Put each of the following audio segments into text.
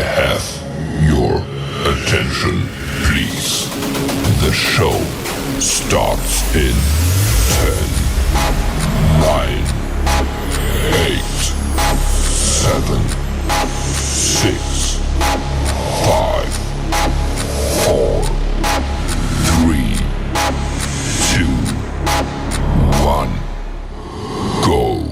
have your attention, please? The show starts in 10, 9, 8, 7, 6, 5, 4, 3, 2, 1, go.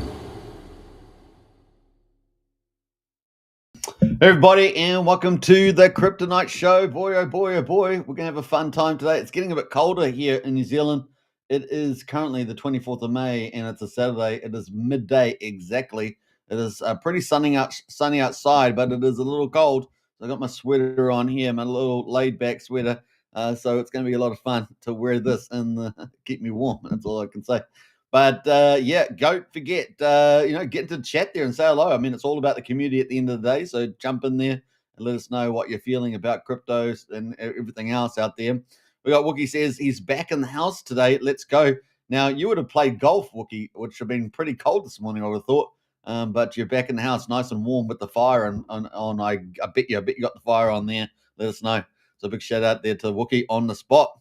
Hey everybody, and welcome to the Kryptonite Show. Boy, oh boy, oh boy, we're going to have a fun time today. It's getting a bit colder here in New Zealand. It is currently the 24th of May, and it's a Saturday. It is midday exactly. It is pretty sunny outside, but it is a little cold. So I got my sweater on here, my little laid-back sweater. So it's going to be a lot of fun to wear this and keep me warm. That's all I can say. But yeah, don't forget, get into the chat there and say hello. I mean, it's all about the community at the end of the day. So jump in there and let us know what you're feeling about cryptos and everything else out there. We got Wookie says he's back in the house today. Let's go. Now, you would have played golf, Wookie, which have been pretty cold this morning, I would have thought. But you're back in the house nice and warm with the fire on. I bet you got the fire on there. Let us know. So big shout out there to Wookie on the spot.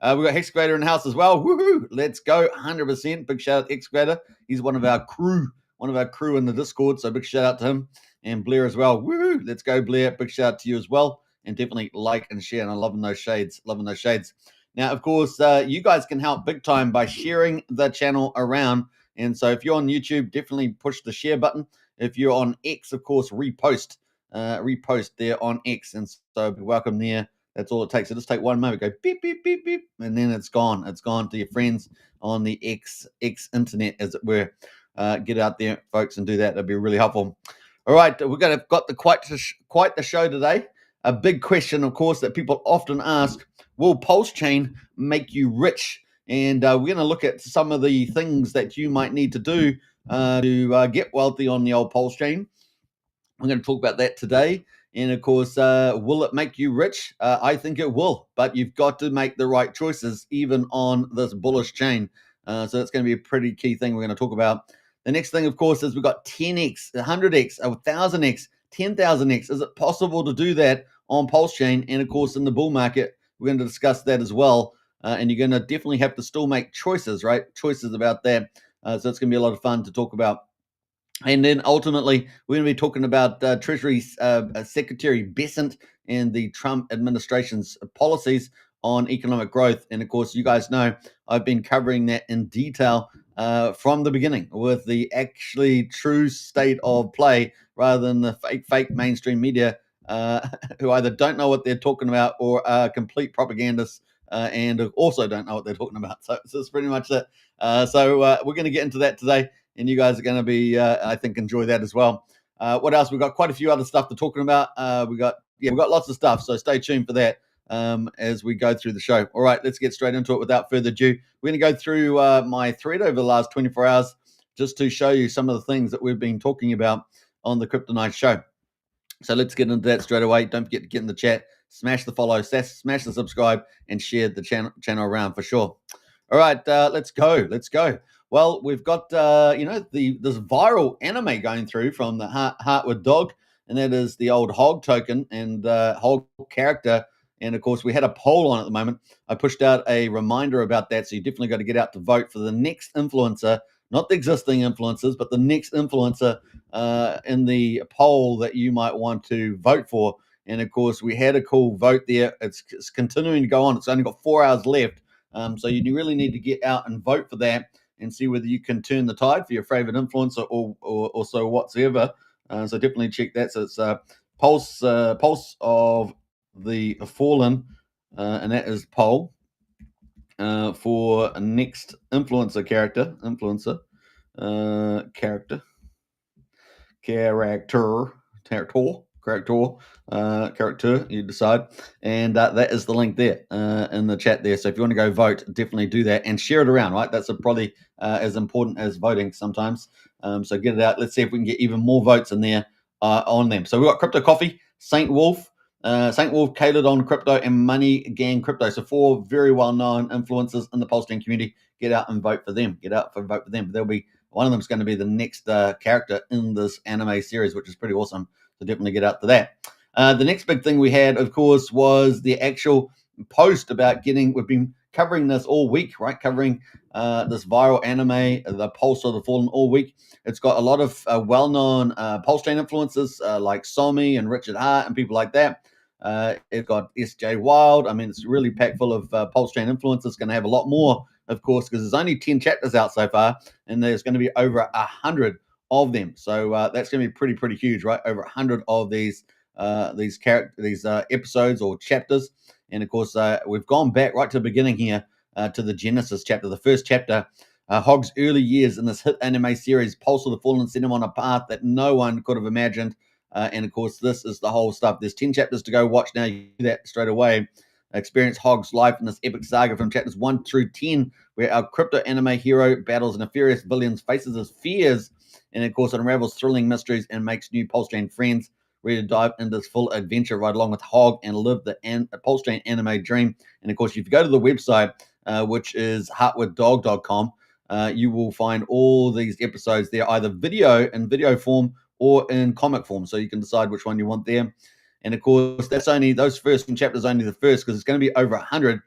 We've got Hexgrader in the house as well. Woohoo! Let's go. 100%. Big shout out to Hexgrader. He's one of our crew in the Discord. So big shout out to him. And Blair as well. Woohoo! Let's go, Blair. Big shout out to you as well. And definitely like and share. And I'm loving those shades. Now, of course, you guys can help big time by sharing the channel around. And so if you're on YouTube, definitely push the share button. If you're on X, of course, repost there on X. And so welcome there. That's all it takes. So just take one moment, go beep, beep, beep, beep, and then it's gone. It's gone to your friends on the X internet, as it were. Get out there, folks, and do that. That'd be really helpful. All right, we're going to got quite the show today. A big question, of course, that people often ask: will PulseChain make you rich? And we're going to look at some of the things that you might need to do to get wealthy on the old PulseChain. We're going to talk about that today. And of course, will it make you rich? I think it will, but you've got to make the right choices even on this bullish chain. So that's going to be a pretty key thing we're going to talk about. The next thing, of course, is we've got 10x, 100x, 1000x, 10,000x. Is it possible to do that on PulseChain? And of course, in the bull market, we're going to discuss that as well. And you're going to definitely have to still make choices, right? Choices about that. So it's going to be a lot of fun to talk about. And then ultimately, we're going to be talking about Treasury Secretary Bessent and the Trump administration's policies on economic growth. And of course, you guys know I've been covering that in detail from the beginning with the actually true state of play rather than the fake mainstream media who either don't know what they're talking about or are complete propagandists and also don't know what they're talking about. So it's pretty much it. So we're going to get into that today. And you guys are going to be, I think, enjoy that as well. What else? We've got quite a few other stuff to talking about. We've got lots of stuff. So stay tuned for that as we go through the show. All right, let's get straight into it without further ado. We're going to go through my thread over the last 24 hours just to show you some of the things that we've been talking about on the Kryptonite Show. So let's get into that straight away. Don't forget to get in the chat, smash the follow, smash the subscribe, and share the channel around for sure. All right, let's go. Well, we've got this viral anime going through from the Heartwood Dog, and that is the old Hog token and Hog character. And of course, we had a poll on at the moment. I pushed out a reminder about that, so you definitely got to get out to vote for the next influencer, not the existing influencers, but the next influencer in the poll that you might want to vote for. And of course, we had a cool vote there. It's continuing to go on. It's only got 4 hours left. So you really need to get out and vote for that and see whether you can turn the tide for your favorite influencer or so whatsoever. So definitely check that. So it's Pulse of the Fallen, and that is poll for next influencer character, you decide, and that is the link there in the chat there. So if you want to go vote, definitely do that and share it around, right? That's probably as important as voting sometimes. So get it out. Let's see if we can get even more votes in there on them. So we've got Crypto Coffee, Saint Wolf, Catered on Crypto, and Money Gang Crypto. So 4 very well-known influencers in the PulseChain community. Get out and vote for them. There'll be one of them is going to be the next character in this anime series, which is pretty awesome. So definitely get out to that. The next big thing we had, of course, was the actual post about we've been covering this all week, right? Covering this viral anime, the Pulse of the Fallen, all week. It's got a lot of well-known PulseChain influencers like Somi and Richard Hart and people like that. It's got SJ Wild. I mean, it's really packed full of PulseChain influencers. Going to have a lot more, of course, because there's only 10 chapters out so far, and there's going to be over 100 of them. So that's going to be pretty huge, right? Over 100 of these episodes or chapters. And of course, we've gone back right to the beginning here to the Genesis chapter, the first chapter. Hogg's early years in this hit anime series, Pulse of the Fallen, sent him on a path that no one could have imagined. And of course, this is the whole stuff. There's 10 chapters to go. Watch now. You do that straight away. Experience Hogg's life in this epic saga from chapters 1 through 10, where our crypto anime hero battles nefarious villains, faces his fears, and of course, unravels thrilling mysteries and makes new PulseChain friends. Ready to dive into this full adventure right along with Hogg and live the PulseChain anime dream. And of course, if you go to the website, which is heartwithdog.com, you will find all these episodes there, either in video form or in comic form. So you can decide which one you want there. And of course, that's only those first chapters, only the first, because it's going to be over 100.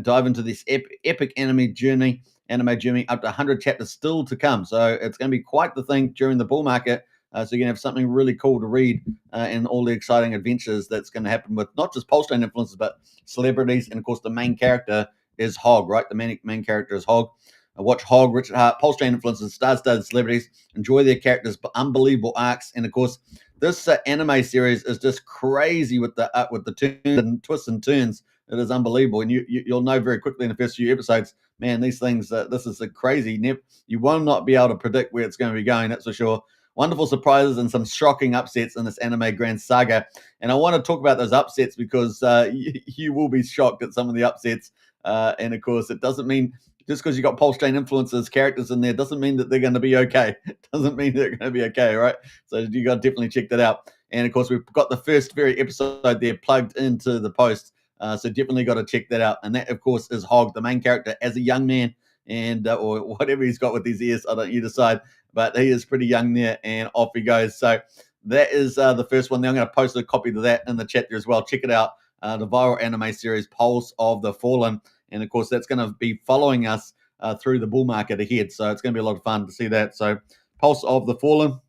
Dive into this epic anime journey up to 100 chapters still to come. So it's going to be quite the thing during the bull market. So you're going to have something really cool to read and all the exciting adventures that's going to happen with not just PulseChain influencers, but celebrities. And, of course, the main character is Hogg, right? The main character is Hogg. Watch Hogg, Richard Hart, PulseChain influencers, star-studded celebrities. Enjoy their characters, unbelievable arcs. And, of course, this anime series is just crazy with the turns and twists and turns. It is unbelievable. And you'll know very quickly in the first few episodes, man, these things, this is a crazy. You will not be able to predict where it's going to be going, that's for sure. Wonderful surprises and some shocking upsets in this anime grand saga. And I want to talk about those upsets because you will be shocked at some of the upsets. And of course, it doesn't mean just because you got PulseChain influencers characters in there doesn't mean that they're going to be okay. It doesn't mean they're going to be okay, right? So you got to definitely check that out. And of course, we've got the first very episode there plugged into the post. So definitely got to check that out. And that, of course, is Hogg, the main character, as a young man, and or whatever he's got with his ears. You decide. But he is pretty young there, and off he goes. So that is the first one there. I'm going to post a copy to that in the chat there as well. Check it out. The viral anime series, Pulse of the Fallen. And, of course, that's going to be following us through the bull market ahead. So it's going to be a lot of fun to see that. So Pulse of the Fallen.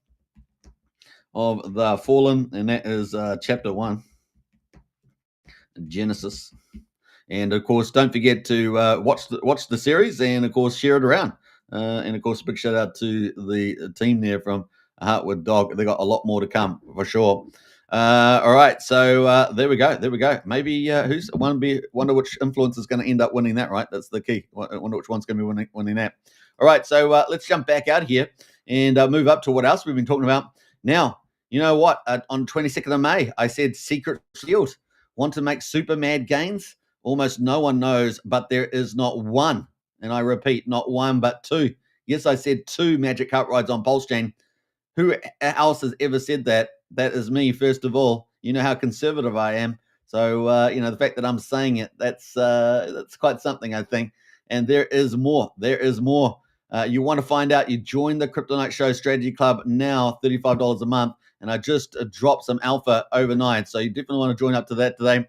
And that is chapter 1, Genesis. And, of course, don't forget to watch the series and, of course, share it around. And, of course, a big shout-out to the team there from Heart with Dog. They got a lot more to come, for sure. All right, so there we go. Maybe wonder which influencer is going to end up winning that, right? That's the key. Wonder which one's going to be winning that. All right, so let's jump back out here and move up to what else we've been talking about. Now, you know what? On 22nd of May, I said Secret Shield. Want to make super mad gains? Almost no one knows, but there is not one. And I repeat, not one, but two. Yes, I said 2 magic cup rides on PulseChain. Who else has ever said that? That is me, first of all. You know how conservative I am. So, the fact that I'm saying it, that's quite something, I think. And there is more. You want to find out, you join the Crypto Night Show Strategy Club now, $35 a month. And I just dropped some alpha overnight. So you definitely want to join up to that today.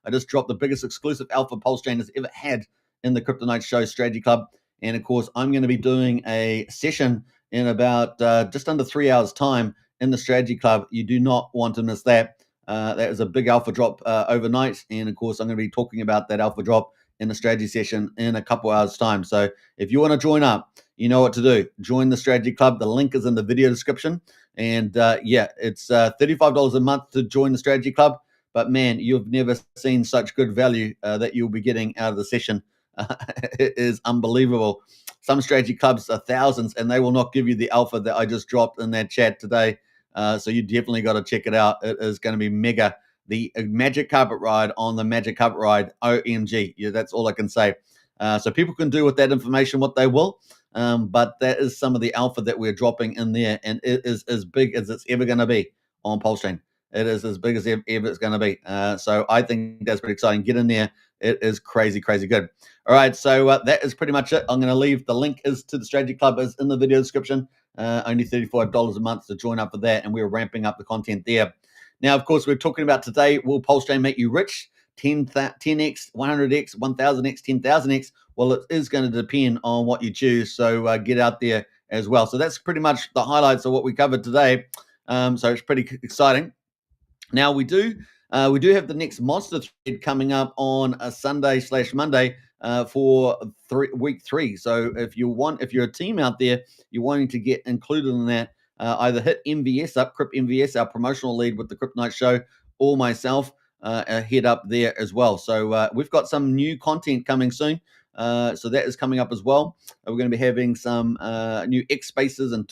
I just dropped the biggest exclusive alpha PulseChain has ever had in the Crypto Night Show Strategy Club. And, of course, I'm going to be doing a session in about just under 3 hours' time in the Strategy Club. You do not want to miss that. That is a big alpha drop overnight. And, of course, I'm going to be talking about that alpha drop in the strategy session in a couple hours' time. So if you want to join up, you know what to do. Join the Strategy Club. The link is in the video description. And, it's $35 a month to join the Strategy Club. But, man, you've never seen such good value that you'll be getting out of the session. It is unbelievable. Some strategy clubs are thousands, and they will not give you the alpha that I just dropped in that chat today. So you definitely got to check it out. It is going to be mega. The Magic Carpet Ride on the Magic Carpet Ride, OMG. Yeah, that's all I can say. So people can do with that information what they will. But that is some of the alpha that we're dropping in there, and it is as big as it's ever going to be on PulseChain. It is as big as ever it's going to be. So I think that's pretty exciting. Get in there. It is crazy, crazy good. All right, so that is pretty much it. I'm going to leave the link is to the Strategy Club is in the video description. Only $35 a month to join up for that, and we're ramping up the content there. Now, of course, we're talking about today, will PulseChain make you rich? 10x, 100x, 1000x, 10,000x. Well, it is going to depend on what you choose. So get out there as well. So that's pretty much the highlights of what we covered today. So it's pretty exciting. Now we do have the next monster thread coming up on a Sunday/Monday for week 3. So if you're a team out there, you're wanting to get included in that, either hit MVS up, Crypt MVS, our promotional lead with the Kryptonite Show, or myself head up there as well. So we've got some new content coming soon. So that is coming up as well. We're going to be having some new X spaces and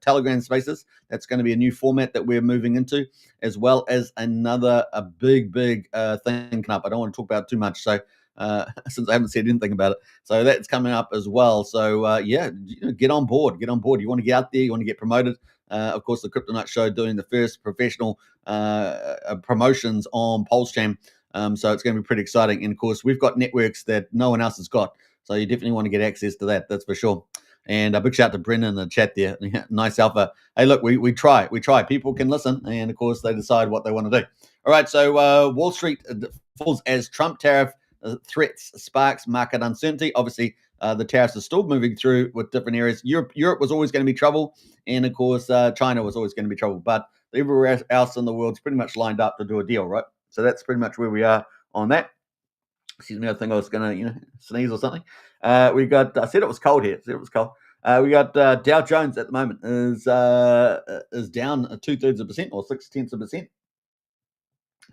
Telegram spaces. That's going to be a new format that we're moving into, as well as a big thing coming up. I don't want to talk about it too much, so since I haven't said anything about it. So that's coming up as well. So get on board. You want to get out there. You want to get promoted. Of course, the Kryptonite Show doing the first professional promotions on PulseChain. So it's going to be pretty exciting. And of course, we've got networks that no one else has got. So you definitely want to get access to that. That's for sure. And a big shout out to Brendan in the chat there. Nice alpha. Hey, look, we try. People can listen. And of course, they decide what they want to do. All right. So Wall Street falls as Trump tariff threats sparks market uncertainty. Obviously, the tariffs are still moving through with different areas. Europe was always going to be trouble. And of course, China was always going to be trouble. But everywhere else in the world's pretty much lined up to do a deal, right? So that's pretty much where we are on that. Excuse me, I think I was going to, sneeze or something. We got, I said it was cold here. We got Dow Jones at the moment is down 2/3% or 0.6%.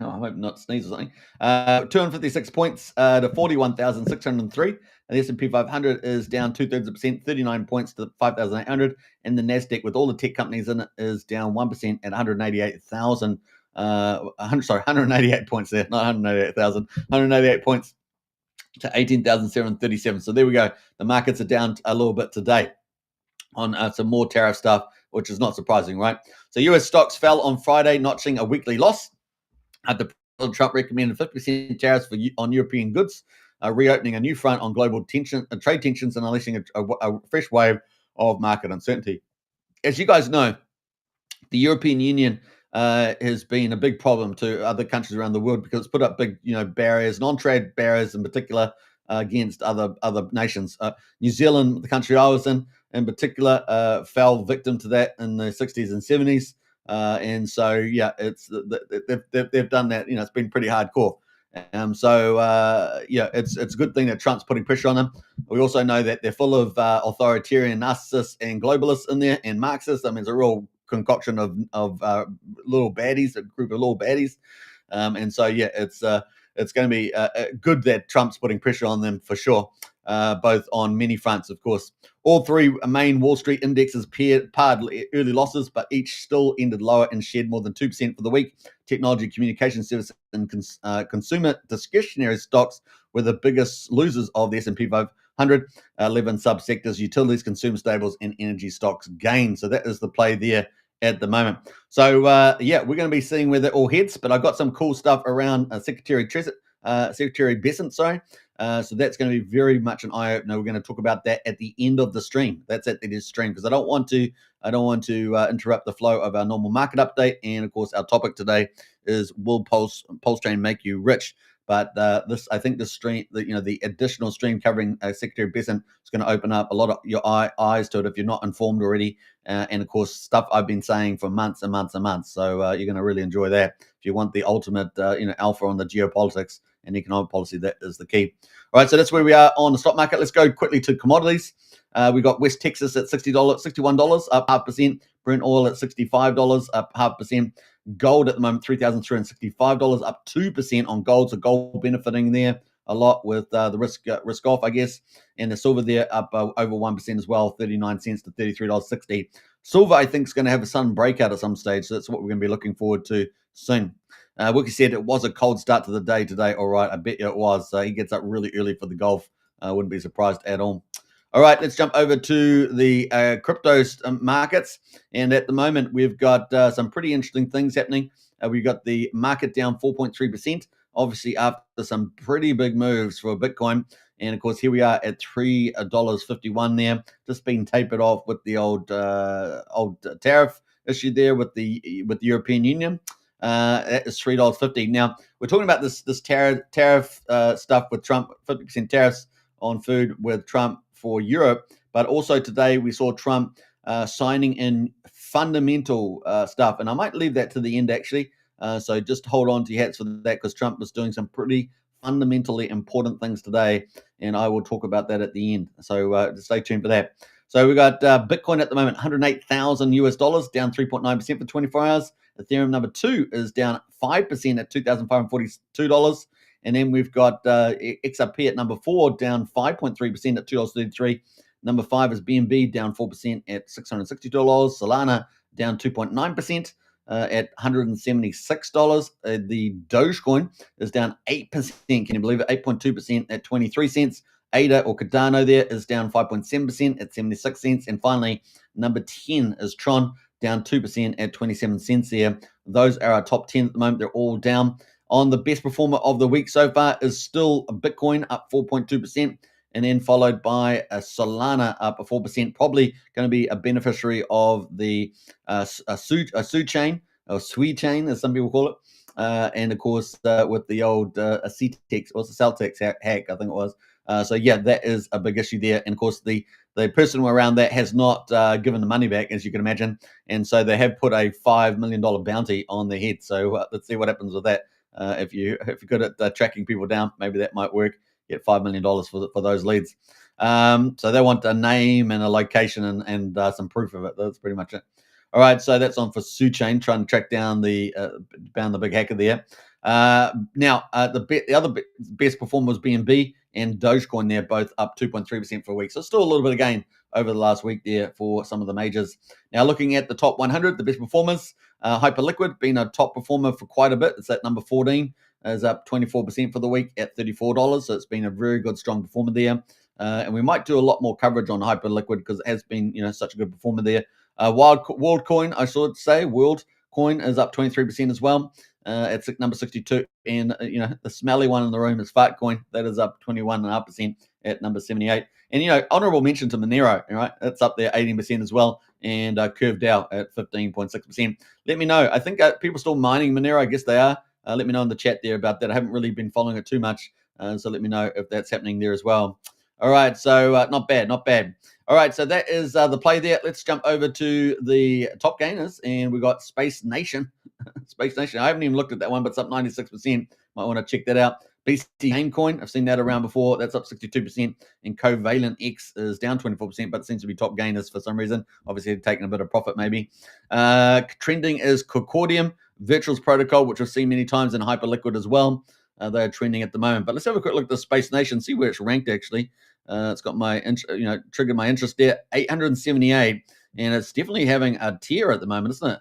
Oh, I hope not sneeze or something. 256 points to 41,603. And the S&P 500 is down 2/3%, 39 points to 5,800. And the Nasdaq, with all the tech companies in it, is down 1% at 188,000. 188 points there, not 188,000. 188 points to 18,737. So there we go. The markets are down a little bit today on some more tariff stuff, which is not surprising, right? So US stocks fell on Friday, notching a weekly loss. President Trump recommended 50% tariffs on European goods, reopening a new front on global trade tensions, and unleashing a fresh wave of market uncertainty. As you guys know, the European Union has been a big problem to other countries around the world because it's put up big, barriers, non-trade barriers in particular, against other nations. New Zealand, the country I was in particular, fell victim to that in the 60s and 70s. And so, it's they've done that. It's been pretty hardcore. It's a good thing that Trump's putting pressure on them. We also know that they're full of authoritarian narcissists and globalists in there, and Marxists. I mean, it's a real concoction of little baddies, a group of little baddies. It's going to be good that Trump's putting pressure on them for sure, both on many fronts, of course. All three main Wall Street indexes paired early losses, but each still ended lower and shed more than 2% for the week. Technology, communication services, and consumer discretionary stocks were the biggest losers of the S&P 500. 11 subsectors: utilities, consumer staples, and energy stocks gained. So that is the play there at the moment. So we're going to be seeing where that all heads. But I've got some cool stuff around Secretary Bessent. So that's going to be very much an eye opener. We're going to talk about that at the end of the stream. That's at the stream, because I don't want to interrupt the flow of our normal market update. And of course, our topic today is, will PulseChain make you rich? But I think the stream, the additional stream covering Secretary Bessent is going to open up a lot of your eyes to it if you're not informed already. And of course, stuff I've been saying for months and months and months. So you're going to really enjoy that. If you want the ultimate, alpha on the geopolitics and economic policy, that is the key. All right, so that's where we are on the stock market. Let's go quickly to commodities. We got West Texas at $61, up 0.5%. Brent oil at $65, up 0.5%. Gold at the moment, $3,365, up 2% on gold. So gold benefiting there a lot with the risk off, I guess. And the silver there up over 1% as well, 39 cents to $33.60. Silver, I think, is going to have a sudden breakout at some stage. So that's what we're going to be looking forward to soon. Wookie said it was a cold start to the day today. All right, I bet you it was. He gets up really early for the golf. Wouldn't be surprised at all. All right, let's jump over to the crypto markets. And at the moment, we've got some pretty interesting things happening. We've got the market down 4.3%, obviously after some pretty big moves for Bitcoin. And of course, here we are at $3.51 there, just being tapered off with the old tariff issue there with the European Union. That is $3.50. Now we're talking about this tariff stuff with Trump, 50% tariffs on food with Trump for Europe, but also today we saw Trump signing in fundamental stuff, and I might leave that to the end actually. So just hold on to your hats for that, because Trump was doing some pretty fundamentally important things today, and I will talk about that at the end. So stay tuned for that. So we got Bitcoin at the moment, 108,000 US dollars, down 3.9% for 24 hours. Ethereum number 2 is down 5% at $2,542. And then we've got XRP at number 4, down 5.3% at $2.33. Number 5 is BNB, down 4% at $660. Solana down 2.9% at $176. The Dogecoin is down 8%. Can you believe it? 8.2% at 23 cents. ADA or Cardano there is down 5.7% at 76 cents. And finally, number 10 is Tron, down 2% at 27 cents there. Those are our top 10 at the moment. They're all down. On the best performer of the week so far is still Bitcoin, up 4.2%, and then followed by a Solana up 4%, probably going to be a beneficiary of the Su chain, or Sui chain, as some people call it. And of course, with the old CTEX, or the Celtex hack, I think it was. So yeah, that is a big issue there. And of course, the person around that has not given the money back, as you can imagine. And so they have put a $5 million bounty on their head. So let's see what happens with that. If you're good at tracking people down, maybe that might work. Get $5 million for those leads. So they want a name and a location and some proof of it. That's pretty much it. All right, so that's on for SuChain, trying to track down the big hacker there. Now, the other best performer was BNB and Dogecoin there, both up 2.3% for a week. So still a little bit of gain over the last week there for some of the majors. Now, looking at the top 100, the best performers, Hyperliquid being a top performer for quite a bit. It's at number 14, is up 24% for the week at $34. So it's been a very good, strong performer there. And we might do a lot more coverage on Hyperliquid because it has been, such a good performer there. WorldCoin, I should say, WorldCoin is up 23% as well. At number 62, and the smelly one in the room is Fartcoin. That is up 21.5% at number 78. And honorable mention to Monero, right? That's up there 18% as well, and CurveDAO at 15.6%. Let me know. I think people still mining Monero. I guess they are. Let me know in the chat there about that. I haven't really been following it too much, so let me know if that's happening there as well. All right, so not bad. All right, so that is the play there. Let's jump over to the top gainers, and we got Space Nation. Space Nation. I haven't even looked at that one, but it's up 96%. Might want to check that out. BC Gamecoin, I've seen that around before. That's up 62%. And Covalent X is down 24%, but it seems to be top gainers for some reason. Obviously, taking a bit of profit maybe. Trending is Concordium, Virtuals Protocol, which I've seen many times in Hyperliquid as well. They're trending at the moment. But let's have a quick look at the Space Nation, see where it's ranked actually. It's got my, triggered my interest there, 878. And it's definitely having a tear at the moment, isn't it?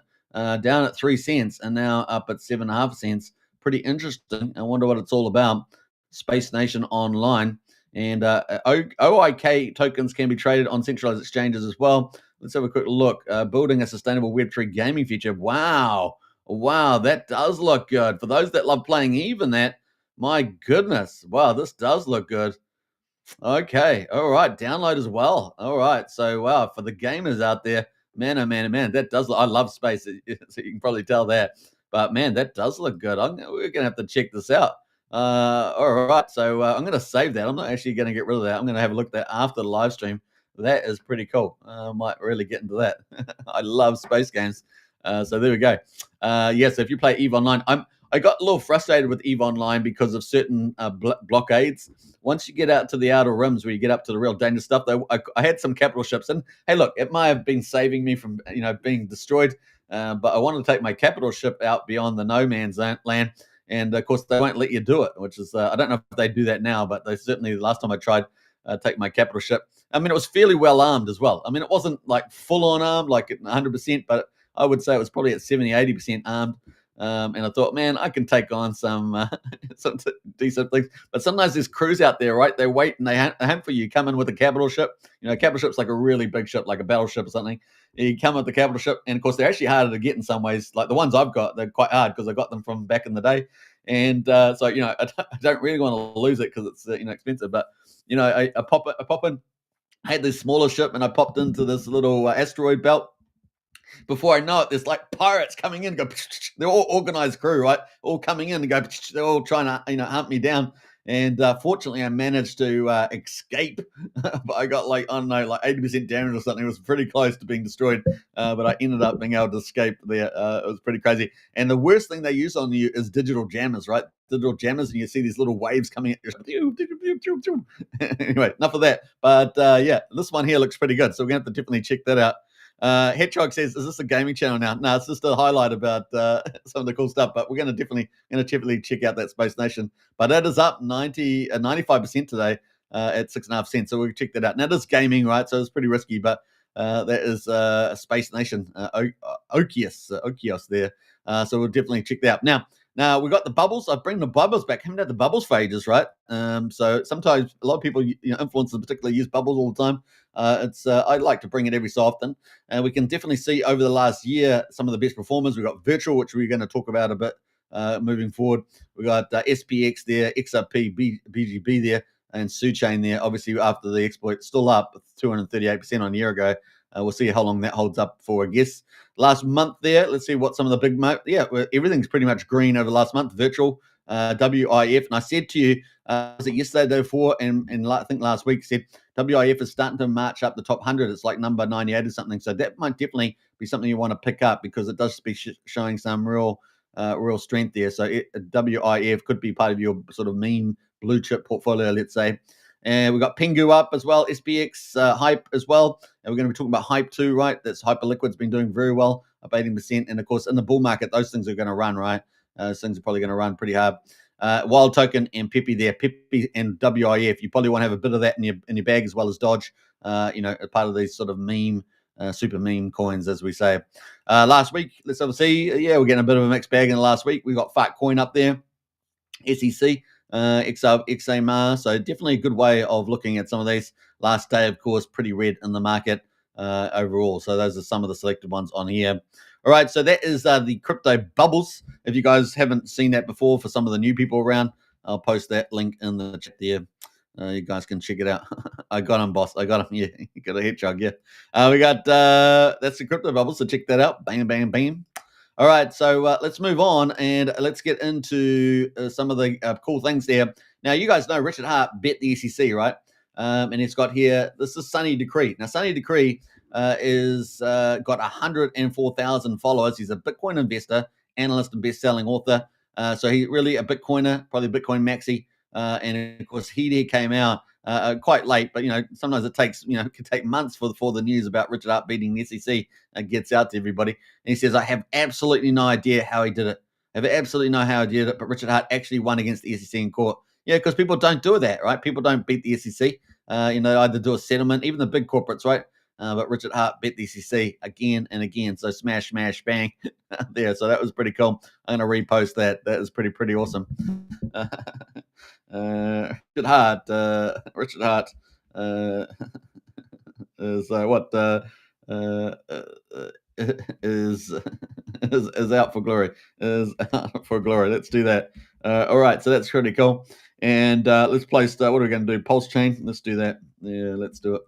Down at 3 cents and now up at 7.5 cents. Pretty interesting. I wonder what it's all about. Space Nation Online. And OIK tokens can be traded on centralized exchanges as well. Let's have a quick look. Building a sustainable Web3 gaming future. Wow, that does look good. For those that love playing even that, my goodness. Wow, this does look good. Okay, all right. Download as well. All right. So, wow, for the gamers out there, man, oh man, oh man, that does. I love space. So you can probably tell that. But man, that does look good. We're gonna have to check this out. All right. So I'm gonna save that. I'm not actually gonna get rid of that. I'm gonna have a look at that after the live stream. That is pretty cool. I might really get into that. I love space games. So there we go. So if you play EVE Online, I got a little frustrated with EVE Online because of certain blockades. Once you get out to the outer rims where you get up to the real dangerous stuff, I had some capital ships. And hey, look, it might have been saving me from being destroyed, but I wanted to take my capital ship out beyond the no man's land. And of course, they won't let you do it, which is, I don't know if they do that now, but they certainly, the last time I tried, take my capital ship. I mean, it was fairly well armed as well. I mean, it wasn't like full on armed, like 100%, but I would say it was probably at 70, 80% armed. And I thought, man, I can take on some decent things. But sometimes there's crews out there, right? They wait and they hunt for you. Come in with a capital ship. A capital ship's like a really big ship, like a battleship or something. You come with the capital ship, and of course, they're actually harder to get in some ways. Like the ones I've got, they're quite hard because I got them from back in the day. And so, I don't really want to lose it because it's expensive. But I pop in. I had this smaller ship, and I popped into this little asteroid belt. Before I know it, there's like pirates coming in. Go, they're all organized crew, right? All coming in and go. They're all trying to hunt me down. And fortunately, I managed to escape. But I got like, I don't know, like 80% damage or something. It was pretty close to being destroyed. But I ended up being able to escape there. It was pretty crazy. And the worst thing they use on you is digital jammers, right? Digital jammers, and you see these little waves coming at you. Anyway, enough of that. But yeah, this one here looks pretty good. So we're going to have to definitely check that out. Hedgehog says, "Is this a gaming channel now?" No, it's just a highlight about some of the cool stuff. But we're going to definitely check out that Space Nation. But it is up 95% today at 6.5 cents. So we'll check that out. Now, this gaming, right? So it's pretty risky, but that is a Space Nation, Okios there. So we'll definitely check that out. Now we got the bubbles. I bring the bubbles back. Haven't had the bubbles for ages, right? So sometimes a lot of people, influencers particularly, use bubbles all the time. I like to bring it every so often, and we can definitely see over the last year some of the best performers. We've got Virtual, which we're going to talk about a bit moving forward. We got SPX there, XRP, BGB there, and PulseChain there. Obviously, after the exploit, still up 238% on a year ago. We'll see how long that holds up for, I guess. Last month there, let's see what some of the big everything's pretty much green over the last month. Virtual, WIF, and I said to you, was it yesterday, day before, and I think last week, said WIF is starting to march up the top 100. It's like number 98 or something. So that might definitely be something you want to pick up, because it does be showing some real strength there. So WIF could be part of your sort of meme blue chip portfolio, let's say. And we've got Pingu up as well, SPX, Hype as well. And we're going to be talking about Hype too, right? That's Hyperliquid's been doing very well, up 18%. And of course, in the bull market, those things are going to run, right? Those things are probably going to run pretty hard. Wild Token and Pepe there. Pepe and WIF. You probably want to have a bit of that in your bag, as well as Dodge, part of these sort of super meme coins, as we say. Last week, let's have a see. Yeah, we're getting a bit of a mixed bag in the last week. We got Fat Coin up there, SEC. XAMR. So definitely a good way of looking at some of these. Last day, of course, pretty red in the market overall. So those are some of the selected ones on here. All right, so that is the crypto bubbles. If you guys haven't seen that before, for some of the new people around, I'll post that link in the chat there. You guys can check it out. I got him, boss. I got him. Yeah, you got a hedgehog. Yeah, we got that's the crypto bubbles. So check that out. Bam, bam, bam. All right, so let's move on and let's get into some of the cool things there. Now, you guys know Richard Hart bet the SEC, right? And he's got here, this is Sunny Decree. Now, Sunny Decree is got 104,000 followers. He's a Bitcoin investor, analyst, and best-selling author. So he's really a Bitcoiner, probably Bitcoin maxi. And of course, he came out quite late, but sometimes it takes it can take months for the news about Richard Hart beating the SEC gets out to everybody. And he says, I have absolutely no idea how he did it. I have absolutely no idea how he did it, but Richard Hart actually won against the SEC in court. Yeah, because people don't do that, right? People don't beat the SEC. Either do a settlement, even the big corporates, right? But Richard Hart bet the SEC again and again. So smash, smash, bang there. So that was pretty cool. I'm going to repost that. That is pretty awesome. Richard Hart is is out for glory. Is out for glory. Let's do that. All right, so that's pretty cool. And let's place. What are we going to do? PulseChain. Let's do that. Yeah, let's do it.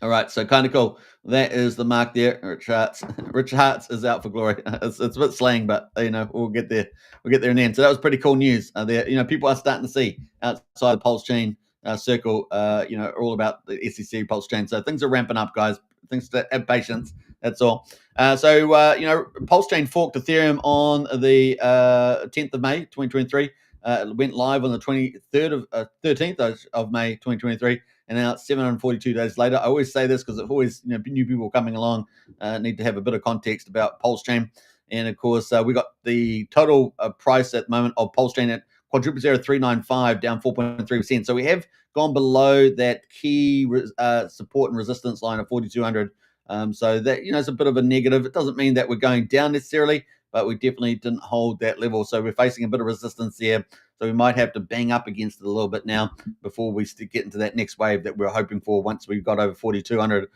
All right, so kind of cool. That is the mark there. Richard Hart's is out for glory. It's a bit slang, but we'll get there. We'll get there in the end. So that was pretty cool news. There, people are starting to see outside the PulseChain circle. All about the SEC PulseChain. So things are ramping up, guys. Things to have patience. That's all. PulseChain forked Ethereum on the 10th of May, 2023. It went live on the 13th of May, 2023. And now it's 742 days later. I always say this because it's always, new people coming along need to have a bit of context about PulseChain. And of course, we got the total price at the moment of PulseChain at quadruple 0395, down 4.3%. So we have gone below that key support and resistance line of 4,200. So that, it's a bit of a negative. It doesn't mean that we're going down necessarily, but we definitely didn't hold that level. So we're facing a bit of resistance there. So we might have to bang up against it a little bit now before we get into that next wave that we're hoping for once we've got over 4,200.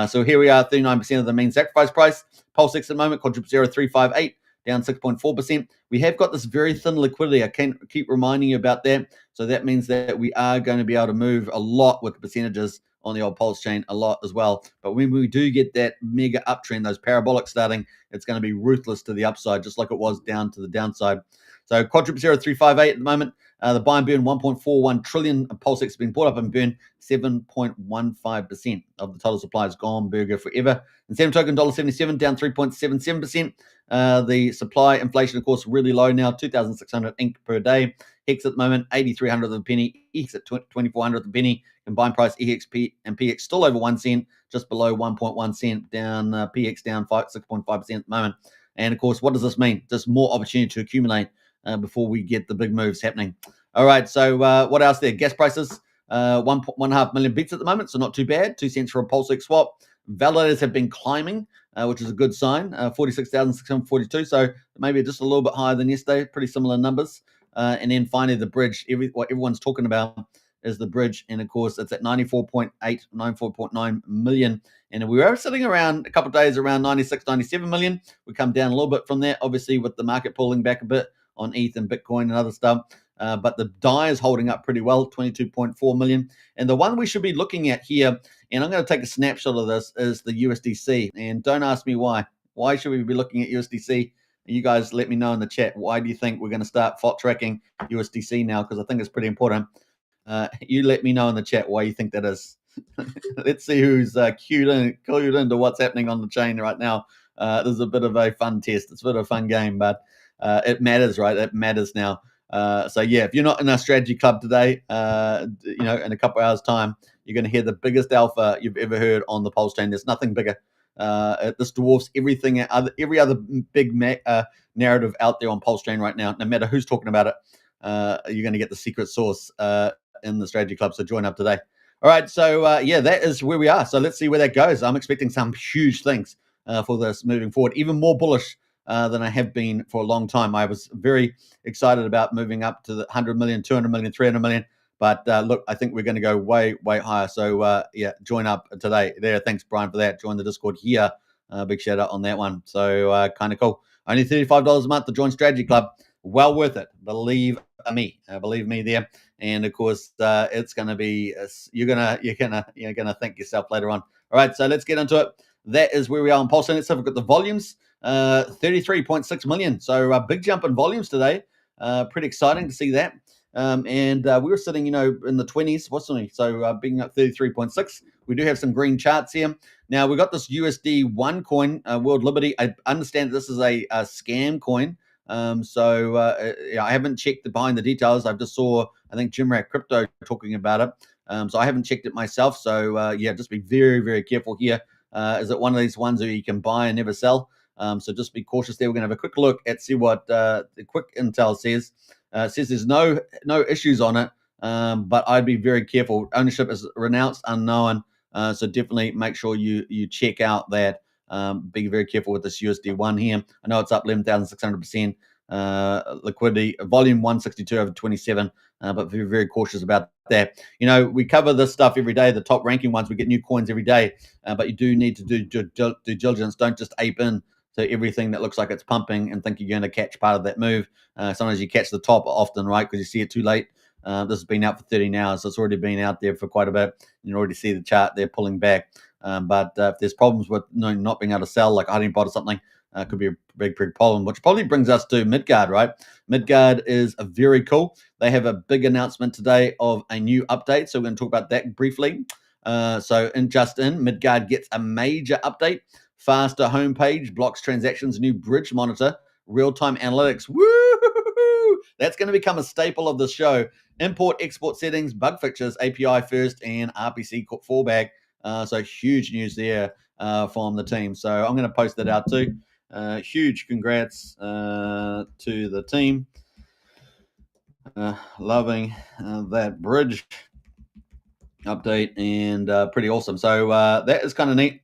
So here we are, 39% of the mean sacrifice price. PulseX at the moment, quadruple 0358, down 6.4%. We have got this very thin liquidity. I can keep reminding you about that. So that means that we are going to be able to move a lot with the percentages on the old PulseChain a lot as well. But when we do get that mega uptrend, those parabolics starting, it's going to be ruthless to the upside, just like it was down to the downside. So quadruple 0358 at the moment. The buy and burn 1.41 trillion. PulseX has been bought up and burned 7.15% of the total supply is gone. Burger forever. And Sam token $1.77 down 3.77%. The supply inflation, of course, really low now, 2,600 ink per day. Hex at the moment, 8,300 of a penny. EX at 2,400 of a penny. Combined price EXP and PX still over 1 cent, just below 1.1 cent. Down PX down 6.5% at the moment. And of course, what does this mean? Just more opportunity to accumulate before we get the big moves happening. All right, so what else there? Gas prices, 1.5 million bits at the moment, so not too bad. 2 cents for a PulseX swap. Validators have been climbing, which is a good sign. 46,642, so maybe just a little bit higher than yesterday. Pretty similar numbers. And then finally, the bridge. What everyone's talking about is the bridge, and of course, it's at 94.8, 94.9 million. And we were sitting around a couple of days around 96, 97 million. We come down a little bit from there, obviously, with the market pulling back a bit on ETH and Bitcoin and other stuff. But the DAI is holding up pretty well, 22.4 million. And the one we should be looking at here, and I'm going to take a snapshot of this, is the USDC. And don't ask me why. Why should we be looking at USDC? You guys let me know in the chat. Why do you think we're going to start FOT tracking USDC now? Because I think it's pretty important. You let me know in the chat why you think that is. Let's see who's clued into what's happening on the chain right now. This is a bit of a fun test. It's a bit of a fun game, but it matters, right? It matters now. So yeah, if you're not in our strategy club today, in a couple hours time, you're going to hear the biggest alpha you've ever heard on the PulseChain. There's nothing bigger. This dwarfs everything, every other big narrative out there on PulseChain right now. No matter who's talking about it, you're going to get the secret sauce in the strategy club. So join up today. All right, so that is where we are. So let's see where that goes. I'm expecting some huge things for this moving forward, even more bullish than I have been for a long time. I was very excited about moving up to the 100 million, 200 million, 300 million. But look, I think we're going to go way, way higher. So join up today. There, thanks, Brian, for that. Join the Discord here. Big shout out on that one. So kind of cool. Only $35 a month to join Strategy Club. Well worth it. Believe me. Believe me there. And of course, it's going to be. You're gonna thank yourself later on. All right. So let's get into it. That is where we are on Pulse. Let's have a look at the volumes. 33.6 million. So a big jump in volumes today. Pretty exciting to see that. And we were sitting, in the 20s, so being up 33.6. We do have some green charts here. Now we got this USD one coin, World Liberty. I understand this is a scam coin. I haven't checked behind the details. I just saw, I think, Jim Rat Crypto talking about it. So I haven't checked it myself. So just be very, very careful here. Is it one of these ones where you can buy and never sell? So just be cautious there. We're going to have a quick look at see what the quick intel says. It says there's no issues on it, but I'd be very careful. Ownership is renounced, unknown. So definitely make sure you check out that. Be very careful with this USD one here. I know it's up 11,600%. Liquidity, volume 162 over 27, but very, very cautious about that. We cover this stuff every day, the top ranking ones. We get new coins every day, but you do need to do due diligence. Don't just ape in to everything that looks like it's pumping and think you're going to catch part of that move. Sometimes you catch the top often, right? Because you see it too late. This has been out for 13 hours, so it's already been out there for quite a bit. You can already see the chart there pulling back. But if there's problems with not being able to sell, like a hiding pot or something, could be a big problem, which probably brings us to Midgard, right? Midgard is very cool. They have a big announcement today of a new update, so we're going to talk about that briefly. So Midgard gets a major update. Faster homepage, blocks transactions, new bridge monitor, real-time analytics. Woo! That's going to become a staple of the show. Import, export settings, bug fixes, API first, and RPC fallback. So huge news there from the team. So I'm going to post that out too. Huge congrats to the team. Loving that bridge update and pretty awesome. So that is kind of neat.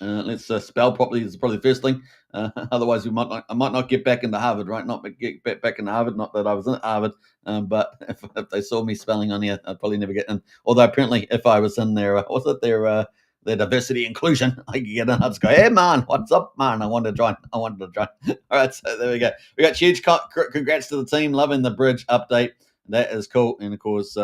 Let's spell properly is probably the first thing. Otherwise, I might not get back into Harvard, right? Not get back into Harvard. Not that I was in Harvard, but if they saw me spelling on here, I'd probably never get in. Although apparently, if I was in their their diversity inclusion, I could get in. I'd just go, "Hey man, what's up, man? I wanted to join. All right, so there we go. We got huge congrats to the team. Loving the bridge update. That is cool. And of course,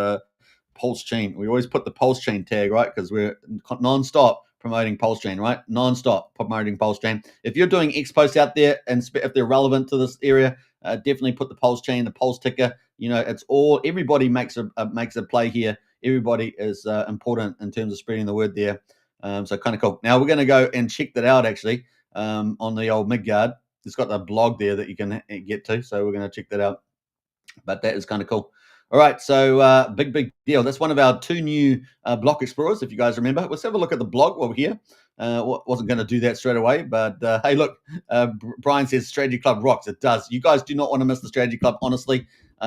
PulseChain. We always put the PulseChain tag, right? Because we're non-stop promoting PulseChain, right? Non-stop promoting PulseChain. If you're doing expos out there and if they're relevant to this area, definitely put the PulseChain, the Pulse ticker. It's all, everybody makes a play here. Everybody is important in terms of spreading the word there. So kind of cool. Now we're going to go and check that out actually on the old Midgard. It's got a blog there that you can get to. So we're going to check that out. But that is kind of cool. All right, so big deal. That's one of our 2 new block explorers, if you guys remember. Let's have a look at the blog while we're here. Wasn't going to do that straight away, but hey, look, Brian says Strategy Club rocks. It does. You guys do not want to miss the Strategy Club, honestly.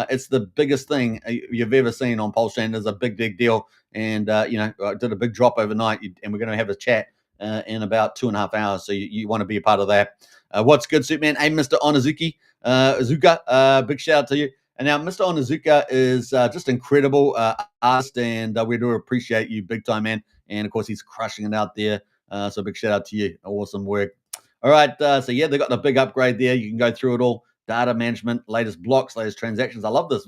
It's the biggest thing you've ever seen on PulseChain. It's a big deal. And, I did a big drop overnight, and we're going to have a chat in about 2.5 hours. So you want to be a part of that. What's good, Superman? Hey, Mr. Onazuki, Azuka, big shout out to you. And now Mr. Onazuka is just incredible artist, and we do appreciate you big time, man. And, of course, he's crushing it out there. So big shout out to you. Awesome work. All right. So, yeah, they got the big upgrade there. You can go through it all. Data management, latest blocks, latest transactions. I love this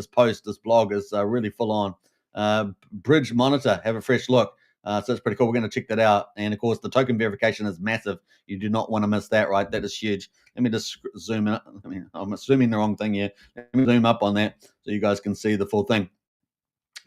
post. This blog is really full on. Bridge monitor, have a fresh look. So it's pretty cool. We're going to check that out. And, of course, the token verification is massive. You do not want to miss that, right? That is huge. Let me just zoom in. I'm assuming the wrong thing here. Let me zoom up on that so you guys can see the full thing.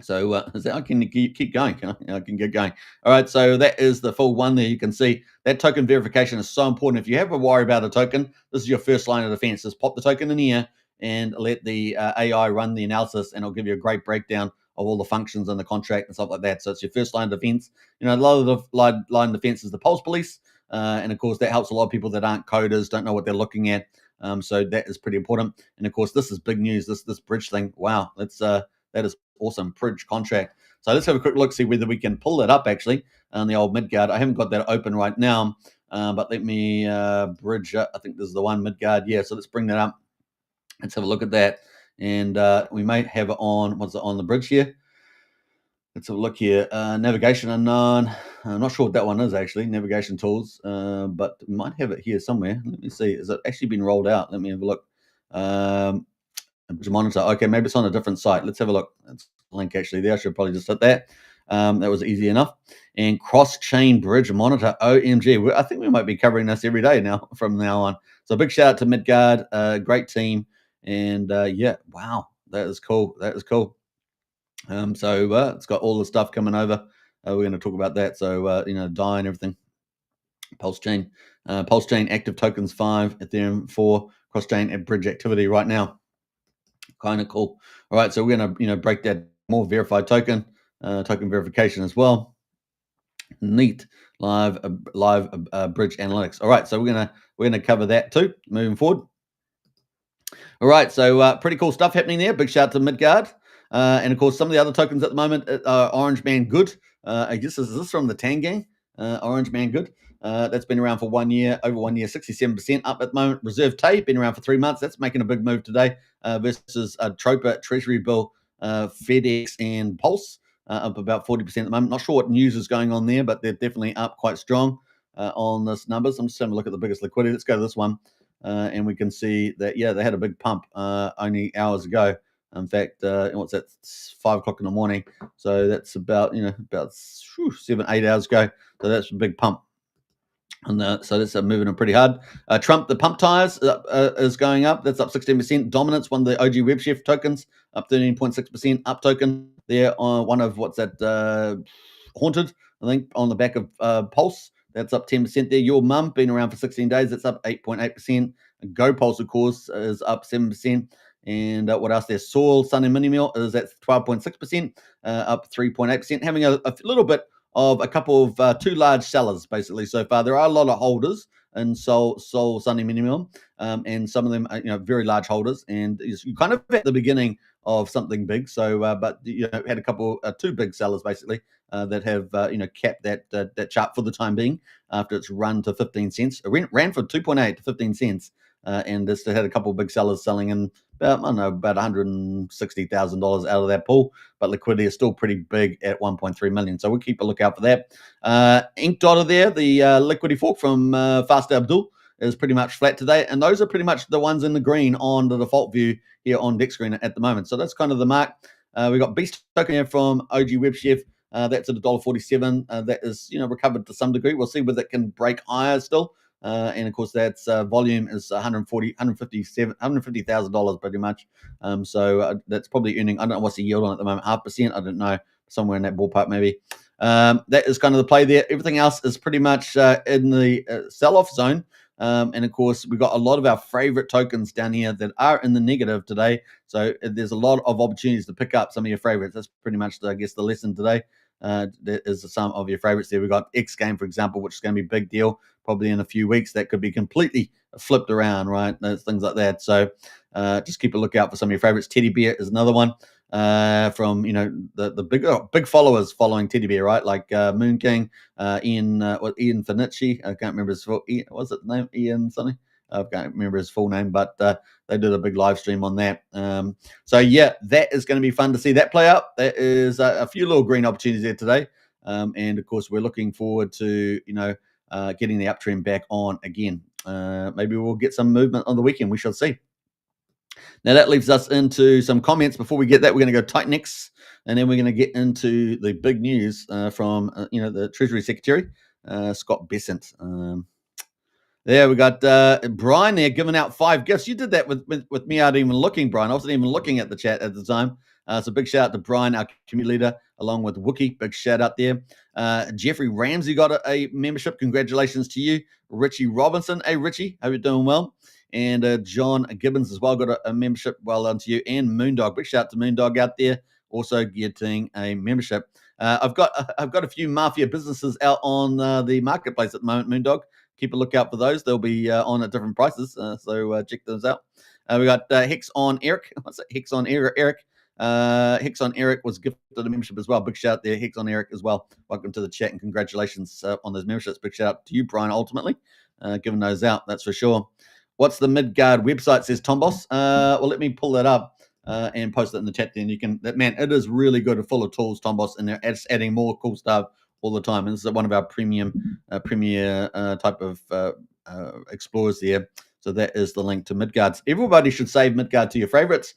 So I can keep going. I can get going. All right, so that is the full one there. You can see that token verification is so important. If you have a worry about a token, this is your first line of defense. Just pop the token in here and let the AI run the analysis, and it'll give you a great breakdown of all the functions and the contract and stuff like that. So it's your first line of defense. A lot of the line of defense is the Pulse Police. And, of course, that helps a lot of people that aren't coders, don't know what they're looking at. So that is pretty important. And, of course, this is big news, this bridge thing. Wow, that is awesome. Bridge contract. So let's have a quick look, see whether we can pull that up, actually, on the old Midgard. I haven't got that open right now, but let me bridge up. I think this is the one, Midgard. Yeah, so let's bring that up. Let's have a look at that. And we may have it on, what's it on the bridge here? Let's have a look here. Navigation unknown. I'm not sure what that one is, actually. Navigation tools. But we might have it here somewhere. Let me see. Is it actually been rolled out? Let me have a look. Monitor. Okay, maybe it's on a different site. Let's have a look. That's a link actually there. I should probably just hit that. That was easy enough. And cross-chain bridge monitor. OMG. I think we might be covering this every day now from now on. So big shout out to Midgard. Great team. And yeah, wow. That is cool. That is cool. So it's got all the stuff coming over. We're going to talk about that. So, DAI and everything. PulseChain. PulseChain active tokens 5, Ethereum 4, cross-chain and bridge activity right now. Kind of cool. All right, so we're going to, break that more verified token verification as well. Neat. Live bridge analytics. All right, so we're gonna cover that too moving forward. All right, so pretty cool stuff happening there. Big shout out to Midgard. And of course, some of the other tokens at the moment, Orange Man Good. I guess is this from the Tang Gang? Orange Man Good. That's been around for 1 year, over 1 year, 67% up at the moment. Reserve Tape been around for 3 months. That's making a big move today versus Tropa, Treasury Bill, FedEx, and Pulse up about 40% at the moment. Not sure what news is going on there, but they're definitely up quite strong on this numbers. I'm just having a look at the biggest liquidity. Let's go to this one. And we can see that, yeah, they had a big pump only hours ago. In fact, what's that? It's 5 o'clock in the morning. So that's about 7, 8 hours ago. So that's a big pump. And so that's moving them pretty hard. Trump, the pump tires is going up. That's up 16%. Dominance, one of the OG WebChef tokens, up 13.6%. Up token there on one of Haunted, I think, on the back of Pulse. That's up 10% there. Your Mum, been around for 16 days. That's up 8.8%. GoPulse, of course, is up 7%. And what else there? Soil, Sun and Mini Meal is at 12.6%, up 3.8%. Having a little bit of a couple of 2 large sellers, basically, so far. There are a lot of holders in Soul, Sun and Mini Meal, and some of them are, very large holders. And you kind of at the beginning of something big. So, but had a couple, 2 big sellers basically that have capped that chart for the time being after it's run to 15 cents. It ran from 2.8 to 15 cents. And just had a couple of big sellers selling in about $160,000 out of that pool, but liquidity is still pretty big at 1.3 million. So we'll keep a lookout for that. Ink Dottor there, the liquidity fork from Fast Abdul is pretty much flat today, and those are pretty much the ones in the green on the default view here on Dex Screen at the moment. So that's kind of the mark. We got Beast token here from OG Web Chef. That's at $1.47. That is, recovered to some degree. We'll see whether it can break higher still. And of course, that's volume is $150,000 pretty much. So that's probably earning. I don't know what's the yield on at the moment. 0.5%. I don't know. Somewhere in that ballpark, maybe. That is kind of the play there. Everything else is pretty much in the sell-off zone. And of course, we've got a lot of our favorite tokens down here that are in the negative today. So there's a lot of opportunities to pick up some of your favorites. That's pretty much, I guess, the lesson today. There is some of your favorites there. We've got X Game, for example, which is going to be a big deal. Probably in a few weeks, that could be completely flipped around, right? There's things like that. So just keep a lookout for some of your favorites. Teddy Bear is another one. From the big followers following Teddy Bear, right? Like Moon King, Ian Finici. I can't remember his full. What's it name? Ian something. I can't remember his full name, but they did a big live stream on that. So yeah, that is going to be fun to see that play out. There is a few little green opportunities there today, and of course we're looking forward to getting the uptrend back on again. Maybe we'll get some movement on the weekend. We shall see. Now that leaves us into some comments. Before we get that, we're going to go Titanix, and then we're going to get into the big news from the Treasury Secretary, Scott Bessent. There we got Brian there giving out 5 gifts. You did that with me without even looking, Brian. I wasn't even looking at the chat at the time. So big shout out to Brian, our community leader, along with Wookie. Big shout out there. Jeffrey Ramsey got a membership. Congratulations to you. Richie Robinson. Hey, Richie. Hope you're doing well. And John Gibbons as well got a membership. Well done to you. And Moondog. Big shout out to Moondog out there, also getting a membership. I've got a few Mafia businesses out on the marketplace at the moment, Moondog. Keep a lookout for those. They'll be on at different prices. So check those out. We got Hex on Eric. What's it? Hex on Eric. Hex on Eric was gifted a membership as well. Big shout out there, Hex on Eric as well. Welcome to the chat and congratulations on those memberships. Big shout out to you, Brian, ultimately, giving those out. That's for sure. What's the Midgard website, says Tomboss? Well, let me pull that up and post it in the chat then. You can, man, it is really good and full of tools, Tomboss, and they're adding more cool stuff all the time. And this is one of our premier type of explorers there. So that is the link to Midgards. Everybody should save Midgard to your favorites.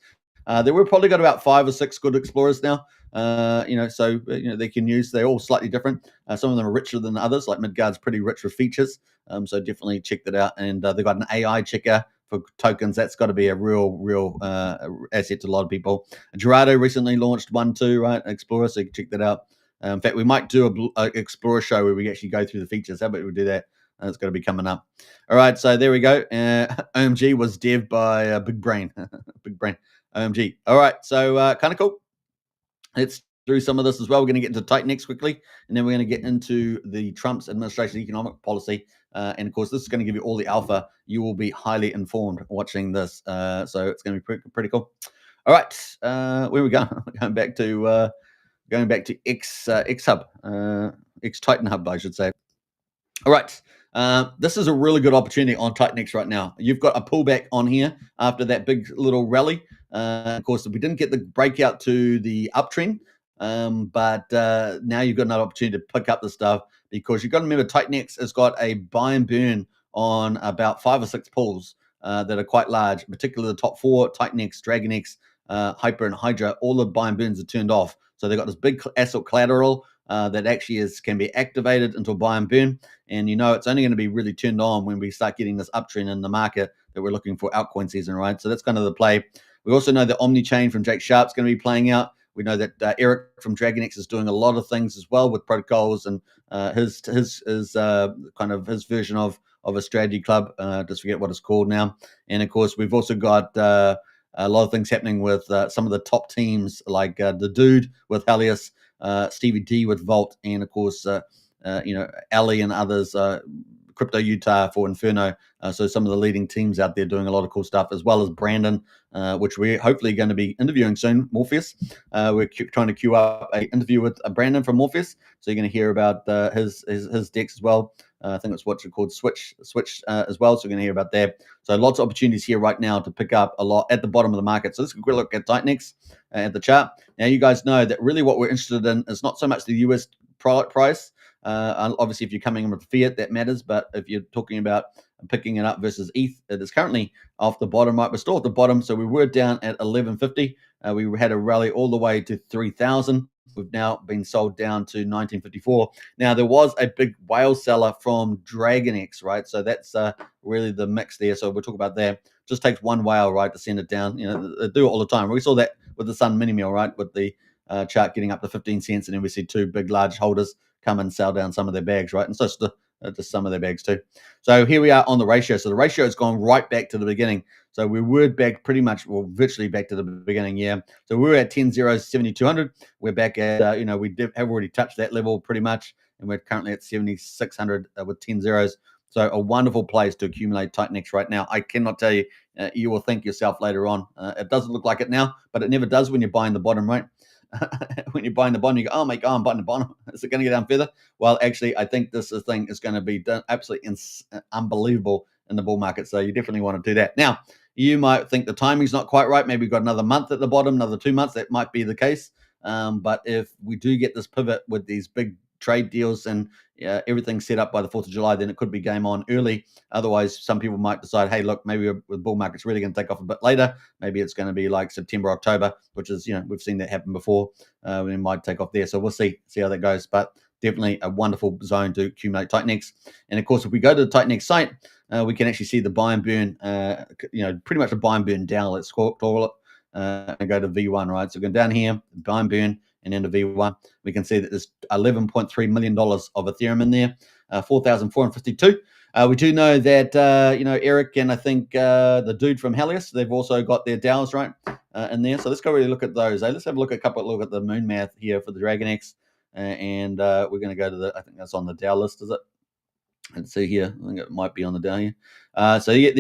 We've probably got about 5 or 6 good explorers now. So they can use. They're all slightly different. Some of them are richer than others. Like Midgard's pretty rich with features. So definitely check that out. And they've got an AI checker for tokens. That's got to be a real asset to a lot of people. Gerardo recently launched one too, right? Explorer. So you can check that out. In fact, we might do a Explorer show where we actually go through the features. How about we do that? It's going to be coming up. All right, so there we go. OMG was dev by Big Brain. Big Brain. OMG. All right, so kind of cool. Let's do some of this as well. We're going to get into Titanix quickly, and then we're going to get into the Trump's administration economic policy. And of course, this is going to give you all the alpha. You will be highly informed watching this. So it's going to be pretty cool. All right, where we go? Going back to X Hub, X Titan Hub, I should say. All right. This is a really good opportunity on Titanix right now. You've got a pullback on here after that big little rally. Of course, we didn't get the breakout to the uptrend, but now you've got another opportunity to pick up the stuff because you've got to remember Titanix has got a buy and burn on about 5 or 6 pools that are quite large, particularly the top 4, Titanix, DragonX, Hyper, and Hydra. All the buy and burns are turned off. So they've got this big asset collateral that actually can be activated into a buy and burn. And it's only going to be really turned on when we start getting this uptrend in the market that we're looking for altcoin season, right? So that's kind of the play. We also know that OmniChain from Jake Sharp's going to be playing out. We know that Eric from DragonX is doing a lot of things as well with protocols and his kind of his version of a strategy club. Just forget what it's called now. And of course, we've also got a lot of things happening with some of the top teams like the Dude with Helios, Stevie D with Vault, and of course, Ali and others, Crypto Utah for Inferno. So some of the leading teams out there doing a lot of cool stuff, as well as Brandon, which we're hopefully going to be interviewing soon, Morpheus. We're trying to queue up an interview with Brandon from Morpheus. So you're going to hear about his decks as well. I think it's what's called Switch as well. So we're going to hear about that. So lots of opportunities here right now to pick up a lot at the bottom of the market. So let's quick look at Titanix at the chart. Now you guys know that really what we're interested in is not so much the US product price. Obviously, if you're coming in with fiat, that matters. But if you're talking about picking it up versus ETH. It is currently off the bottom, right? We're still at the bottom, so we were down at 1150. We had a rally all the way to 3,000. We've now been sold down to 1954. Now, there was a big whale seller from DragonX, right? So that's really the mix there. So we'll talk about that. Just takes one whale, right, to send it down. You know, they do it all the time. We saw that with the Sun Mini Meal, right, with the chart getting up to 15 cents, and then we see two big, large holders come and sell down some of their bags, right? And so just some of their bags too. So here we are on the ratio. So the ratio has gone right back to the beginning. So we were back pretty much, well, virtually back to the beginning, yeah. So we were at 10.07200. We're back at, we have already touched that level pretty much, and we're currently at 7,600 with 10 zeros. So a wonderful place to accumulate Titanx right now. I cannot tell you, you will thank yourself later on. It doesn't look like it now, but it never does when you're buying the bottom, right? When you're buying the bottom, you go, oh my God, I'm buying the bottom. Is it going to get down further? Well, actually, I think this thing is going to be done absolutely unbelievable in the bull market. So you definitely want to do that. Now, you might think the timing's not quite right. Maybe we've got another month at the bottom, another 2 months. That might be the case. But if we do get this pivot with these big trade deals and everything set up by the 4th of July, then it could be game on early. Otherwise, some people might decide, hey, look, maybe the bull market's really going to take off a bit later. Maybe it's going to be like September, October, which is, we've seen that happen before. It might take off there. So we'll see how that goes. But definitely a wonderful zone to accumulate Titanx. And of course, if we go to the Titanx site, we can actually see the buy and burn, pretty much a buy and burn down, let's call it, and go to V1, right? So going down here, buy and burn, and into V1, we can see that there's $11.3 million of Ethereum in there, 4,452. We do know that, Eric and I think the dude from Helios, they've also got their DAOs, right, in there. So let's go really look at those. Let's have a look at the moon math here for the DragonX. And we're going to go to I think that's on the DAO list, is it? Let's see here. I think it might be on the DAO here.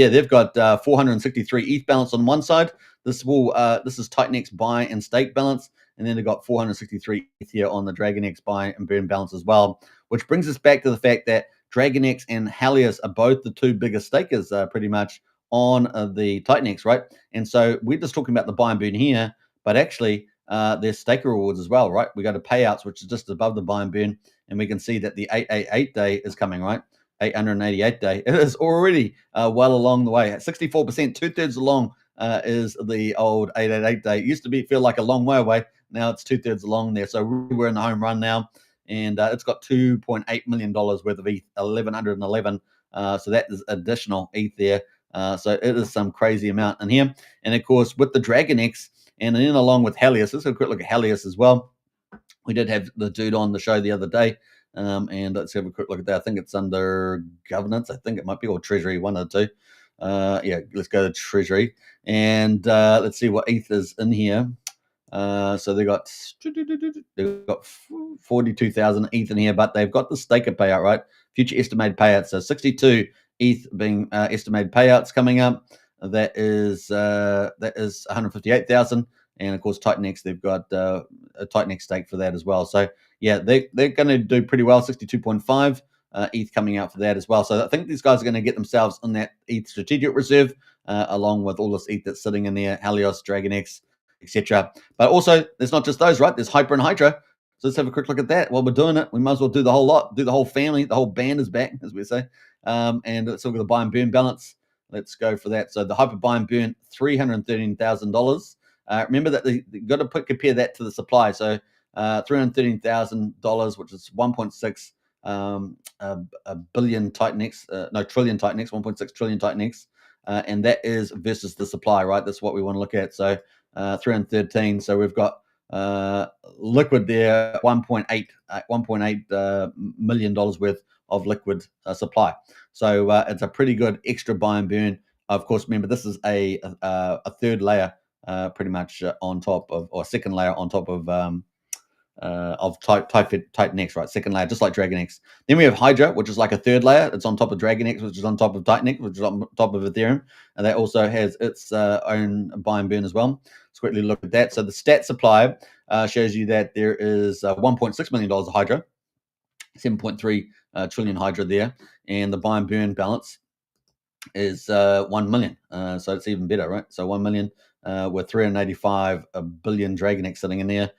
They've got 463 ETH balance on one side. This is Titanx buy and stake balance. And then they've got 463 ETH here on the DragonX buy and burn balance as well, which brings us back to the fact that DragonX and Helios are both the two biggest stakers pretty much on the Titanx, right? And so we're just talking about the buy and burn here, but actually there's staker rewards as well, right? We go to payouts, which is just above the buy and burn, and we can see that the 888 day is coming, right? 888 day. It is already well along the way at 64%, 2/3 along is the old 888 day. It used to feel like a long way away. Now it's 2/3 along there. So we're in the home run now. And it's got $2.8 million worth of ETH, 1,111. So that is additional ETH there. So it is some crazy amount in here. And of course, with the DragonX and then along with Helios, let's have a quick look at Helios as well. We did have the dude on the show the other day. And let's have a quick look at that. I think it's under governance. I think it might be, or treasury, one of the two. Let's go to treasury. And let's see what ETH is in here. So they've got 42,000 ETH in here, but they've got the staker payout, right? Future estimated payouts. So 62 ETH being estimated payouts coming up. That is 158,000. And of course, Titanx, they've got a Titanx stake for that as well. So yeah, they're going to do pretty well. 62.5 ETH coming out for that as well. So I think these guys are going to get themselves on that ETH strategic reserve, along with all this ETH that's sitting in there, Helios, DragonX, etc. But also, there's not just those, right? There's Hyper and Hydra. So let's have a quick look at that. While we're doing it, we might as well do the whole lot, do the whole family. The whole band is back, as we say. And let's look at the buy and burn balance. Let's go for that. So the Hyper buy and burn, $313,000. Remember that you've got to compare that to the supply. So $313,000, which is 1.6 billion Titanx, trillion Titanx, 1.6 trillion Titanx. And that is versus the supply, right? That's what we want to look at. So 313. So we've got liquid there, $1.8 million worth of liquid supply. So it's a pretty good extra buy and burn. Of course, remember, this is a third layer pretty much on top of, or second layer on top of Titanx, right? Second layer, just like DragonX. Then we have Hydra, which is like a third layer. It's on top of DragonX, which is on top of Titanx, which is on top of Ethereum. And that also has its own buy and burn as well. Let's quickly look at that. So the stat supply shows you that there is $1.6 million of Hydra, 7.3 trillion Hydra there. And the buy and burn balance is 1 million. So it's even better, right? So 1 million with 385 billion DragonX sitting in there.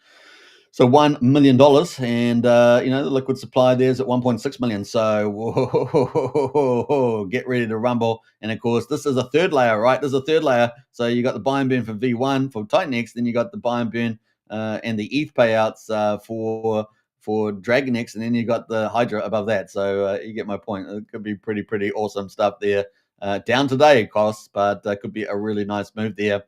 So $1 million, and the liquid supply there's at 1.6 million. So whoa, get ready to rumble. And of course, this is a third layer, right? There's a third layer. So you got the buy and burn for V1 for Titanx, then you got the buy and burn and the ETH payouts for DragonX, and then you got the Hydra above that. So you get my point. It could be pretty awesome stuff there. Down today, of course, but could be a really nice move there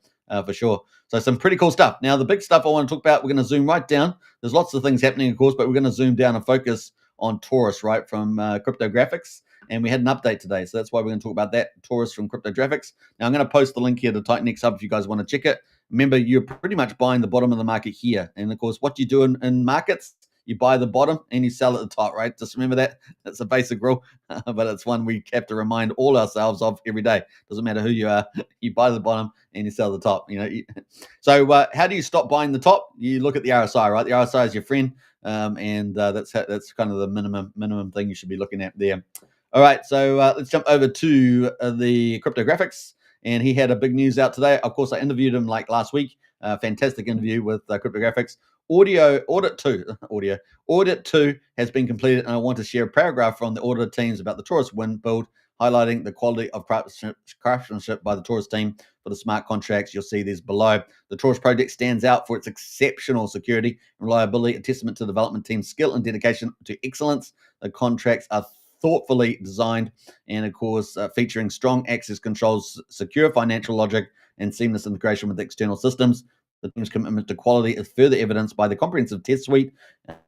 for sure. So some pretty cool stuff. Now, the big stuff I want to talk about, we're going to zoom right down. There's lots of things happening, of course, but we're going to zoom down and focus on Taurus, right, from Cryptographics. And we had an update today, so that's why we're going to talk about that, Taurus from Cryptographics. Now, I'm going to post the link here to Titanx Hub if you guys want to check it. Remember, you're pretty much buying the bottom of the market here. And, of course, what you do in markets, you buy the bottom and you sell at the top, right? Just remember that. That's a basic rule, but it's one we have to remind all ourselves of every day. Doesn't matter who you are. You buy the bottom and you sell the top. So how do you stop buying the top? You look at the RSI, right? The RSI is your friend, and that's kind of the minimum thing you should be looking at there. All right, so let's jump over to the Cryptographics, and he had a big news out today. Of course, I interviewed him like last week. Fantastic interview with Cryptographics. Audit 2 has been completed, and I want to share a paragraph from the audit teams about the Taurus wind build, highlighting the quality of craftsmanship by the Taurus team for the smart contracts. You'll see these below. The Taurus project stands out for its exceptional security and reliability, a testament to the development team's skill and dedication to excellence. The contracts are thoughtfully designed and, of course, featuring strong access controls, secure financial logic, and seamless integration with external systems. The team's commitment to quality is further evidenced by the comprehensive test suite,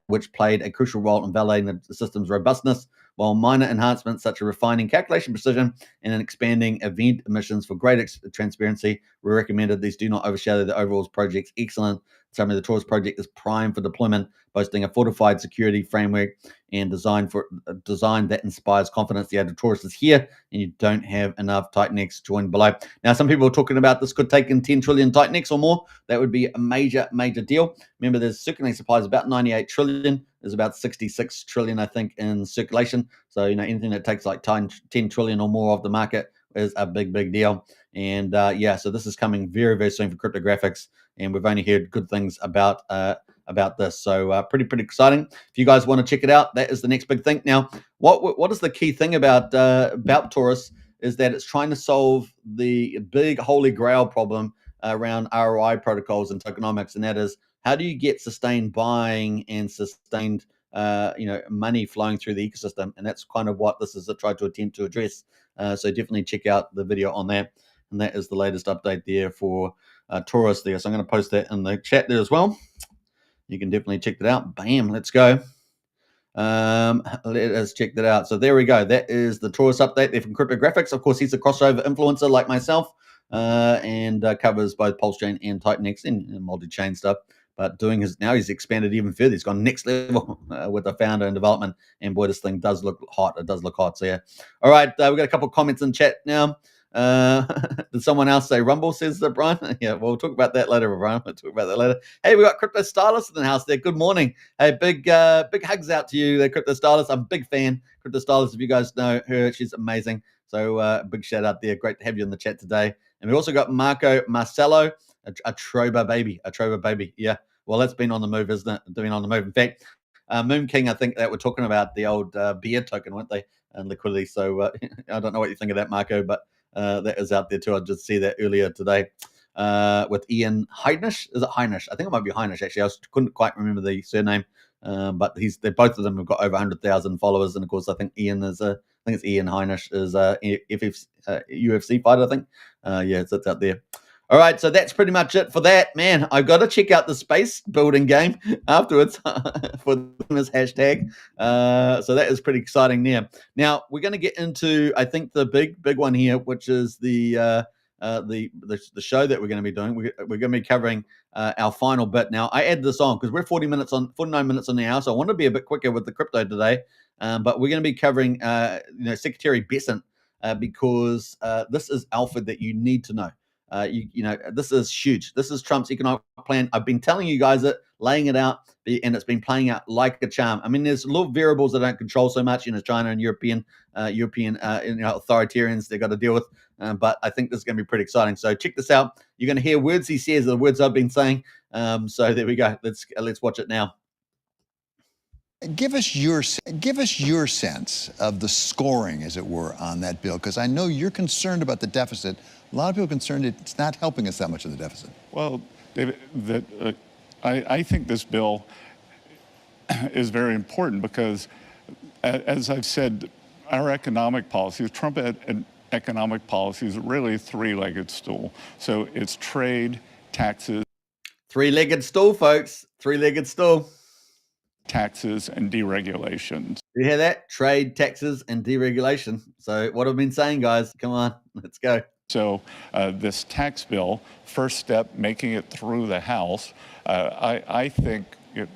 which played a crucial role in validating the system's robustness, while minor enhancements such as refining calculation precision and expanding event emissions for greater transparency were recommended. These do not overshadow the overall project's excellent. Summary: the Taurus project is primed for deployment, boasting a fortified security framework and design that inspires confidence. The other Taurus is here, and you don't have enough Titanx. Join below. Now, some people are talking about this could take in 10 trillion Titanx or more. That would be a major deal. Remember, there's circulating supply is about 98 trillion. There's about 66 trillion, I think, in circulation. So, anything that takes like 10 trillion or more of the market is a big deal. And so this is coming very soon for Cryptographics, and we've only heard good things about this. So pretty exciting. If you guys want to check it out, that is the next big thing. Now, what is the key thing about Taurus is that it's trying to solve the big holy grail problem around ROI protocols and tokenomics, and that is, how do you get sustained buying and sustained money flowing through the ecosystem? And that's kind of what this is tried to attempt to address. So definitely check out the video on that. And that is the latest update there for Taurus there. So I'm going to post that in the chat there as well. You can definitely check that out. Bam, let's go. Let us check that out. So there we go. That is the Taurus update there from Cryptographics. Of course, he's a crossover influencer like myself, and covers both PulseChain and Titanx and multi-chain stuff. But now he's expanded even further. He's gone next level with the founder and development. And boy, this thing does look hot. It does look hot. So yeah. All right, we've got a couple of comments in chat now. Did someone else say Rumble, says Brian? Yeah, we'll talk about that later, Brian. We'll talk about that later. Hey, we got Crypto Stylist in the house there. Good morning. Hey, big hugs out to you there, Crypto Stylist. I'm a big fan. Crypto Stylist, if you guys know her, she's amazing. So big shout out there. Great to have you in the chat today. And we also got Marco Marcello, a Troba baby. Yeah. Well, that's been on the move, isn't it? Been on the move. In fact, Moon King, I think that we're talking about the old beer token, weren't they? And liquidity. So I don't know what you think of that, Marco, but that is out there too. I just see that earlier today with Ian Heinisch. Is it Heinisch? I think it might be Heinisch, actually. Couldn't quite remember the surname. But both of them have got over 100,000 followers. And of course, I think Ian is I think it's Ian Heinisch is UFC fighter, I think. Yeah, so it's out there. All right, so that's pretty much it for that. Man, I've got to check out the space building game afterwards for this hashtag. So that is pretty exciting there. Now, we're going to get into, I think, the big one here, which is the show that we're going to be doing. We're going to be covering our final bit. Now, I added this on because we're 49 minutes on the hour, so I want to be a bit quicker with the crypto today. But we're going to be covering, Secretary Besant, because this is alpha that you need to know. This is huge. This is Trump's economic plan. I've been telling you guys it, laying it out, and it's been playing out like a charm. I mean, there's little variables that don't control so much, China and European authoritarians they've got to deal with. But I think this is going to be pretty exciting. So check this out. You're going to hear words he says, the words I've been saying. So there we go. Let's watch it now. Give us your sense of the scoring, as it were, on that bill, because I know you're concerned about the deficit. A lot of people are concerned it's not helping us that much of the deficit. Well, David, I think this bill is very important because, as I've said, our economic policies, Trump economic policy is really a three-legged stool. So it's trade, taxes. Three-legged stool, folks. Three-legged stool. Taxes and deregulations. You hear that? Trade, taxes, and deregulation. So what I've been saying, guys, come on, let's go. So this tax bill, first step, making it through the House, I think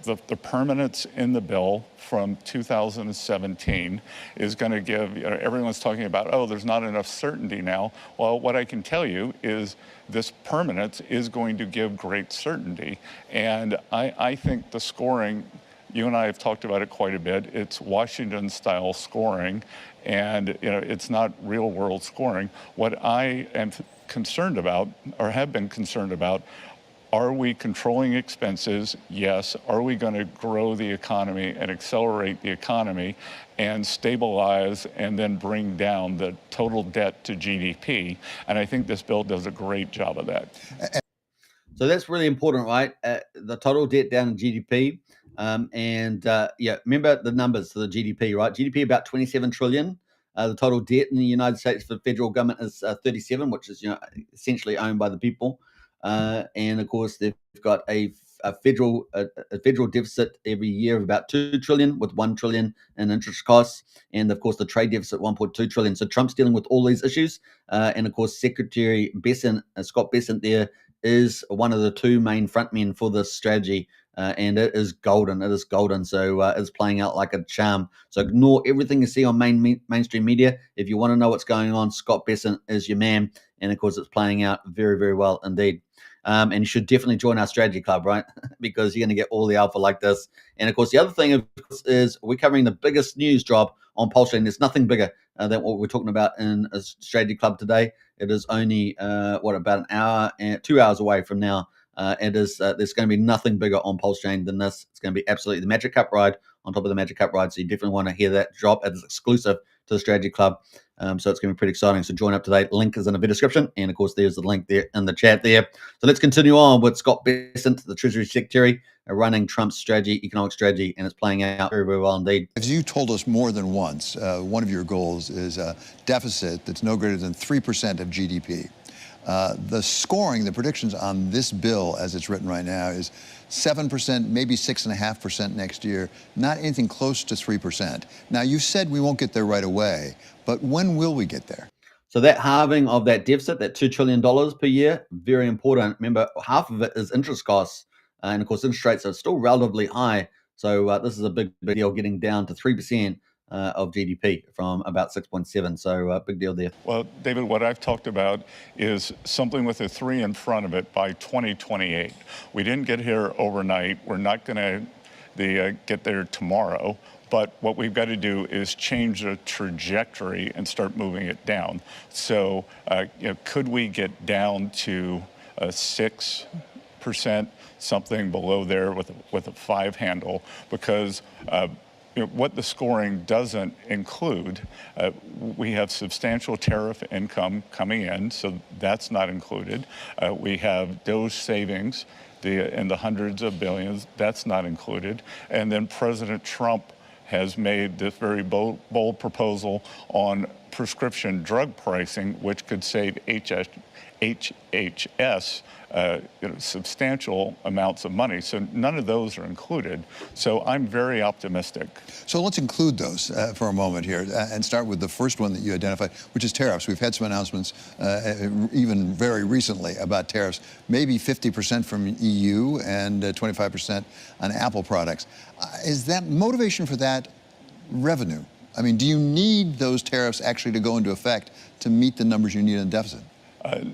the permanence in the bill from 2017 is going to give, everyone's talking about, oh, there's not enough certainty now. Well, what I can tell you is this permanence is going to give great certainty. And I think the scoring, you and I have talked about it quite a bit. It's Washington-style scoring, and it's not real-world scoring. What I am concerned about, or have been concerned about, are we controlling expenses? Yes. Are we going to grow the economy and accelerate the economy and stabilize and then bring down the total debt to GDP? And I think this bill does a great job of that. So that's really important, right? The total debt down to GDP. Remember the numbers for the GDP, right? GDP about 27 trillion. The total debt in the United States for the federal government is 37, which is essentially owned by the people. And of course, they've got a federal deficit every year of about 2 trillion, with 1 trillion in interest costs, and of course the trade deficit 1.2 trillion. So Trump's dealing with all these issues, and of course Secretary Bessent, Scott Bessent, there is one of the two main frontmen for this strategy. And it is golden. It is golden. So it's playing out like a charm. So ignore everything you see on mainstream media. If you want to know what's going on, Scott Bessent is your man. And of course, it's playing out very, very well indeed. And you should definitely join our strategy club, right? Because you're going to get all the alpha like this. And of course, the other thing of course, is we're covering the biggest news drop on PulseChain. There's nothing bigger than what we're talking about in a strategy club today. It is only, about an hour and 2 hours away from now. There's going to be nothing bigger on PulseChain than this. It's going to be absolutely the Magic Cup ride on top of the Magic Cup ride. So you definitely want to hear that drop. It is exclusive to the Strategy Club. So it's going to be pretty exciting. So join up today. Link is in the video description. And of course, there's the link there in the chat there. So let's continue on with Scott Bessent, the Treasury Secretary, running Trump's strategy, economic strategy, and it's playing out very, very well indeed. As you told us more than once, one of your goals is a deficit that's no greater than 3% of GDP. The scoring, the predictions on this bill as it's written right now is 7%, maybe 6.5% next year, not anything close to 3%. Now, you said we won't get there right away, but when will we get there? So that halving of that deficit, that $2 trillion per year, very important. Remember, half of it is interest costs. And of course, interest rates are still relatively high. So this is a big deal, getting down to 3% of GDP from about 6.7. So big deal there. Well, David, what I've talked about is something with a 3 in front of it by 2028. We didn't get here overnight. We're not going to get there tomorrow. But what we've got to do is change the trajectory and start moving it down. So could we get down to 6%, something below there with a 5 handle? Because what the scoring doesn't include, we have substantial tariff income coming in, so that's not included. We have DOGE savings in the hundreds of billions, that's not included. And then President Trump has made this very bold proposal on prescription drug pricing, which could save HHS substantial amounts of money. So none of those are included. So I'm very optimistic. So let's include those for a moment here and start with the first one that you identified, which is tariffs. We've had some announcements even very recently about tariffs, maybe 50% from EU and 25% on Apple products. Is that motivation for that revenue? I mean, do you need those tariffs actually to go into effect to meet the numbers you need in the deficit?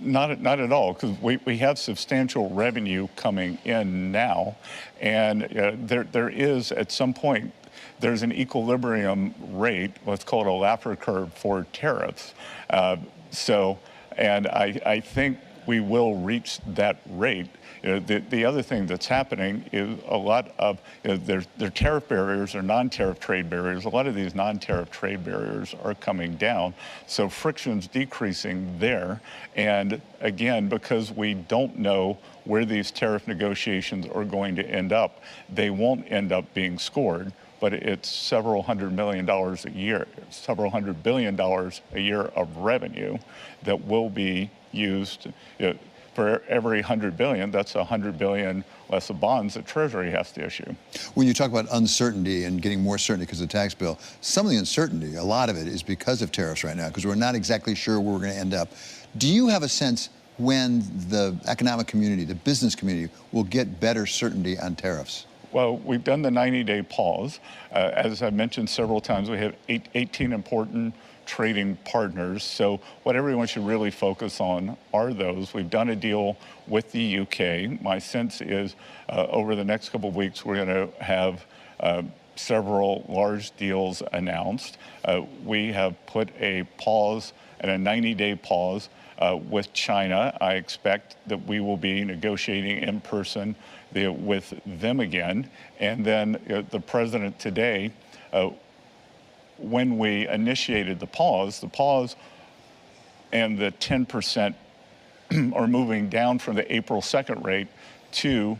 Not at all, because we have substantial revenue coming in now, and there is, at some point, there's an equilibrium rate, let's call it a Laffer curve, for tariffs. And I think we will reach that rate. The other thing that's happening is a lot of their tariff barriers or non-tariff trade barriers. A lot of these non-tariff trade barriers are coming down, so friction's decreasing there. And again, because we don't know where these tariff negotiations are going to end up, they won't end up being scored. But it's several $100 million a year, several $100 billion a year of revenue that will be used. For every 100 billion, that's 100 billion less of bonds that Treasury has to issue. When you talk about uncertainty and getting more certainty because of the tax bill, some of the uncertainty, a lot of it is because of tariffs right now, because we're not exactly sure where we're going to end up. Do you have a sense when the economic community, the business community, will get better certainty on tariffs? Well, we've done the 90-day pause. As I've mentioned several times, we have 18 important trading partners. So what everyone should really focus on are those. We've done a deal with the UK. My sense is over the next couple of weeks, we're going to have several large deals announced. We have put a pause and a 90-day pause with China. I expect that we will be negotiating in person with them again. And then the president today, when we initiated the pause and the 10% are moving down from the April 2nd rate to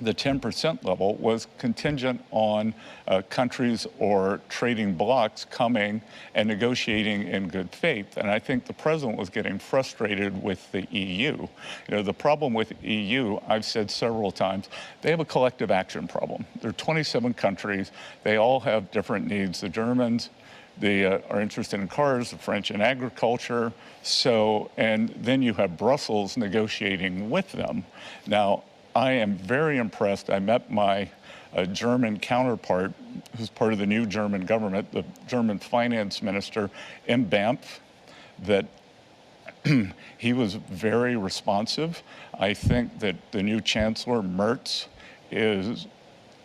the 10% level was contingent on countries or trading blocs coming and negotiating in good faith. And I think the president was getting frustrated with the EU. The problem with EU, I've said several times, they have a collective action problem. There are 27 countries. They all have different needs. The Germans, they are interested in cars, the French in agriculture. So, and then you have Brussels negotiating with them. Now, I am very impressed. I met my German counterpart, who's part of the new German government, the German finance minister in Banff, that he was very responsive. I think that the new Chancellor, Merz, is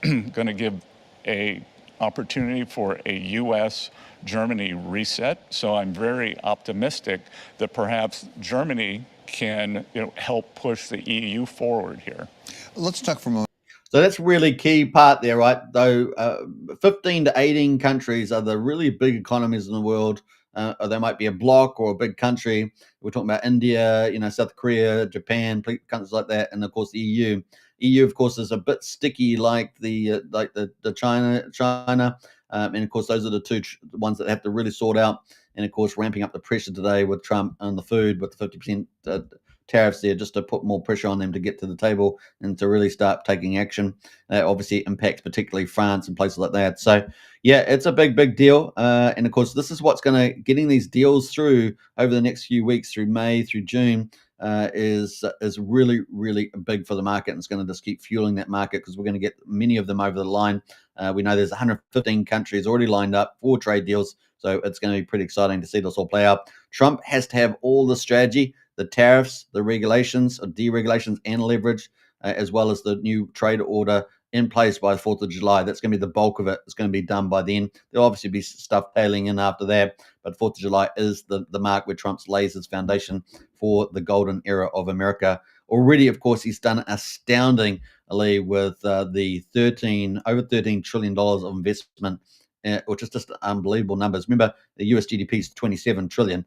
going to give an opportunity for a U.S.-Germany reset. So I'm very optimistic that perhaps Germany can help push the EU forward here. Let's talk for a moment. So that's really key part there, right? Though 15 to 18 countries are the really big economies in the world. Or they might be a bloc or a big country. We're talking about India, South Korea, Japan, countries like that, and of course the EU. EU, of course, is a bit sticky, like the China, and of course those are the two ones that have to really sort out. And of course, ramping up the pressure today with Trump on the food, with the 50% tariffs there, just to put more pressure on them to get to the table and to really start taking action. That obviously impacts particularly France and places like that. So yeah, it's a big deal. And of course, this is what's going to getting these deals through over the next few weeks, through May, through June, is really big for the market, and it's going to just keep fueling that market because we're going to get many of them over the line. We know there's 115 countries already lined up for trade deals, so it's going to be pretty exciting to see this all play out. Trump has to have all the strategy, the tariffs, the regulations, or deregulations, and leverage, as well as the new trade order in place by the 4th of July. That's going to be the bulk of it. It's going to be done by then. There'll obviously be stuff tailing in after that, but 4th of July is the mark where Trump lays his foundation for the golden era of America. Already, of course, he's done astoundingly with the over $13 trillion of investment, which is just unbelievable numbers. Remember, the US GDP is 27 trillion.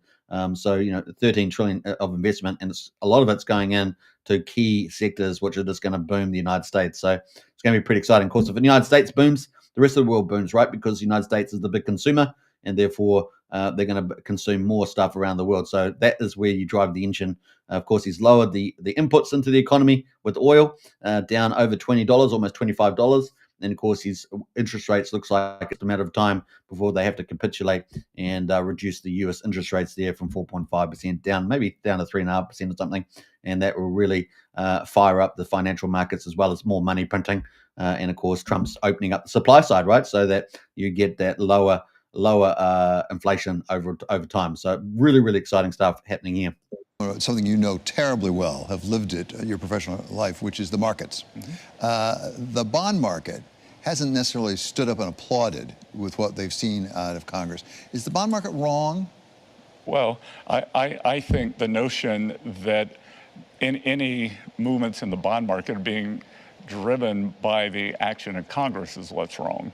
So 13 trillion of investment, and a lot of it's going in to key sectors which are just going to boom the United States. So it's going to be pretty exciting. Of course, if the United States booms, the rest of the world booms, right? Because the United States is the big consumer, and therefore they're going to consume more stuff around the world. So that is where you drive the engine. Of course, he's lowered the inputs into the economy with oil down over $20, almost $25. And of course, his interest rates looks like it's a matter of time before they have to capitulate and reduce the US interest rates there from 4.5% down, maybe down to 3.5% or something. And that will really fire up the financial markets, as well as more money printing. And of course, Trump's opening up the supply side, right? So that you get that lower inflation over time. So really exciting stuff happening here. Something you know terribly well, have lived it your professional life, which is the markets. Mm-hmm. The bond market hasn't necessarily stood up and applauded with what they've seen out of Congress. Is the bond market wrong? Well, I think the notion that in any movements in the bond market are being driven by the action of Congress is what's wrong.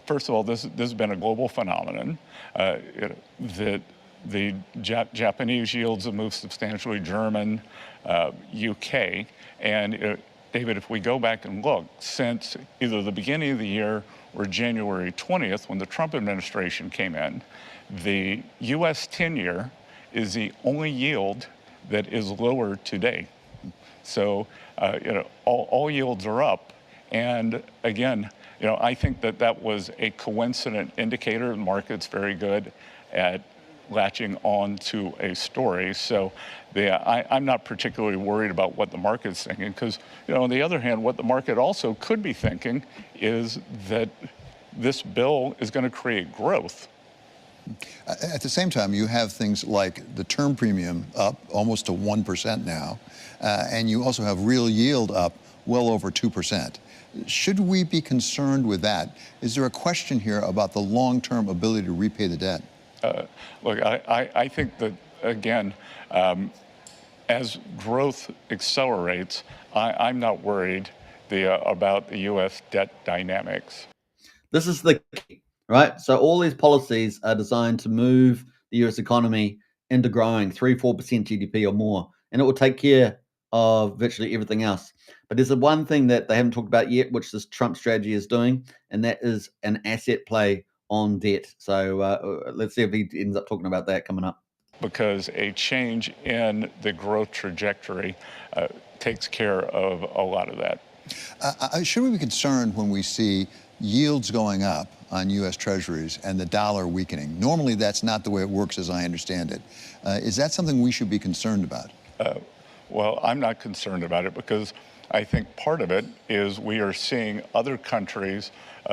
First of all, this has been a global phenomenon. That the Japanese yields have moved substantially, German, UK, and David, if we go back and look, since either the beginning of the year or January 20th, when the Trump administration came in, the US 10-year is the only yield that is lower today. So, all yields are up. And again, I think that was a coincident indicator. The market's very good at latching on to a story. So I'm not particularly worried about what the market's thinking, because, on the other hand, what the market also could be thinking is that this bill is going to create growth. At the same time, you have things like the term premium up almost to 1% now, and you also have real yield up well over 2%. Should we be concerned with that? Is there a question here about the long-term ability to repay the debt? Look, I think that, again, as growth accelerates, I'm not worried about the U.S. debt dynamics. This is the key, right? So all these policies are designed to move the US economy into growing 3-4% GDP or more, and it will take care of virtually everything else. But there's the one thing that they haven't talked about yet, which this Trump strategy is doing, and that is an asset play on debt. So let's see if he ends up talking about that coming up. Because a change in the growth trajectory takes care of a lot of that. Should we be concerned when we see yields going up on U.S. Treasuries and the dollar weakening? Normally, that's not the way it works, as I understand it. Is that something we should be concerned about? Well, I'm not concerned about it, because I think part of it is we are seeing other countries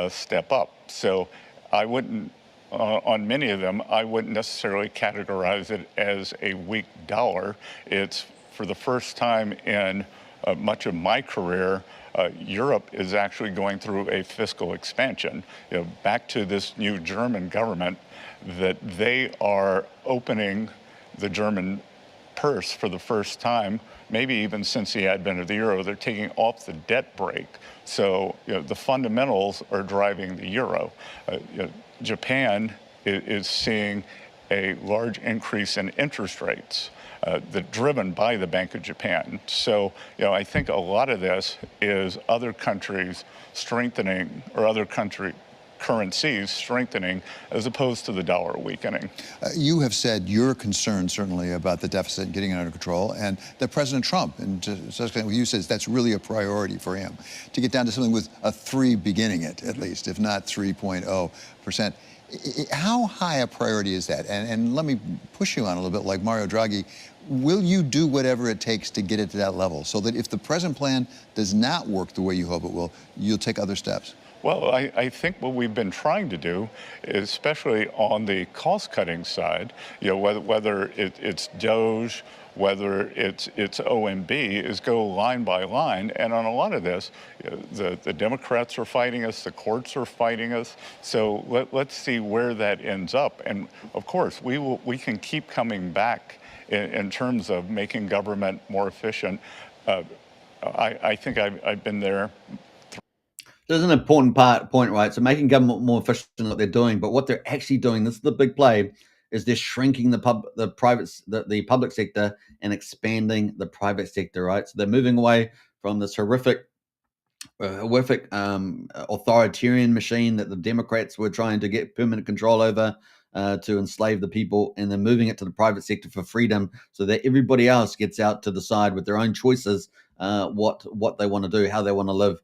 step up. So I wouldn't, on many of them, I wouldn't necessarily categorize it as a weak dollar. It's, for the first time in much of my career, Europe is actually going through a fiscal expansion. Back to this new German government, that they are opening the German purse for the first time, maybe even since the advent of the euro. They're taking off the debt brake. So the fundamentals are driving the euro. Japan is seeing a large increase in interest rates. Driven by the Bank of Japan. So, I think a lot of this is other countries strengthening, or other currencies strengthening, as opposed to the dollar weakening. You have said you're concerned, certainly, about the deficit getting it under control, and that President Trump, and to such extent, you says that's really a priority for him, to get down to something with a 3 beginning it, at least, if not 3.0%. How high a priority is that? And let me push you on a little bit, like Mario Draghi. Will you do whatever it takes to get it to that level, so that if the present plan does not work the way you hope it will, you'll take other steps? Well, I think what we've been trying to do, especially on the cost-cutting side, whether it's DOGE, whether it's OMB, is go line by line. And on a lot of this, the Democrats are fighting us, the courts are fighting us. So let's see where that ends up. And of course, we can keep coming back in terms of making government more efficient. I think I've been there. There's an important point, right? So making government more efficient in what they're doing, but what they're actually doing, this is the big play, is they're shrinking the public sector and expanding the private sector, right? So they're moving away from this horrific authoritarian machine that the Democrats were trying to get permanent control over, to enslave the people, and they're moving it to the private sector for freedom, so that everybody else gets out to decide with their own choices what they want to do, how they want to live.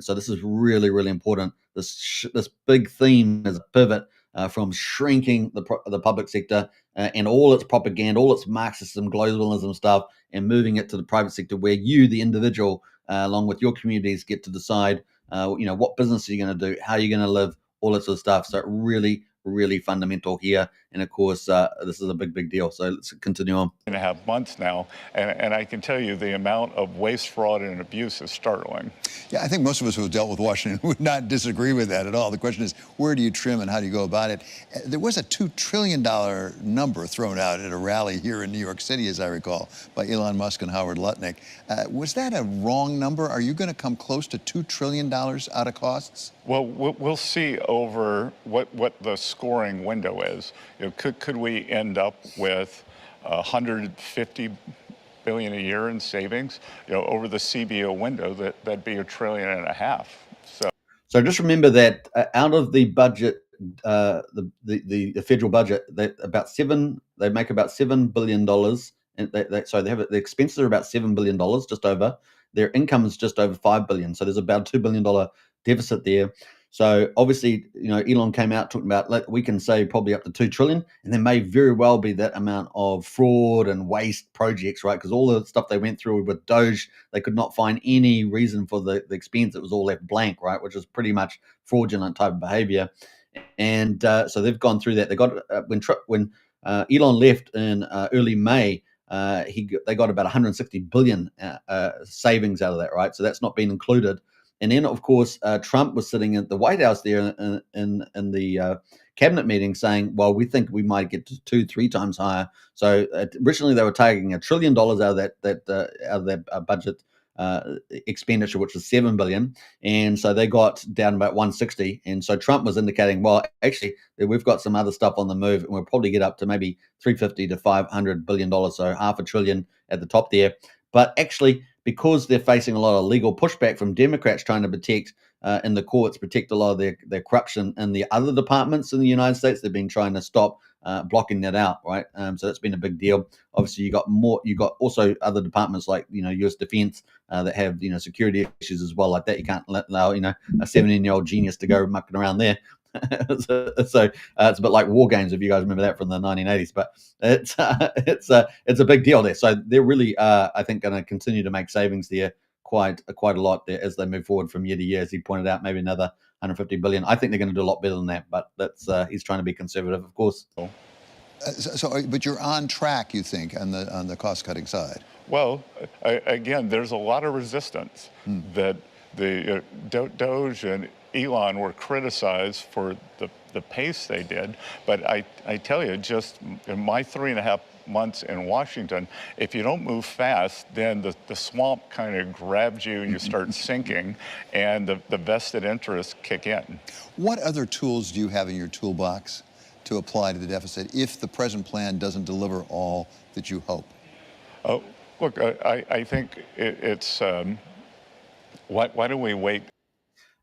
So this is really, really important. This big theme is a pivot from shrinking the public sector and all its propaganda, all its Marxism, globalism stuff, and moving it to the private sector, where you, the individual, along with your communities, get to decide, what business are you going to do, how you're going to live, all that sort of stuff. So really, really fundamental here. And of course, this is a big deal. So let's continue on. 2.5 months now, and I can tell you the amount of waste, fraud, and abuse is startling. Yeah, I think most of us who have dealt with Washington would not disagree with that at all. The question is, where do you trim and how do you go about it? There was a $2 trillion number thrown out at a rally here in New York City, as I recall, by Elon Musk and Howard Lutnick. Was that a wrong number? Are you going to come close to $2 trillion out of costs? Well, we'll see over what the scoring window is. Could we end up with 150 billion a year in savings? Over the CBO window, that'd be $1.5 trillion. So just remember that out of the budget, the federal budget, they make about $7 billion, and the expenses are about $7 billion, just over. Their income is just over $5 billion. So there's about $2 billion deficit there. So obviously, Elon came out talking about we can save probably up to $2 trillion, and there may very well be that amount of fraud and waste projects, right? Because all the stuff they went through with Doge, they could not find any reason for the expense. It was all left blank, right? Which is pretty much fraudulent type of behavior. And so they've gone through that. They got when Elon left in early May. They got about 160 billion savings out of that, right? So that's not been included. And then, of course, Trump was sitting at the White House there in the cabinet meeting saying, well, we think we might get to 2-3 times higher. So originally they were targeting $1 trillion out of that budget expenditure, which was $7 billion. And so they got down about 160. And so Trump was indicating, well, actually, we've got some other stuff on the move, and we'll probably get up to maybe $350 to $500 billion, so $500 billion at the top there. But actually, because they're facing a lot of legal pushback from Democrats trying to protect in the courts, protect a lot of their corruption in the other departments in the United States, they've been trying to stop blocking that out, right? So that's been a big deal. Obviously, you got also other departments like U.S. Defense that have security issues as well, like that. You can't allow a 17-year-old genius to go mucking around there. So it's a bit like War Games, if you guys remember that from the 1980s. But it's a big deal there. So they're really, I think, going to continue to make savings there quite a lot there as they move forward from year to year. As he pointed out, maybe another 150 billion. I think they're going to do a lot better than that. But he's trying to be conservative, of course. But you're on track, you think, on the cost cutting side? Well, again, there's a lot of resistance that the Doge and Elon were criticized for the pace they did. But I tell you, just in my 3.5 months in Washington, if you don't move fast, then the swamp kind of grabs you and you start sinking, and the vested interests kick in. What other tools do you have in your toolbox to apply to the deficit if the present plan doesn't deliver all that you hope? Oh, look, I think it's why don't we wait?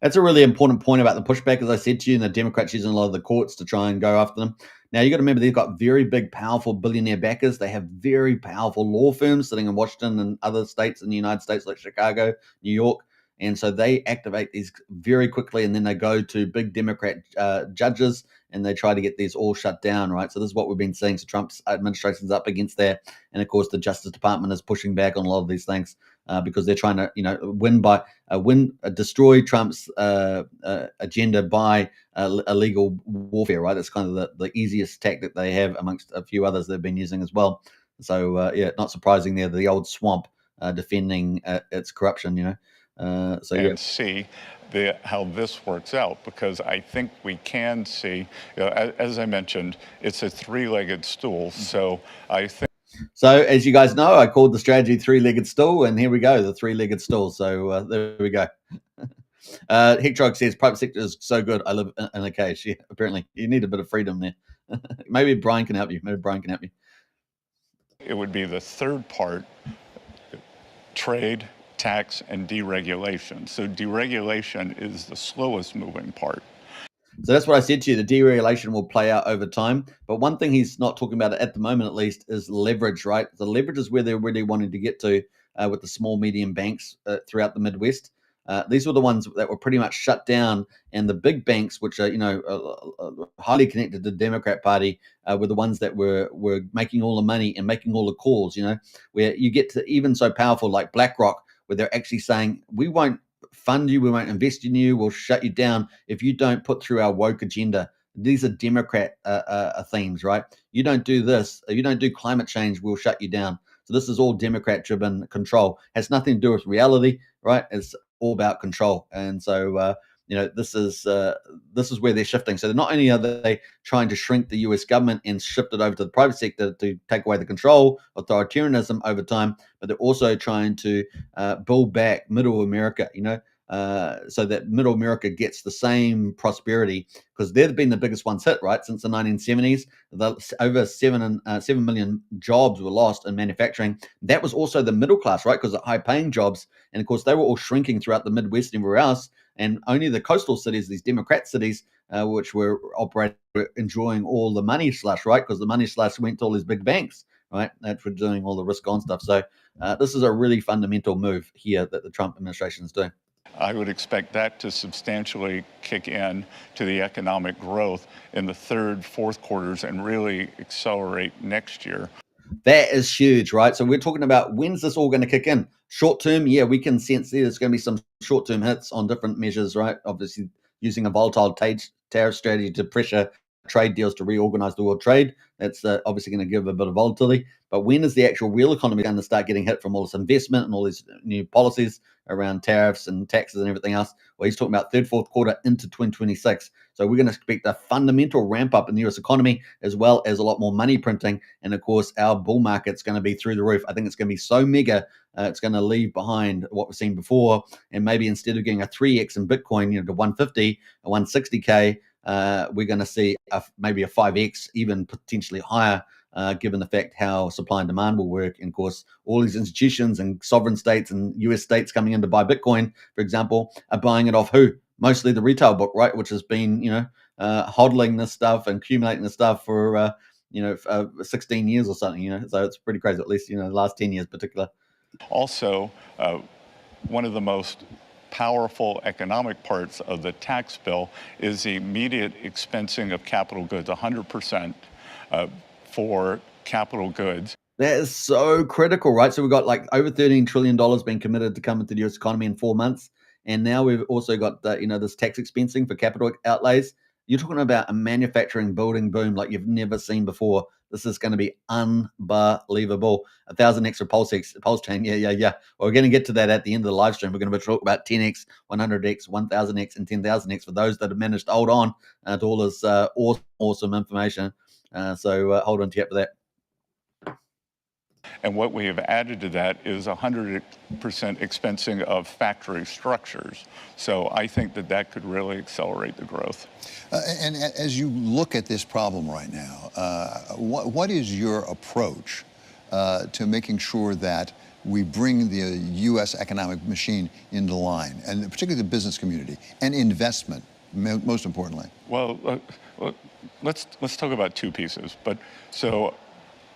That's a really important point about the pushback, as I said to you, and the Democrats using a lot of the courts to try and go after them. Now, you got to remember, they've got very big, powerful billionaire backers. They have very powerful law firms sitting in Washington and other states in the United States like Chicago, New York. And so they activate these very quickly, and then they go to big Democrat judges, and they try to get these all shut down, right? So this is what we've been seeing. So Trump's administration's up against that. And, of course, the Justice Department is pushing back on a lot of these things because they're trying to, destroy Trump's agenda by illegal warfare, right? That's kind of the easiest tactic they have amongst a few others they've been using as well. So, not surprising there, the old swamp defending its corruption, See how this works out, because I think we can see, as I mentioned, it's a three-legged stool. So I think. So as you guys know, I called the strategy three-legged stool, and here we go, the three-legged stool. So there we go. Hectrog says private sector is so good. I live in a cage. Yeah, apparently you need a bit of freedom there. Maybe Brian can help you. It would be the third part: trade, tax, and deregulation. So deregulation is the slowest moving part. So that's what I said to you. The deregulation will play out over time. But one thing he's not talking about at the moment, at least, is leverage, right? The leverage is where they're really wanting to get to with the small, medium banks throughout the Midwest. These were the ones that were pretty much shut down. And the big banks, which are, highly connected to the Democrat Party, were the ones that were making all the money and making all the calls, where you get to even so powerful like BlackRock, where they're actually saying, we won't fund you, we won't invest in you, we'll shut you down if you don't put through our woke agenda These are Democrat themes, right? You don't do this, you don't do climate change, we'll shut you down. So this is all Democrat-driven control. Has nothing to do with reality, right? It's all about control, and so this is where they're shifting. So not only are they trying to shrink the U.S. government and shift it over to the private sector to take away the control, authoritarianism over time, but they're also trying to build back Middle America. So that Middle America gets the same prosperity, because they've been the biggest ones hit, right? Since the 1970s, over 7 million jobs were lost in manufacturing. That was also the middle class, right? Because of high-paying jobs, and of course they were all shrinking throughout the Midwest and everywhere else. And only the coastal cities, these Democrat cities, which were operating, were enjoying all the money slush, right? Because the money slush went to all these big banks, right? That were doing all the risk-on stuff. So this is a really fundamental move here that the Trump administration is doing. I would expect that to substantially kick in to the economic growth in the third, fourth quarters and really accelerate next year. That is huge, right? So we're talking about, when's this all going to kick in? Short term, yeah, we can sense there's going to be some short term hits on different measures, right? Obviously, using a volatile tariff strategy to pressure trade deals to reorganize the world trade. That's obviously going to give a bit of volatility. But when is the actual real economy going to start getting hit from all this investment and all these new policies around tariffs and taxes and everything else? Well, he's talking about third, fourth quarter into 2026. So we're going to expect a fundamental ramp up in the US economy, as well as a lot more money printing. And of course, our bull market's going to be through the roof. I think it's going to be so mega, it's going to leave behind what we've seen before. And maybe instead of getting a 3x in Bitcoin, to 150, 160K, we're going to see maybe a 5x, even potentially higher, given the fact how supply and demand will work. And of course, all these institutions and sovereign states and US states coming in to buy Bitcoin, for example, are buying it off who? Mostly the retail book, right? Which has been, hodling this stuff and accumulating this stuff for, 16 years or something, so it's pretty crazy, at least, the last 10 years in particular. Also, one of the most powerful economic parts of the tax bill is the immediate expensing of capital goods, 100% for capital goods. That is so critical, right? So we've got like over $13 trillion being committed to come into the US economy in 4 months. And now we've also got this tax expensing for capital outlays. You're talking about a manufacturing building boom like you've never seen before. This is going to be unbelievable. 1,000x for PulseChain. Yeah. Well, we're going to get to that at the end of the live stream. We're going to talk about 10x, 100x, 1,000x, and 10,000x for those that have managed to hold on to all this awesome information. So hold on to for that. And what we have added to that is 100% expensing of factory structures. So I think that could really accelerate the growth. And as you look at this problem right now, what is your approach to making sure that we bring the U.S. economic machine into line, and particularly the business community and investment, most importantly? Well, let's talk about two pieces.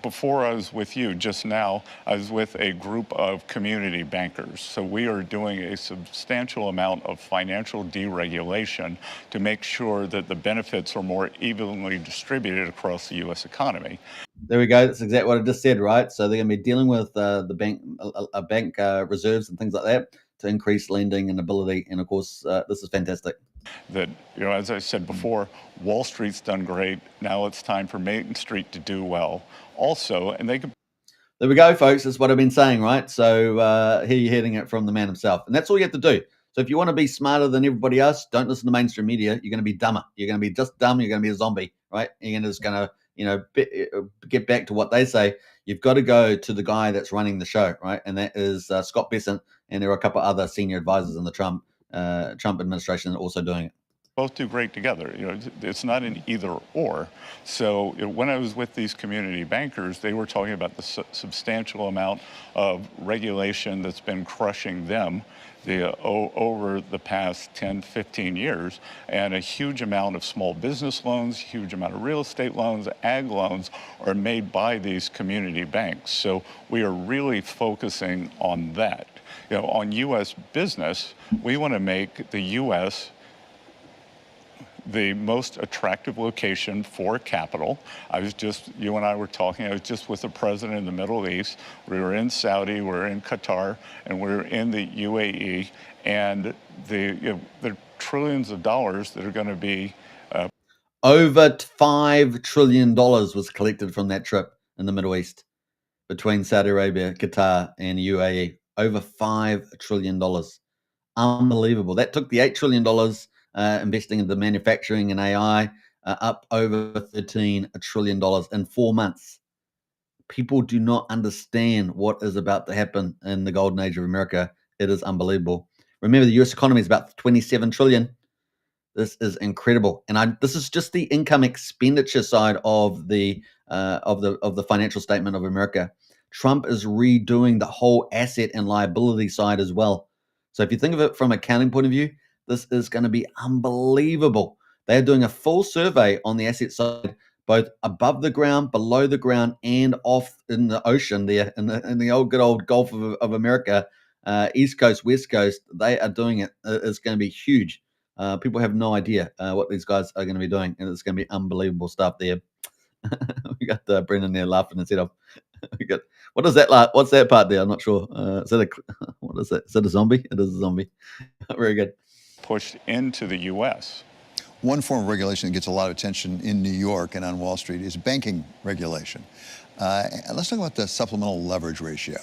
Before I was with you just now, I was with a group of community bankers. So we are doing a substantial amount of financial deregulation to make sure that the benefits are more evenly distributed across the U.S. economy. There we go. That's exactly what I just said, right? So they're going to be dealing with the bank reserves and things like that to increase lending and ability. And of course, this is fantastic. That, as I said before, Wall Street's done great. Now it's time for Main Street to do well also. And they can. There we go, folks. That's what I've been saying, right? So here you're hearing it from the man himself. And that's all you have to do. So if you want to be smarter than everybody else, don't listen to mainstream media. You're going to be dumber. You're going to be just dumb. You're going to be a zombie, right? You're just going to, get back to what they say. You've got to go to the guy that's running the show, right? And that is Scott Bessent. And there are a couple of other senior advisors in the Trump administration also doing it. Both do great together. It's not an either or. So when I was with these community bankers, they were talking about the substantial amount of regulation that's been crushing them over the past 10, 15 years, and a huge amount of small business loans, huge amount of real estate loans, ag loans are made by these community banks. So we are really focusing on that. On U.S. business, we want to make the U.S. the most attractive location for capital. You and I were talking, I was just with the president in the Middle East. We were in Saudi, we're in Qatar, and we're in the UAE. And the trillions of dollars that are going to be Over $5 trillion was collected from that trip in the Middle East between Saudi Arabia, Qatar, and UAE. Over $5 trillion. Unbelievable. That took the $8 trillion investing into manufacturing and AI up over $13 trillion in 4 months. People do not understand what is about to happen in the golden age of America. It is unbelievable. Remember, the US economy is about 27 trillion. This is incredible, and this is just the income expenditure side of the financial statement of America. Trump is redoing the whole asset and liability side as well. So if you think of it from an accounting point of view, this is going to be unbelievable. They are doing a full survey on the asset side, both above the ground, below the ground, and off in the ocean there in the old good old Gulf of America, East Coast, West Coast. They are doing it. It's going to be huge. People have no idea what these guys are going to be doing, and it's going to be unbelievable stuff there. We got Brendan there laughing his head off. We got what is that? What's that part there? I'm not sure. Is that what is that? Is that a zombie? It is a zombie. Very good. Pushed into the U.S. One form of regulation that gets a lot of attention in New York and on Wall Street is banking regulation. Let's talk about the supplemental leverage ratio,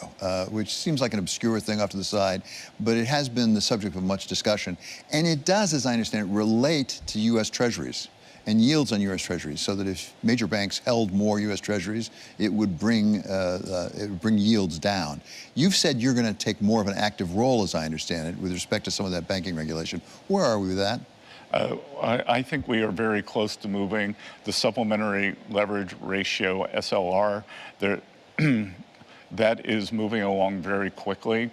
which seems like an obscure thing off to the side, but it has been the subject of much discussion. And it does, as I understand it, relate to U.S. Treasuries and yields on U.S. Treasuries, so that if major banks held more U.S. Treasuries, it would bring yields down. You've said you're going to take more of an active role, as I understand it, with respect to some of that banking regulation. Where are we with that? I think we are very close to moving the supplementary leverage ratio, SLR. That is moving along very quickly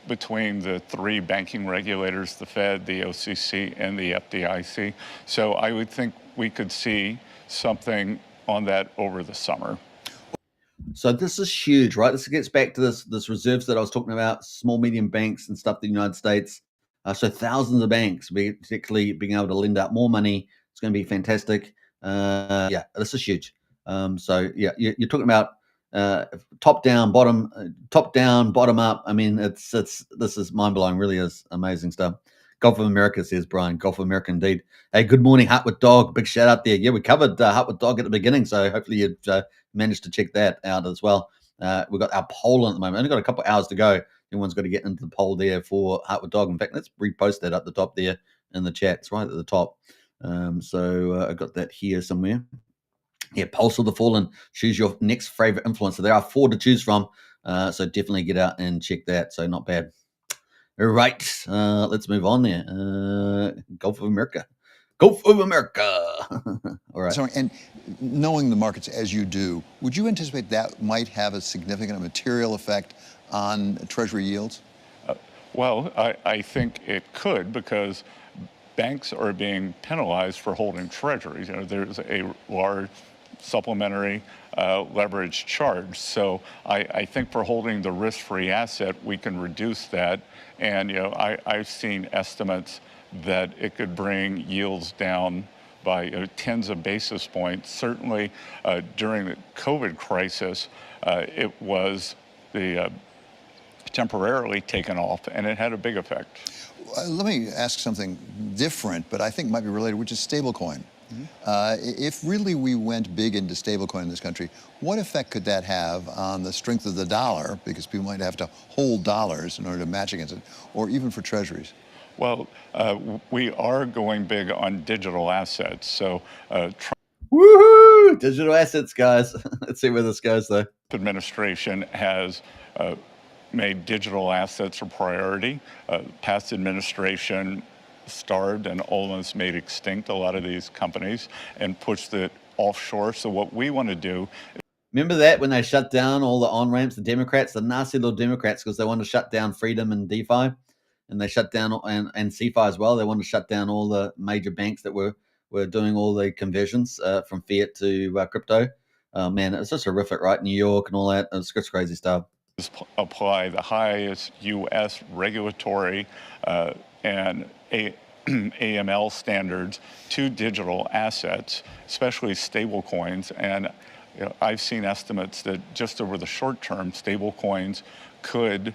between the three banking regulators, the Fed, the OCC, and the FDIC. So I would think we could see something on that over the summer. So this is huge, right? This gets back to this reserves that I was talking about, small, medium banks and stuff in the United States. So thousands of banks, particularly being able to lend out more money. It's going to be fantastic. Yeah, this is huge. So yeah, you're talking about top down, bottom up. I mean, this is mind blowing. Really is amazing stuff. Gulf of America, says Brian. Gulf of America indeed. Hey, good morning, Hartwood Dog. Big shout out there. Yeah, we covered Hartwood Dog at the beginning, so hopefully you managed to check that out as well. We've got our poll at the moment. Only got a couple hours to go. Everyone's got to get into the poll there for Hartwood Dog. In fact, let's repost that up the top there in the chat. It's right at the top. So I got that here somewhere. Yeah, Pulse of the Fallen. Choose your next favorite influencer. There are 4 to choose from. So definitely get out and check that. So not bad. All right. Let's move on there. Gulf of America. Gulf of America. All right. So, and knowing the markets as you do, would you anticipate that might have a significant material effect on Treasury yields? Well, I think it could, because banks are being penalized for holding treasuries. There's a large supplementary leverage charge. So I think for holding the risk-free asset, we can reduce that. And I've seen estimates that it could bring yields down by tens of basis points. Certainly during the COVID crisis, it was temporarily taken off, and it had a big effect. Let me ask something different, but I think might be related, which is stablecoin. If really we went big into stablecoin in this country, what effect could that have on the strength of the dollar? Because people might have to hold dollars in order to match against it, or even for treasuries. Well, we are going big on digital assets. So woohoo! Digital assets, guys. Let's see where this goes, though. Administration has made digital assets a priority. Past administration starved and almost made extinct a lot of these companies and pushed it offshore. So what we want to do. Remember that when they shut down all the on-ramps, the Democrats, the nasty little Democrats, because they wanted to shut down Freedom and DeFi, and they shut down, and CeFi as well. They wanted to shut down all the major banks that were doing all the conversions from fiat to crypto. Man, it was just horrific, right? New York and all that. It was just crazy stuff. Apply the highest U.S. regulatory and AML standards to digital assets, especially stable coins. And I've seen estimates that just over the short term, stable coins could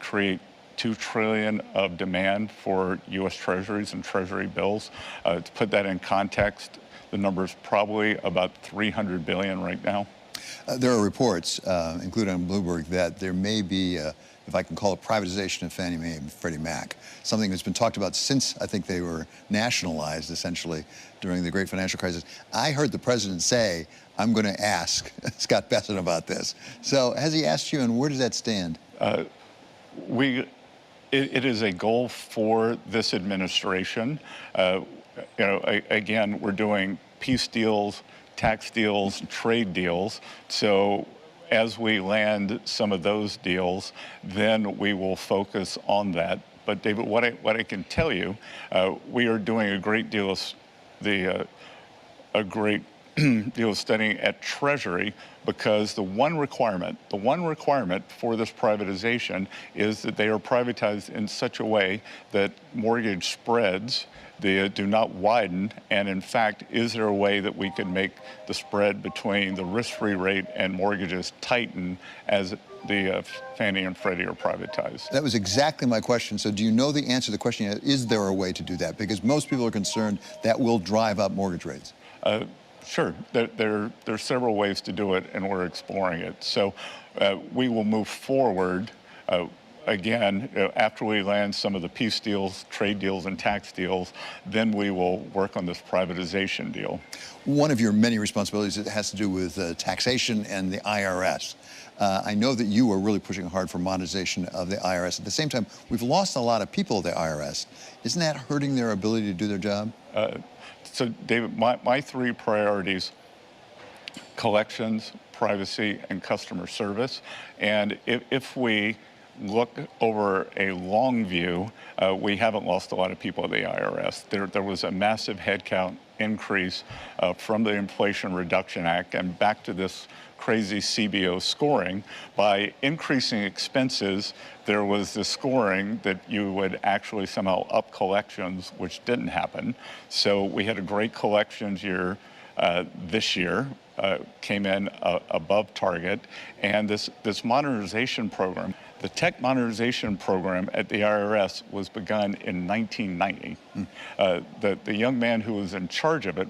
create $2 trillion of demand for U.S. Treasuries and Treasury bills. To put that in context, the number is probably about $300 billion right now. There are reports, including on Bloomberg, that there may be, if I can call it, privatization of Fannie Mae and Freddie Mac, something that's been talked about since I think they were nationalized, essentially, during the great financial crisis. I heard the president say, I'm going to ask Scott Bessent about this. So has he asked you, and where does that stand? It is a goal for this administration. Again, we're doing peace deals, tax deals, trade deals. So as we land some of those deals, then we will focus on that. But David, what I can tell you, we are doing a great deal of studying at Treasury, because the one requirement for this privatization is that they are privatized in such a way that mortgage spreads do not widen. And in fact, is there a way that we can make the spread between the risk-free rate and mortgages tighten as the Fannie and Freddie are privatized? That was exactly my question. So do you know the answer to the question? Is there a way to do that? Because most people are concerned that will drive up mortgage rates. Sure, there are several ways to do it, and we're exploring it. So we will move forward, again, after we land some of the peace deals, trade deals, and tax deals, then we will work on this privatization deal. One of your many responsibilities has to do with taxation and the IRS. I know that you are really pushing hard for modernization of the IRS. At the same time, we've lost a lot of people at the IRS. Isn't that hurting their ability to do their job? So, David, my three priorities: collections, privacy, and customer service. And if we look over a long view, we haven't lost a lot of people at the IRS. There was a massive headcount increase from the Inflation Reduction Act, and back to this crazy CBO scoring. By increasing expenses, there was this scoring that you would actually somehow up collections, which didn't happen. So we had a great collections year this year, came in above target. And this modernization program, the tech modernization program at the IRS, was begun in 1990. The young man who was in charge of it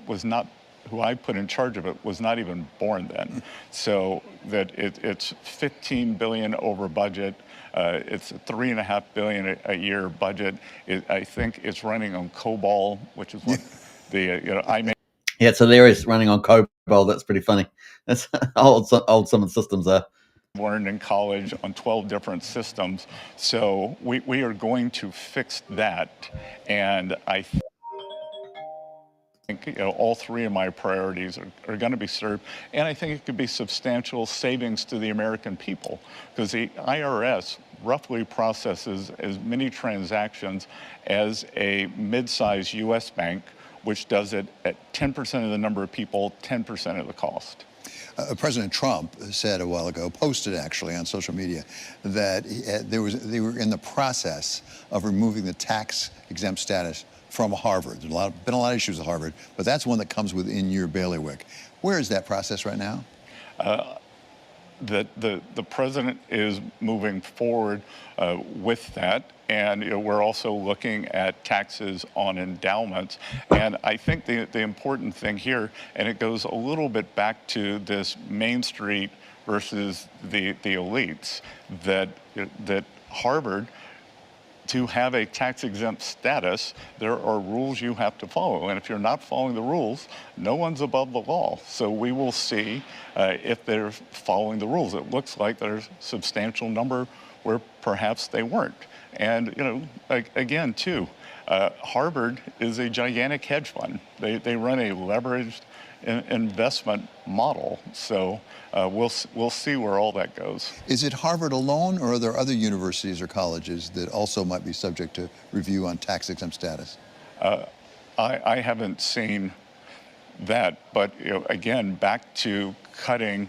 who I put in charge of it was not even born then. So that it's $15 billion over budget. It's a $3.5 billion a year budget. I think it's running on COBOL, which is what Yeah, so there is running on COBOL. That's pretty funny. That's how old some of the systems are. Learned in college on 12 different systems. So we are going to fix that. And I think all three of my priorities are going to be served. And I think it could be substantial savings to the American people, because the IRS roughly processes as many transactions as a mid-sized U.S. bank, which does it at 10% of the number of people, 10% of the cost. President Trump said a while ago, posted actually on social media, that they were in the process of removing the tax-exempt status from Harvard. There's been a lot of issues with Harvard, but that's one that comes within your bailiwick. Where is that process right now? The president is moving forward with that, and we're also looking at taxes on endowments. And I think the important thing here, and it goes a little bit back to this Main Street versus the elites, that Harvard, to have a tax-exempt status, there are rules you have to follow. And if you're not following the rules, no one's above the law. So we will see if they're following the rules. It looks like there's a substantial number where perhaps they weren't. And, again, too, Harvard is a gigantic hedge fund. They run a leveraged investment model. So we'll see where all that goes. Is it Harvard alone, or are there other universities or colleges that also might be subject to review on tax-exempt status? I haven't seen that, but again, back to cutting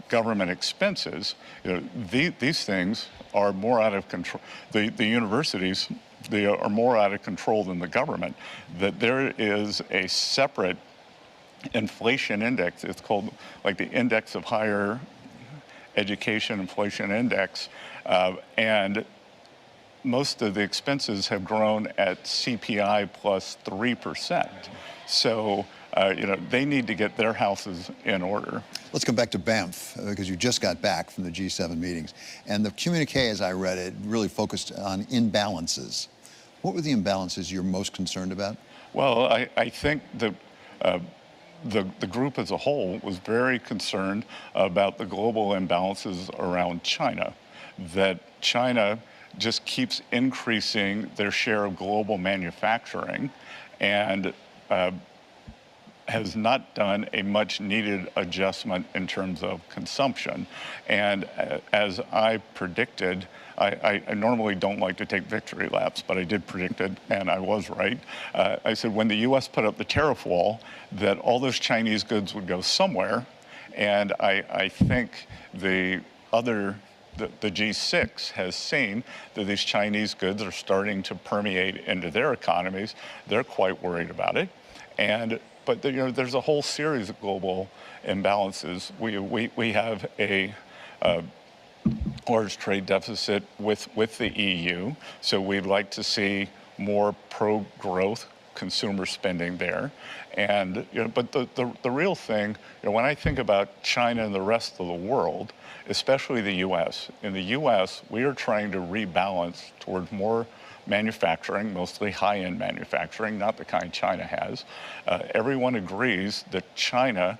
government expenses. These things are more out of control. The universities, they are more out of control than the government. That there is a separate inflation index. It's called like the Index of Higher Education Inflation Index, and most of the expenses have grown at CPI plus 3%. So, they need to get their houses in order. Let's come back to Banff, because you just got back from the G7 meetings. And the communique, as I read it, really focused on imbalances. What were the imbalances you're most concerned about? Well, I think the group as a whole was very concerned about the global imbalances around China, that China just keeps increasing their share of global manufacturing and has not done a much needed adjustment in terms of consumption. And as I predicted, I normally don't like to take victory laps, but I did predict it, and I was right. I said when the US put up the tariff wall, that all those Chinese goods would go somewhere, and I think the G6 has seen that these Chinese goods are starting to permeate into their economies. They're quite worried about it. But there's a whole series of global imbalances. We have a large trade deficit with the EU, so we'd like to see more pro-growth consumer spending there. And but the real thing, when I think about China and the rest of the world, especially the U.S. In the U.S., we are trying to rebalance towards more manufacturing, mostly high-end manufacturing, not the kind China has. Everyone agrees that China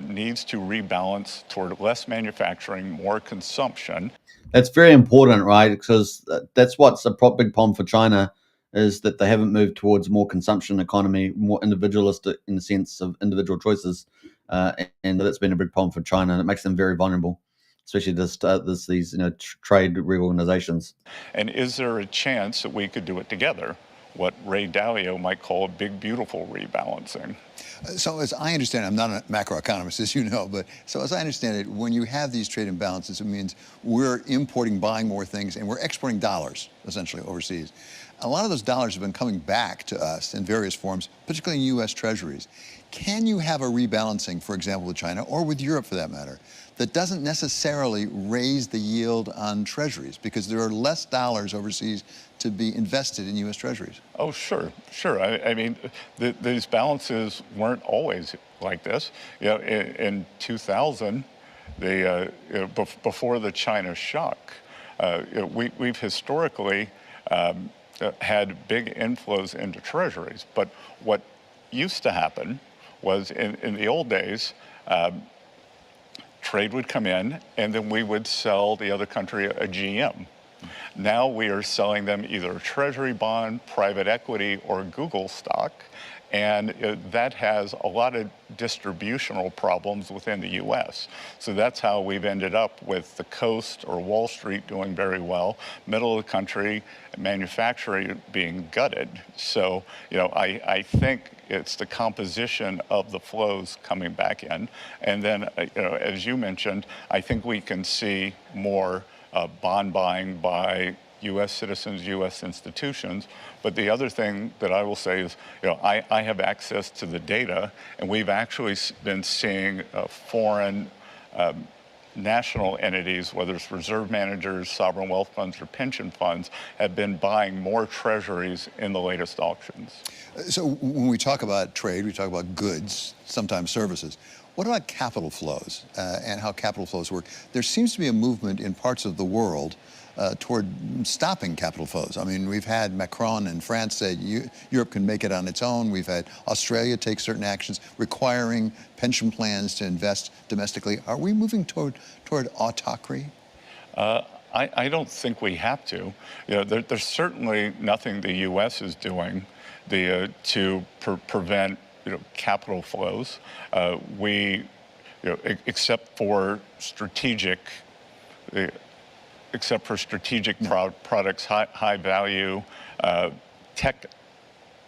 needs to rebalance toward less manufacturing, more consumption. That's very important, right? Because that's what's a big problem for China, is that they haven't moved towards more consumption economy, more individualistic in the sense of individual choices, and that's been a big problem for China, and it makes them very vulnerable, especially these trade reorganizations. And is there a chance that we could do it together? What Ray Dalio might call a big, beautiful rebalancing. So as I understand it, I'm not a macroeconomist, as you know, but so as I understand it, when you have these trade imbalances, it means we're importing, buying more things, and we're exporting dollars, essentially, overseas. A lot of those dollars have been coming back to us in various forms, particularly in U.S. treasuries. Can you have a rebalancing, for example, with China, or with Europe for that matter, that doesn't necessarily raise the yield on treasuries because there are less dollars overseas to be invested in U.S. treasuries? Oh, sure. I mean, these balances weren't always like this. In 2000, before the China shock, we've historically had big inflows into treasuries. But what used to happen was in the old days, trade would come in, and then we would sell the other country a GM. Now we are selling them either a treasury bond, private equity, or Google stock, and that has a lot of distributional problems within the U.S. So that's how we've ended up with the coast or Wall Street doing very well, middle of the country manufacturing being gutted. So I think it's the composition of the flows coming back in, and then as you mentioned, I think we can see more bond buying by U.S. citizens, U.S. institutions. But the other thing that I will say is, I have access to the data, and we've actually been seeing foreign national entities, whether it's reserve managers, sovereign wealth funds, or pension funds, have been buying more treasuries in the latest auctions. So when we talk about trade, we talk about goods, sometimes services. What about capital flows and how capital flows work? There seems to be a movement in parts of the world toward stopping capital flows. I mean, we've had Macron in France say Europe can make it on its own. We've had Australia take certain actions requiring pension plans to invest domestically. Are we moving toward autocracy? I don't think we have to. There's certainly nothing the U.S. is doing to prevent capital flows. Except for strategic products, high value tech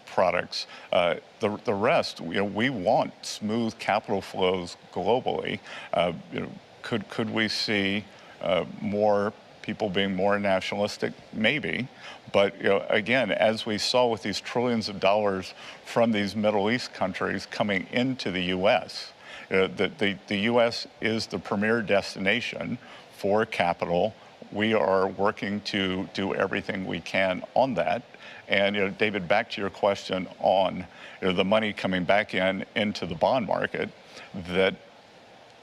products. The rest, we want smooth capital flows globally. Could we see more people being more nationalistic? Maybe. But again, as we saw with these trillions of dollars from these Middle East countries coming into the U.S., the U.S. is the premier destination for capital we are working to do everything we can on that. And David, back to your question on the money coming back into the bond market, that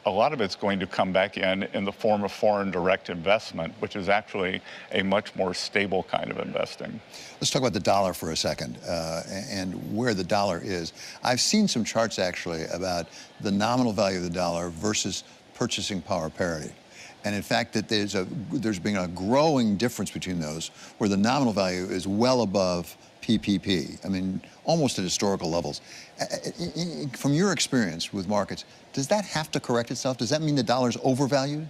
a lot of it's going to come back in the form of foreign direct investment, which is actually a much more stable kind of investing. Let's talk about the dollar for a second and where the dollar is. I've seen some charts actually about the nominal value of the dollar versus purchasing power parity. And in fact, that there's been a growing difference between those, where the nominal value is well above PPP. I mean, almost at historical levels. From your experience with markets, does that have to correct itself? Does that mean the dollar's overvalued?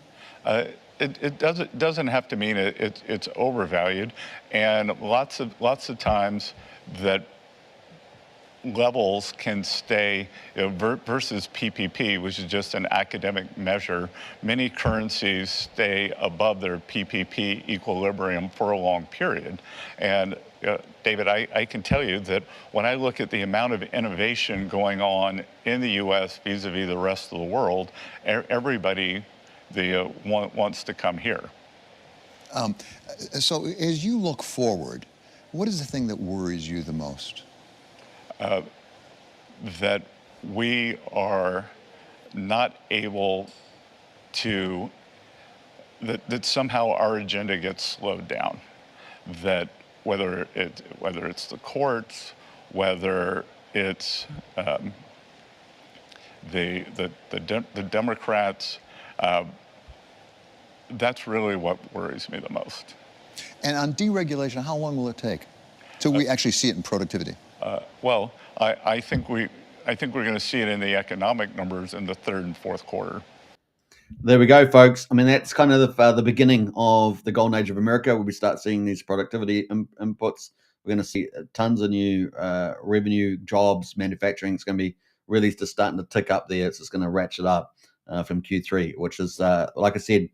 It doesn't have to mean it's overvalued, and lots of times that levels can stay versus PPP, which is just an academic measure. Many currencies stay above their PPP equilibrium for a long period. And David, I can tell you that when I look at the amount of innovation going on in the U.S. vis-a-vis the rest of the world, everybody wants to come here. So as you look forward, what is the thing that worries you the most? That we are not able to, that somehow our agenda gets slowed down. That whether it's the courts, whether it's the Democrats, that's really what worries me the most. And on deregulation, how long will it take till we actually see it in productivity? Well, I think we're going to see it in the economic numbers in the third and fourth quarter. There we go, folks. I mean, that's kind of the beginning of the golden age of America, where we start seeing these productivity inputs. We're going to see tons of new revenue, jobs, manufacturing. It's going to be really just starting to tick up there. It's just going to ratchet up from Q3, which is, like I said,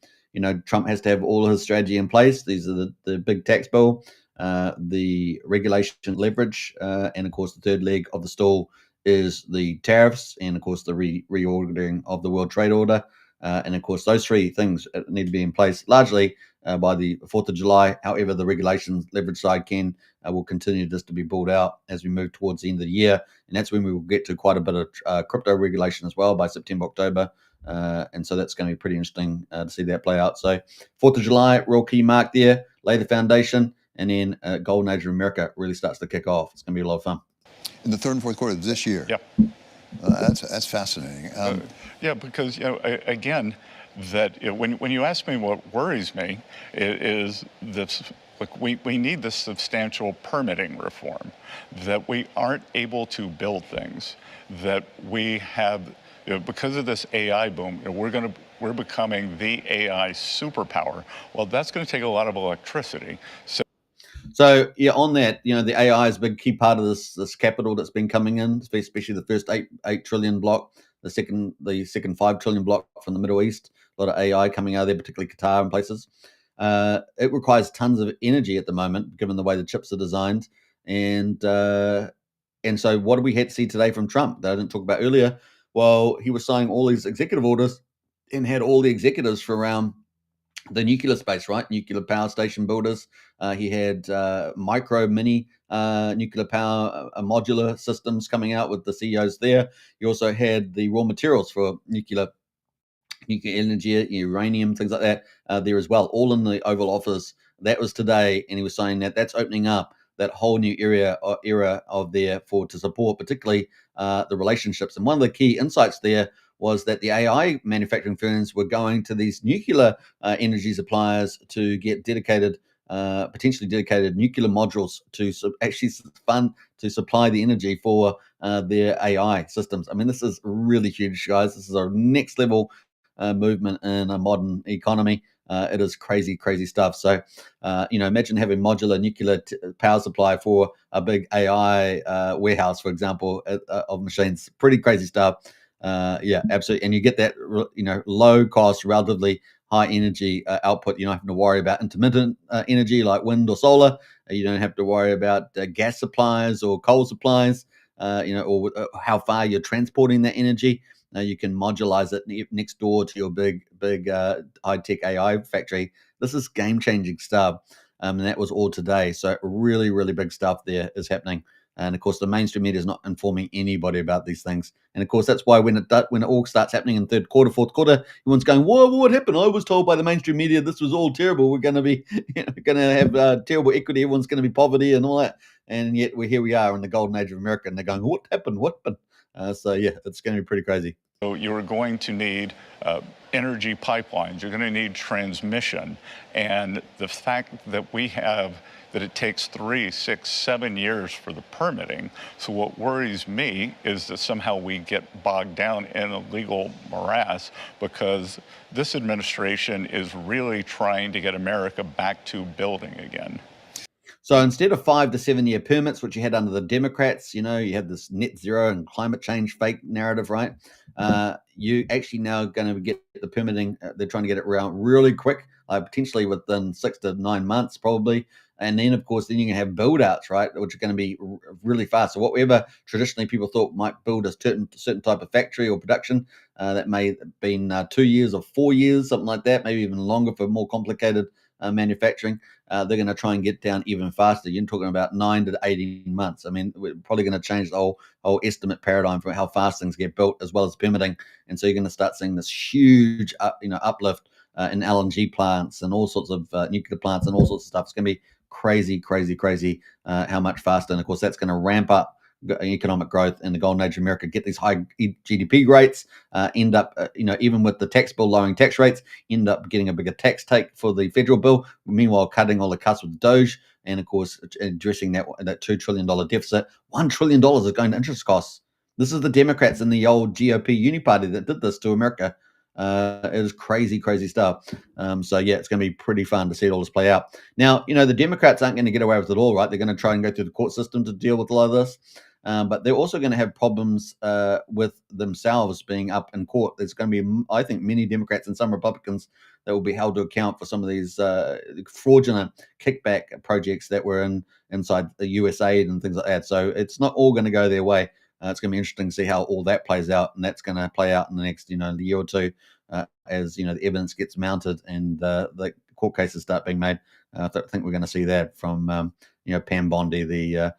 Trump has to have all of his strategy in place. These are the big tax bill, the regulation leverage, and of course the third leg of the stool is the tariffs, and of course the reordering of the World Trade Order. And of course, those three things need to be in place largely by the 4th of July. However, the regulations leverage side will continue just to be built out as we move towards the end of the year. And that's when we will get to quite a bit of crypto regulation as well by September, October. And so that's going to be pretty interesting to see that play out. So 4th of July, real key mark there, lay the foundation, and then golden age of America really starts to kick off. It's going to be a lot of fun. In the third and fourth quarter of this year? Yep. That's fascinating. Yeah, because again, that when you ask me what worries me is this. Look, we need this substantial permitting reform, that we aren't able to build things, that we have, because of this AI boom, we're becoming the AI superpower. Well, that's going to take a lot of electricity. So yeah, on that, the AI is a big key part of this capital that's been coming in, especially the first 8 trillion block, the second 5 trillion block from the Middle East. A lot of AI coming out of there, particularly Qatar and places. It requires tons of energy at the moment, given the way the chips are designed. And so what do we had to see today from Trump that I didn't talk about earlier? Well, he was signing all these executive orders and had all the executives for around the nuclear space, right? Nuclear power station builders. He had micro, mini nuclear power modular systems coming out with the CEOs there. He also had the raw materials for nuclear energy, uranium, things like that there as well, all in the Oval Office. That was today, and he was saying that that's opening up that whole new era of there to support particularly the relationships. And one of the key insights there was that the AI manufacturing firms were going to these nuclear energy suppliers to get potentially dedicated nuclear modules to actually fund to supply the energy for their AI systems. I mean, this is really huge, guys. This is our next level movement in a modern economy. It is crazy, crazy stuff. So, imagine having modular nuclear power supply for a big AI warehouse, for example, of machines. Pretty crazy stuff. Yeah, absolutely. And you get that, low cost, relatively high energy output. You don't have to worry about intermittent energy like wind or solar. You don't have to worry about gas supplies or coal supplies, or how far you're transporting that energy. You can modularize it next door to your big high-tech AI factory. This is game-changing stuff. And that was all today. So really, really big stuff there is happening. And of course, the mainstream media is not informing anybody about these things. And of course, that's why when it all starts happening in third quarter, fourth quarter, everyone's going, "Whoa, what happened? I was told by the mainstream media this was all terrible. We're going to be, going to have terrible equity. Everyone's going to be poverty and all that." And yet here we are in the golden age of America, and they're going, "What happened? What happened?" So yeah, it's going to be pretty crazy. So you're going to need energy pipelines. You're going to need transmission, and the fact that it takes 3, 6, 7 years for the permitting. So what worries me is that somehow we get bogged down in a legal morass, because this administration is really trying to get America back to building again. So instead of 5 to 7 year permits, which you had under the Democrats, you had this net zero and climate change fake narrative, right? You actually now going to get the permitting. They're trying to get it around really quick, potentially within 6 to 9 months, probably. And then, of course, then you can have build outs, right, which are going to be really fast. So whatever traditionally people thought might build a certain type of factory or production, that may have been 2 years or 4 years, something like that, maybe even longer for more complicated manufacturing. They're going to try and get down even faster. You're talking about 9 to 18 months. I mean, we're probably going to change the whole estimate paradigm for how fast things get built, as well as permitting. And so you're going to start seeing this huge, uplift in LNG plants and all sorts of nuclear plants and all sorts of stuff. It's going to be crazy, how much faster. And of course, that's going to ramp up economic growth in the golden age of America, get these high GDP rates, end up, even with the tax bill lowering tax rates, end up getting a bigger tax take for the federal bill, meanwhile cutting all the cuts with Doge, and of course addressing that $2 trillion deficit. $1 trillion is going to interest costs. This is the Democrats and the old GOP Uniparty that did this to America. It was crazy stuff. So yeah, it's going to be pretty fun to see it all this play out. Now, the Democrats aren't going to get away with it all, right? They're going to try and go through the court system to deal with a lot of this. But they're also going to have problems with themselves being up in court. There's going to be, I think, many Democrats and some Republicans that will be held to account for some of these fraudulent kickback projects that were inside the USAID and things like that. So it's not all going to go their way. It's going to be interesting to see how all that plays out, and that's going to play out in the next, the year or two, as the evidence gets mounted and the court cases start being made. I think we're going to see that from Pam Bondi, the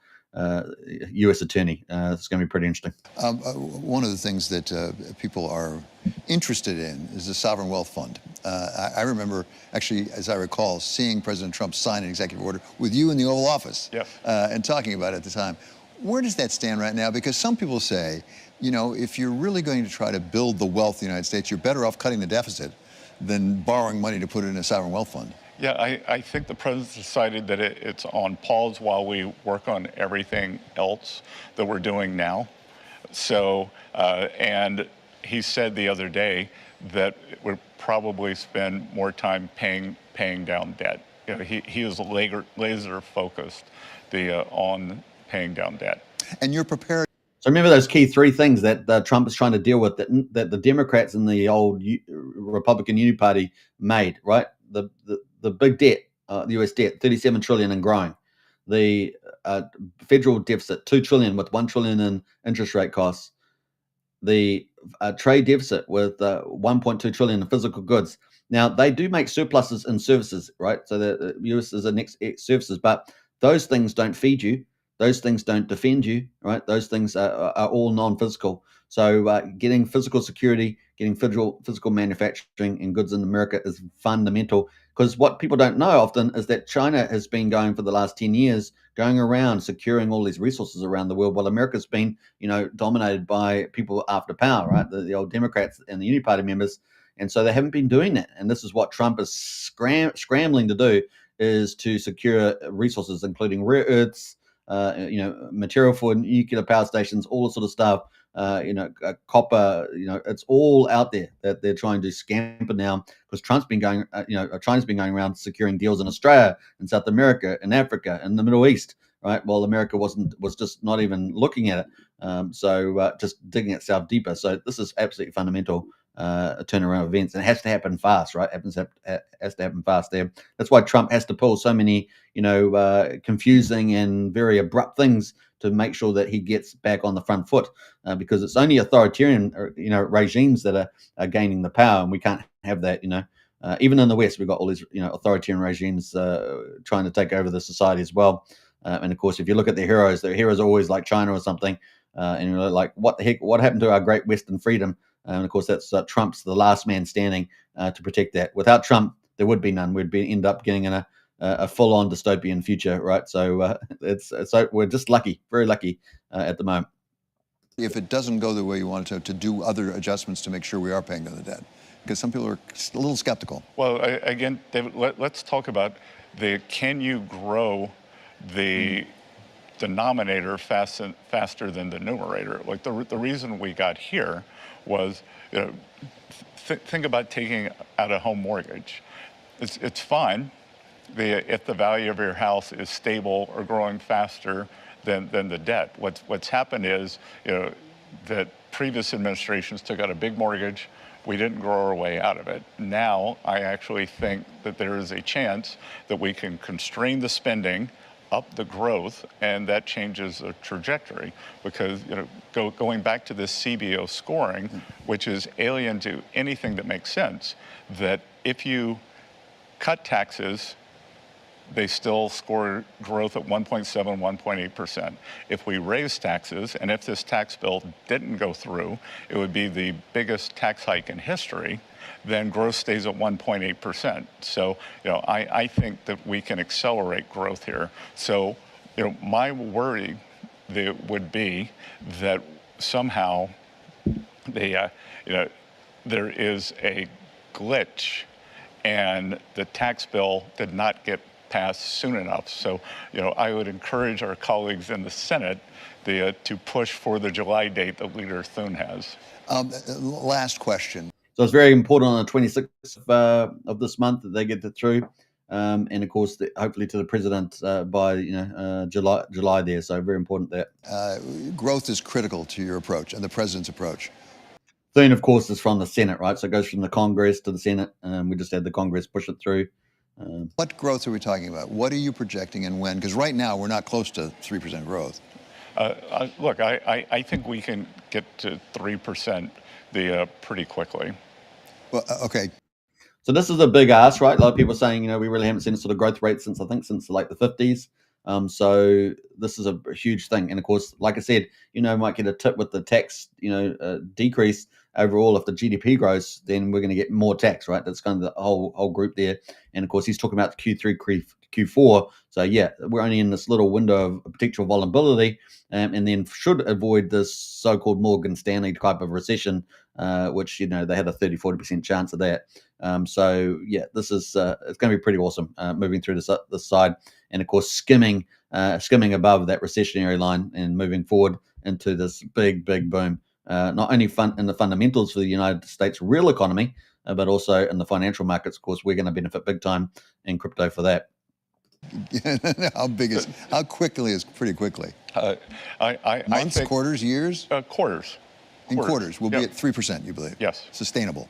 U.S. attorney. It's going to be pretty interesting. One of the things that people are interested in is the sovereign wealth fund. I remember, actually, as I recall, seeing President Trump sign an executive order with you in the Oval Office, and talking about it at the time. Where does that stand right now? Because some people say, if you're really going to try to build the wealth of the United States, you're better off cutting the deficit than borrowing money to put it in a sovereign wealth fund. Yeah, I think the president decided that it's on pause while we work on everything else that we're doing now. So, and he said the other day that we'll probably spend more time paying down debt. He is laser focused on paying down debt. And you're prepared. So remember those key 3 things that Trump is trying to deal with that the Democrats and the old Republican Uniparty made, right? The big debt, the U.S. debt, 37 trillion and growing. The federal deficit, 2 trillion with 1 trillion in interest rate costs. The trade deficit with 1.2 trillion in physical goods. Now, they do make surpluses in services, right? So the U.S. is a next services, but those things don't feed you. Those things don't defend you, right? Those things are all non-physical. So getting physical security, getting physical manufacturing and goods in America is fundamental, because what people don't know often is that China has been going for the last 10 years, going around securing all these resources around the world, while America's been, dominated by people after power, right? The old Democrats and the Uniparty members. And so they haven't been doing that. And this is what Trump is scrambling to do, is to secure resources, including rare earths, material for nuclear power stations, all this sort of stuff, copper, it's all out there that they're trying to scamper now, because Trump's been going, China's been going around securing deals in Australia and South America and Africa and the Middle East, right? While America was just not even looking at it. So just digging itself deeper. So this is absolutely fundamental. Turnaround events, and it has to happen fast, right? Has to happen fast there. That's why Trump has to pull so many, confusing and very abrupt things to make sure that he gets back on the front foot, because it's only authoritarian, regimes that are gaining the power, and we can't have that. Even in the West, we've got all these authoritarian regimes trying to take over the society as well. And of course, if you look at their heroes are always like China or something. And you're like, what the heck? What happened to our great Western freedom? And of course, that's Trump's the last man standing to protect that. Without Trump, there would be none. We'd end up getting in a full-on dystopian future, right? So so we're just lucky, very lucky at the moment. If it doesn't go the way you want it to do other adjustments to make sure we are paying down the debt? Because some people are a little skeptical. Well, again, David, let's talk about can you grow the denominator faster than the numerator? Like the reason we got here was, think about taking out a home mortgage. It's fine if the value of your house is stable or growing faster than the debt. What's happened is, that previous administrations took out a big mortgage. We didn't grow our way out of it. Now, I actually think that there is a chance that we can constrain the spending, up the growth, and that changes the trajectory. Because going back to this CBO scoring, which is alien to anything that makes sense, that if you cut taxes, they still score growth at 1.7, 1.8%. If we raise taxes, and if this tax bill didn't go through, it would be the biggest tax hike in history, then growth stays at 1.8%. So, I think that we can accelerate growth here. So, my worry would be that somehow there is a glitch and the tax bill did not get passed soon enough. So, I would encourage our colleagues in the Senate to push for the July date that Leader Thune has. Last question. So it's very important on the 26th of this month that they get it through. And of course, hopefully to the president by July there. So very important that. Growth is critical to your approach and the president's approach. Thune, of course, is from the Senate, right? So it goes from the Congress to the Senate. We just had the Congress push it through. What growth are we talking about? What are you projecting and when? Because right now we're not close to 3% growth. Look, I think we can get to 3% pretty quickly. Well, okay. So this is a big ask, right? A lot of people are saying, we really haven't seen a sort of growth rate since like the 50s. So this is a huge thing. And of course, like I said, might get a tip with the tax, decrease overall. If the GDP grows, then we're going to get more tax, right? That's kind of the whole group there. And of course, he's talking about Q3, Q4. So yeah, we're only in this little window of potential vulnerability, and then should avoid this so-called Morgan Stanley type of recession, which, they had a 30-40% chance of that. So yeah, this is it's going to be pretty awesome moving through this side, and of course skimming above that recessionary line and moving forward into this big boom. Not only in the fundamentals for the United States real economy, but also in the financial markets. Of course, we're going to benefit big time in crypto for that. How quickly is pretty quickly? Months, think, quarters, years? Quarters. In quarters, we'll be at 3%, you believe? Yes. Sustainable.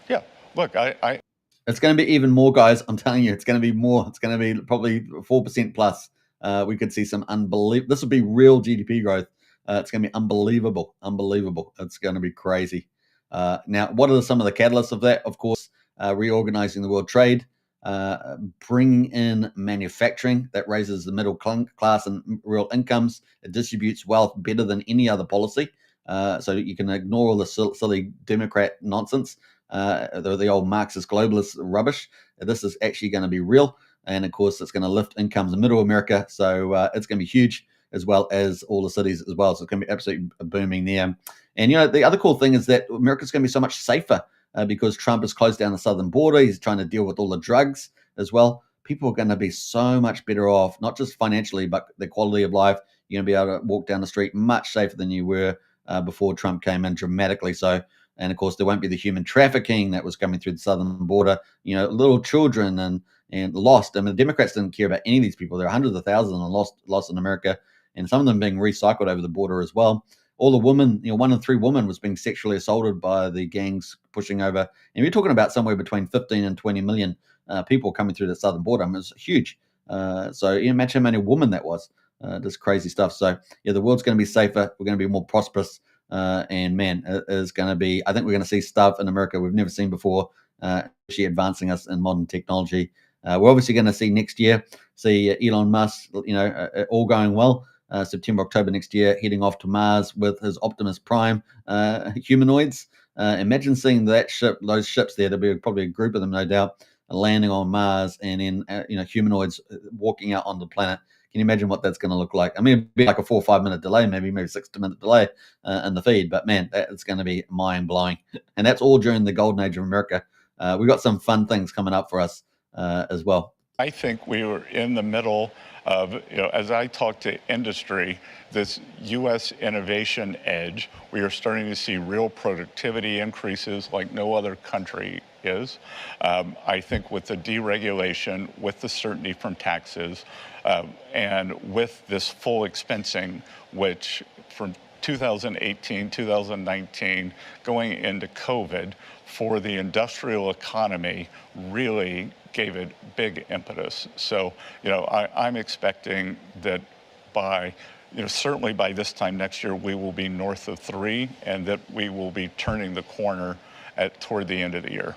Yeah. Look, it's going to be even more, guys. I'm telling you, it's going to be more. It's going to be probably 4% plus. We could see some unbelievable. This would be real GDP growth. It's going to be unbelievable. It's going to be crazy. Now, what are some of the catalysts of that? Of course, reorganizing the world trade, bringing in manufacturing that raises the middle class and real incomes. It distributes wealth better than any other policy. So you can ignore all the silly Democrat nonsense, the old Marxist globalist rubbish. This is actually going to be real. And of course, it's going to lift incomes in middle America. So it's going to be huge, as well as all the cities as well. So it's going to be absolutely booming there. And, the other cool thing is that America's going to be so much safer because Trump has closed down the southern border. He's trying to deal with all the drugs as well. People are going to be so much better off, not just financially, but their quality of life. You're going to be able to walk down the street much safer than you were before Trump came in, dramatically so. And of course, there won't be the human trafficking that was coming through the southern border. Little children and lost. I mean, the Democrats didn't care about any of these people. There are hundreds of thousands lost in America, and some of them being recycled over the border as well. All the women, 1 in 3 women was being sexually assaulted by the gangs pushing over. And we're talking about somewhere between 15 and 20 million people coming through the southern border. I mean, it's huge. So imagine how many women that was. Just crazy stuff. So yeah, the world's going to be safer. We're going to be more prosperous. And man, it is going to be, I think we're going to see stuff in America we've never seen before. actually advancing us in modern technology. We're obviously going to see next year, Elon Musk, all going well. September, October next year, heading off to Mars with his Optimus Prime humanoids. Imagine seeing those ships there. There'll be probably a group of them, no doubt, landing on Mars, and then humanoids walking out on the planet. Can you imagine what that's going to look like? I mean, it'd be like a 4 or 5 minute delay, maybe 6-minute delay in the feed. But man, it's going to be mind blowing, and that's all during the golden age of America. We've got some fun things coming up for us as well. I think we were in the middle of, as I talk to industry, this U.S. innovation edge. We are starting to see real productivity increases like no other country is. I think with the deregulation, with the certainty from taxes, and with this full expensing, which from 2018, 2019, going into COVID, for the industrial economy really gave it big impetus. So, I'm expecting that by, certainly by this time next year, we will be north of 3, and that we will be turning the corner toward the end of the year.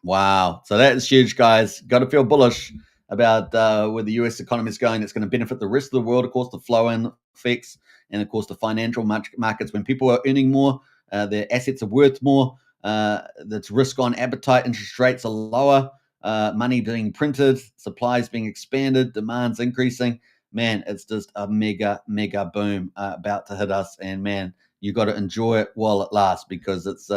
Wow. So that is huge, guys. Got to feel bullish about where the US economy is going. It's going to benefit the rest of the world, of course, the flow-in effects, and of course the financial markets. When people are earning more, their assets are worth more. That's risk on appetite. Interest rates are lower. Money being printed, supplies being expanded, demand's increasing. Man, it's just a mega boom about to hit us. And man, you got to enjoy it while it lasts, because it's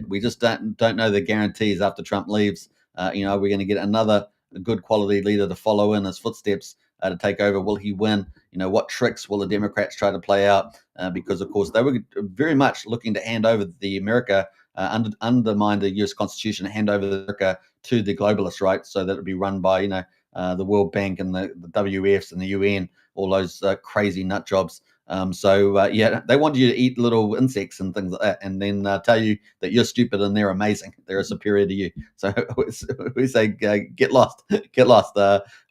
we just don't know the guarantees after Trump leaves. We're going to get another good quality leader to follow in his footsteps to take over. Will he win? What tricks will the Democrats try to play out? Because, of course, they were very much looking to hand over the America, undermine the U.S. Constitution, hand over America to the globalists, right? So that it would be run by, the World Bank and the WFs and the UN, all those crazy nut jobs. They want you to eat little insects and things like that, and then tell you that you're stupid and they're amazing. They're superior to you. So we say, get lost, get lost.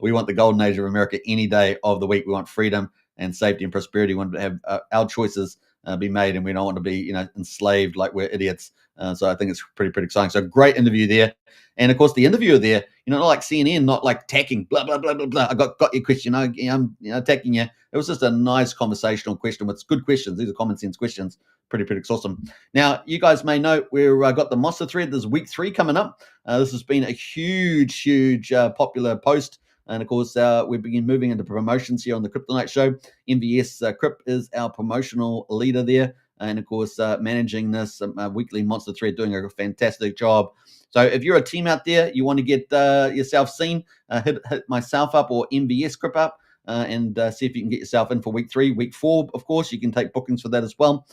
We want the golden age of America any day of the week. We want freedom and safety and prosperity. We want to have our choices be made, and we don't want to be, enslaved like we're idiots. So I think it's pretty exciting. So great interview there. And of course, the interviewer there, not like CNN, not like attacking, blah, blah, blah, blah, blah. I got your question. I'm attacking you. It was just a nice conversational question with good questions. These are common sense questions. Pretty awesome. Now, you guys may know we've got the Monster Thread. There's week 3 coming up. This has been a huge popular post. And of course, we begin moving into promotions here on the Kryptonite Show. MVS Crypt is our promotional leader there. And of course, managing this weekly Monster Thread, doing a fantastic job. So if you're a team out there, you want to get yourself seen, hit myself up or MVS Crypt up and see if you can get yourself in for week 3. Week 4, of course, you can take bookings for that as well.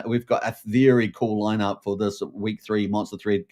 We've got a very cool lineup for this week 3 Monster Thread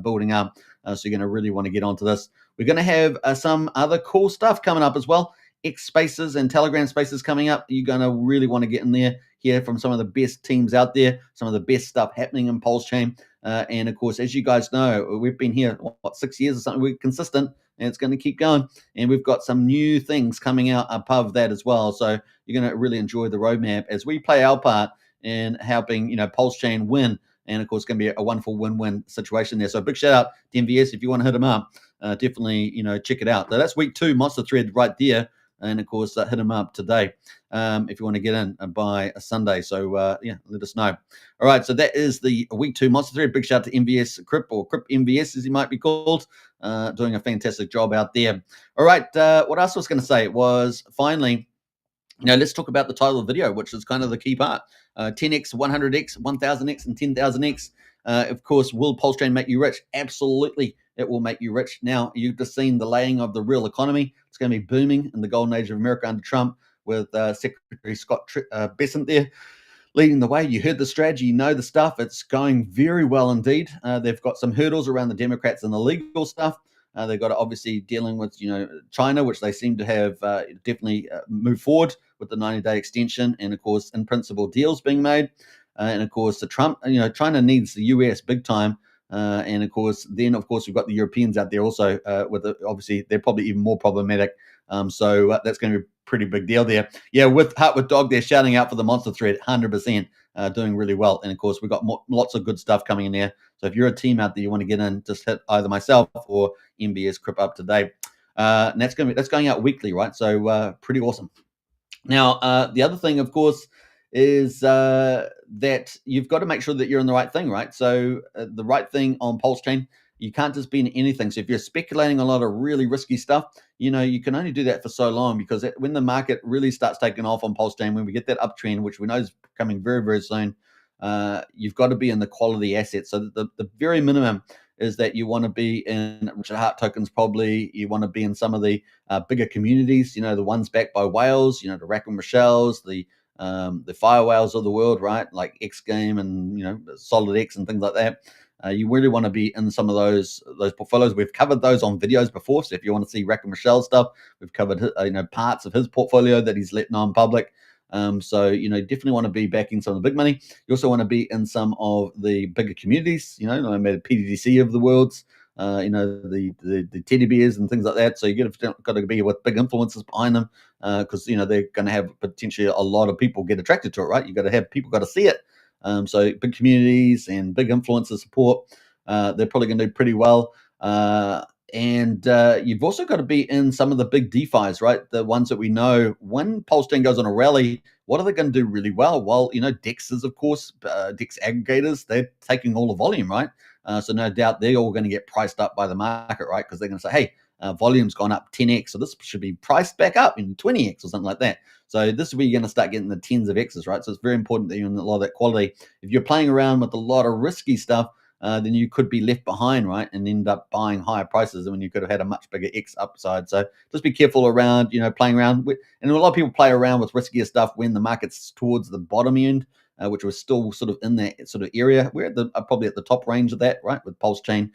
building up. So you're going to really want to get onto this. We're going to have some other cool stuff coming up as well. X Spaces and Telegram Spaces coming up. You're going to really want to get in there, hear from some of the best teams out there, some of the best stuff happening in PulseChain. And of course, as you guys know, we've been here, 6 years or something. We're consistent, and it's going to keep going. And we've got some new things coming out above that as well. So you're going to really enjoy the roadmap as we play our part in helping, PulseChain win. And of course, it's going to be a wonderful win-win situation there. So big shout out to MVS. If you want to hit them up, definitely, check it out. So that's week 2 Monster Thread right there. And of course, hit them up today if you want to get in by a Sunday. So let us know. All right, so that is the week 2 Monster Thread. Big shout out to MVS Crypt, or Crypt MVS as he might be called, doing a fantastic job out there. All right, what else I was going to say was finally, let's talk about the title of the video, which is kind of the key part. 10x, 100x, 1000x, and 10,000x. Of course, will PulseChain make you rich? Absolutely, it will make you rich. Now, you've just seen the laying of the real economy. It's going to be booming in the golden age of America under Trump, with Secretary Scott Bessent there leading the way. You heard the strategy, you know the stuff. It's going very well indeed. They've got some hurdles around the Democrats and the legal stuff. They've got to obviously dealing with, China, which they seem to have definitely moved forward with the 90-day extension, and of course, in principle, deals being made. And of course, the Trump, China needs the US big time. And of course, we've got the Europeans out there also. Obviously, they're probably even more problematic. So that's going to be pretty big deal there. Yeah, with Heart with Dog, they're shouting out for the monster thread, 100%, doing really well. And of course, we've got lots of good stuff coming in there. So if you're a team out there, you want to get in, just hit either myself or MBS Crip Up today. And that's going out weekly, right? So pretty awesome. Now, the other thing, of course, is that you've got to make sure that you're in the right thing, right? So the right thing on PulseChain, you can't just be in anything. So if you're speculating a lot of really risky stuff, you can only do that for so long, because when the market really starts taking off on PulseChain, when we get that uptrend, which we know is coming very, very soon, you've got to be in the quality assets. So the very minimum is that you want to be in Richard Hart tokens, probably. You want to be in some of the bigger communities, the ones backed by whales, the Rackham Rochelle's, the fire whales of the world, right? Like X Game and, Solid X and things like that. You really want to be in some of those portfolios. We've covered those on videos before. So if you want to see Rackham Rochelle stuff, we've covered, parts of his portfolio that he's let non-public. So, definitely want to be backing some of the big money. You also want to be in some of the bigger communities, no matter PDDC of the worlds, the teddy bears and things like that. So you got to be with big influencers behind them, because, they're going to have potentially a lot of people get attracted to it, right? You got to have people got to see it. So big communities and big influencer support, they're probably going to do pretty well. And you've also got to be in some of the big DeFis, right? The ones that we know when PulseChain goes on a rally, what are they going to do really well? Well, DEXs, of course, DEX aggregators, they're taking all the volume, right? So no doubt they're all going to get priced up by the market, right? Because they're going to say, hey, volume's gone up 10x, so this should be priced back up in 20x or something like that. So this is where you're going to start getting the tens of X's, right? So it's very important that you're in a lot of that quality. If you're playing around with a lot of risky stuff, then you could be left behind, right, and end up buying higher prices when you could have had a much bigger X upside. So just be careful around, playing around with, and a lot of people play around with riskier stuff when the market's towards the bottom end, which was still sort of in that sort of area. We're at probably at the top range of that, right, with PulseChain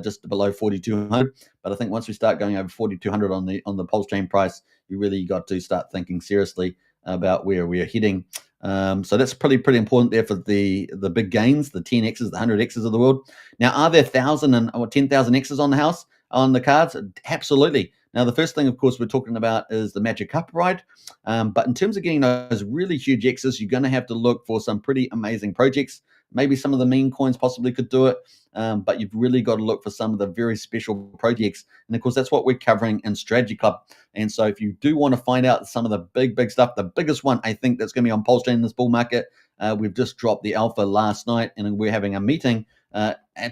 just below 4,200. But I think once we start going over 4,200 on the PulseChain price, you really got to start thinking seriously about where we're heading. So that's pretty important there for the big gains, the 10x's, the 100x's of the world. Now, are there 1,000 or 10,000 x's on the cards? Absolutely. Now, the first thing, of course, we're talking about is the Magic Cup ride. But in terms of getting those really huge x's, you're going to have to look for some pretty amazing projects. Maybe some of the meme coins possibly could do it, but you've really got to look for some of the very special projects. And of course, that's what we're covering in Strategy Club. And so if you do want to find out some of the big stuff, the biggest one I think that's going to be on PulseChain in this bull market, we've just dropped the alpha last night, and we're having a meeting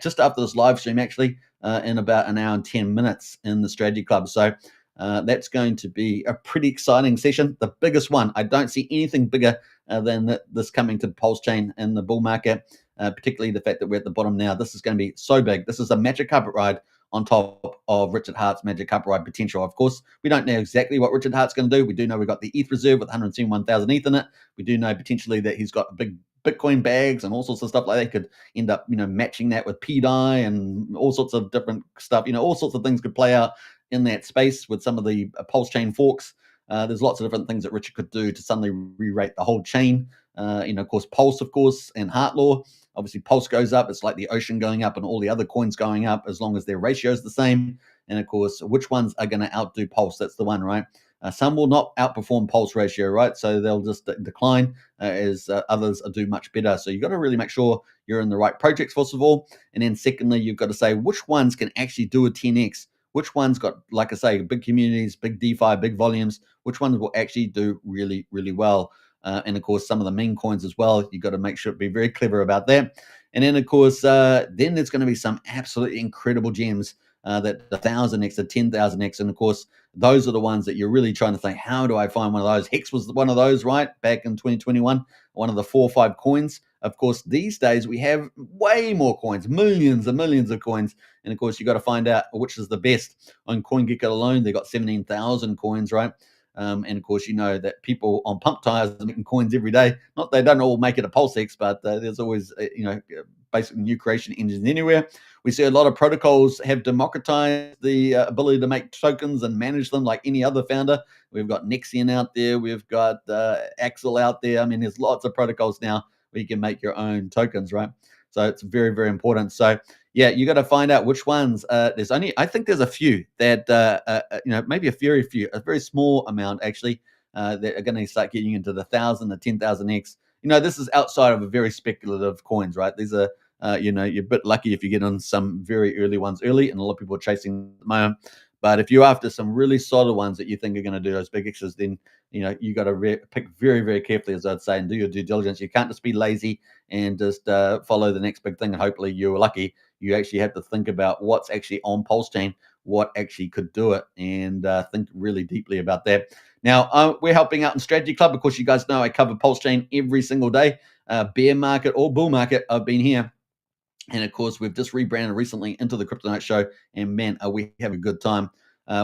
just after this live stream, actually, in about an hour and 10 minutes in the Strategy Club. So that's going to be a pretty exciting session. The biggest one. I don't see anything bigger than this coming to PulseChain in the bull market, particularly the fact that we're at the bottom now. This is going to be so big. This is a Magic Carpet ride on top of Richard Hart's Magic Carpet ride potential. Of course, we don't know exactly what Richard Hart's going to do. We do know we've got the ETH reserve with 171,000 ETH in it. We do know potentially that he's got big Bitcoin bags and all sorts of stuff like that. He could end up, matching that with PDI and all sorts of different stuff. All sorts of things could play out in that space with some of the PulseChain forks. There's lots of different things that Richard could do to suddenly re-rate the whole chain. Of course, Pulse, of course, and Heart Law. Obviously, Pulse goes up. It's like the ocean going up and all the other coins going up as long as their ratio is the same. And, of course, which ones are going to outdo Pulse? That's the one, right? Some will not outperform Pulse ratio, right? So they'll just decline as others do much better. So you've got to really make sure you're in the right projects, first of all. And then secondly, you've got to say which ones can actually do a 10x. Which one's got, like I say, big communities, big DeFi, big volumes? Which ones will actually do really, really well? And of course, some of the meme coins as well. You've got to make sure be very clever about that. And then, of course, then there's going to be some absolutely incredible gems that 1,000x, the 10,000x. And of course, those are the ones that you're really trying to think, how do I find one of those? Hex was one of those, right? Back in 2021, one of the 4 or 5 coins. Of course, these days we have way more coins, millions and millions of coins. And of course, you got to find out which is the best. On CoinGecko alone, they got 17,000 coins, right? And of course, that people on pump tires are making coins every day. Not they don't all make it a PulseX, but there's always, basic new creation engines anywhere. We see a lot of protocols have democratized the ability to make tokens and manage them like any other founder. We've got Nexion out there. We've got Axel out there. I mean, there's lots of protocols now where you can make your own tokens, right? So it's very, very important. So yeah, you got to find out which ones. I think there's a few that, maybe a very small amount actually, that are going to start getting into the 1,000, the 10,000x. You know, this is outside of a very speculative coins, right? These are, you know, you're a bit lucky if you get on some very early ones early, and a lot of people are chasing at the moment. But if you're after some really solid ones that you think are going to do those big X's, then, you know, you got to pick very, very carefully, as I'd say, and do your due diligence. You can't just be lazy and just follow the next big thing and hopefully you're lucky. You actually have to think about what's actually on PulseChain, what actually could do it, and think really deeply about that. Now, we're helping out in Strategy Club. Of course, you guys know I cover PulseChain every single day. Bear market or bull market, I've been here. And of course, we've just rebranded recently into the Crypto Night Show. And man, we have a good time.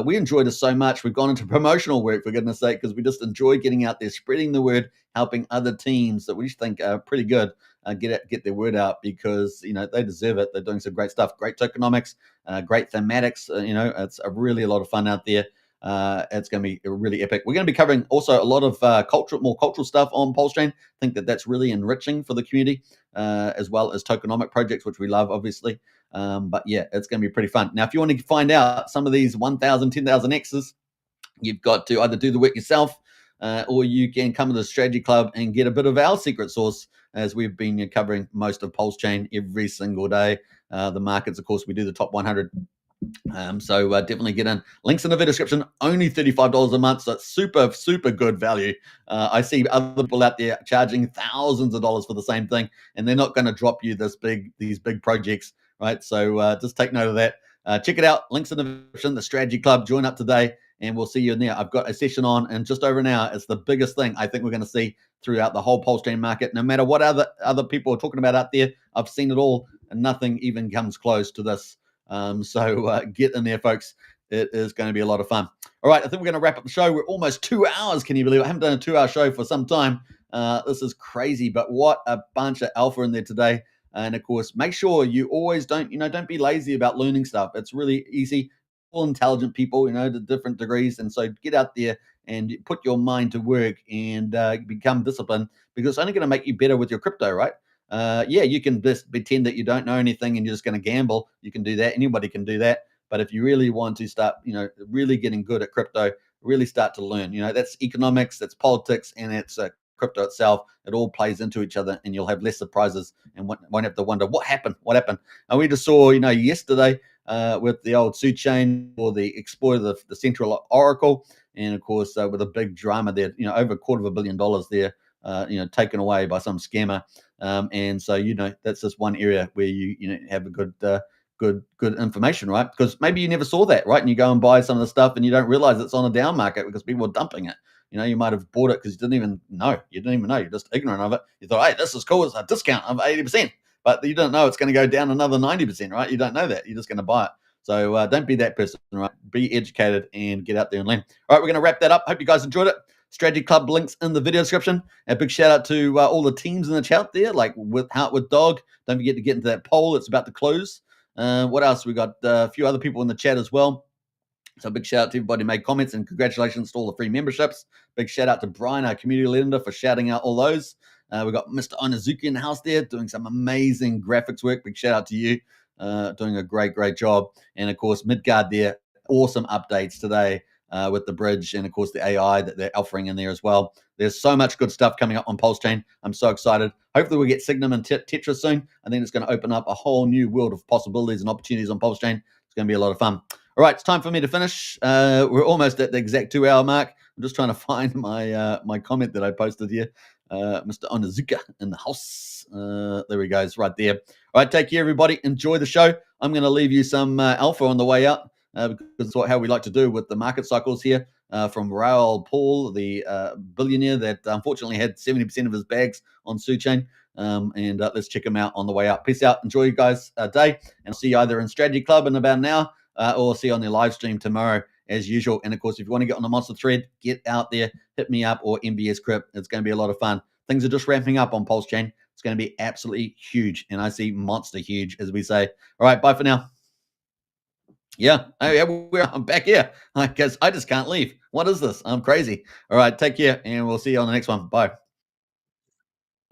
We enjoyed it so much. We've gone into promotional work, for goodness sake, because we just enjoy getting out there, spreading the word, helping other teams that we think are pretty good get their word out, because, you know, they deserve it. They're doing some great stuff, great tokenomics, great thematics. You know, it's really a lot of fun out there. It's going to be really epic. We're going to be covering also a lot of more cultural stuff on PulseChain. I think that's really enriching for the community, as well as tokenomic projects, which we love, obviously. But yeah, it's going to be pretty fun. Now, if you want to find out some of these 1,000, 10,000 X's, you've got to either do the work yourself, or you can come to the Strategy Club and get a bit of our secret sauce, as we've been covering most of PulseChain every single day. The markets, of course, we do the top 100. So definitely get in. Links in the video description. Only $35 a month. So it's super, super good value. I see other people out there charging thousands of dollars for the same thing, and they're not going to drop you these big projects, right? So just take note of that. Check it out. Links in the description. The Strategy Club. Join up today, and we'll see you in there. I've got a session on in just over an hour. It's the biggest thing I think we're going to see throughout the whole PulseChain market. No matter what other people are talking about out there, I've seen it all, and nothing even comes close to this. So get in there, folks. It is going to be a lot of fun. All right, I think we're going to wrap up the show. We're almost 2 hours. Can you believe it? I haven't done a 2-hour show for some time. This is crazy, but what a bunch of alpha in there today. And of course, make sure you always don't be lazy about learning stuff. It's really easy. All intelligent people, to different degrees. And so get out there and put your mind to work and become disciplined, because it's only going to make you better with your crypto, right? Yeah, you can just pretend that you don't know anything and you're just going to gamble. You can do that. Anybody can do that. But if you really want to start, really getting good at crypto, really start to learn, that's economics, that's politics, and it's crypto itself. It all plays into each other, and you'll have less surprises and won't have to wonder what happened. And we just saw, yesterday with the old PulseChain, or the exploit of the central oracle, and of course with a big drama there, over $250 million there, taken away by some scammer. And so, that's just one area where you have a good information, right? Because maybe you never saw that, right? And you go and buy some of the stuff and you don't realize it's on a down market because people are dumping it. You might have bought it because you didn't even know. You're just ignorant of it. You thought, hey, this is cool. It's a discount of 80%. But you don't know it's going to go down another 90%, right? You don't know that. You're just going to buy it. So don't be that person, right? Be educated and get out there and learn. All right, we're going to wrap that up. Hope you guys enjoyed it. Strategy Club links in the video description. A big shout out to all the teams in the chat there, like with Dog. Don't forget to get into that poll. It's about to close. What else? We got a few other people in the chat as well. So big shout out to everybody who made comments, and congratulations to all the free memberships. Big shout out to Brian, our community leader, for shouting out all those. We got Mr. Onazuki in the house there doing some amazing graphics work. Big shout out to you, doing a great job. And of course, Midgard there, awesome updates today with the bridge, and of course the AI that they're offering in there as well. There's so much good stuff coming up on PulseChain. I'm so excited. Hopefully we'll get Signum and Tetra soon. I think it's going to open up a whole new world of possibilities and opportunities on PulseChain. It's going to be a lot of fun. All right, it's time for me to finish. We're almost at the exact 2-hour mark. I'm just trying to find my comment that I posted here. Mr. Onazuka in the house. There he goes, right there. All right, take care, everybody. Enjoy the show. I'm going to leave you some alpha on the way out, because it's how we like to do with the market cycles here. From Raoul Paul, the billionaire that unfortunately had 70% of his bags on PulseChain. And let's check him out on the way out. Peace out. Enjoy you guys' day. And I'll see you either in Strategy Club in about an hour, or see you on the live stream tomorrow as usual. And of course, if you want to get on the monster thread, get out there, hit me up, or MBS Crypt. It's going to be a lot of fun. Things are just ramping up on PulseChain. It's going to be absolutely huge. And I see monster huge, as we say. All right, bye for now. Yeah, I'm back here because I just can't leave. What is this? I'm crazy. All right, take care, and we'll see you on the next one. Bye.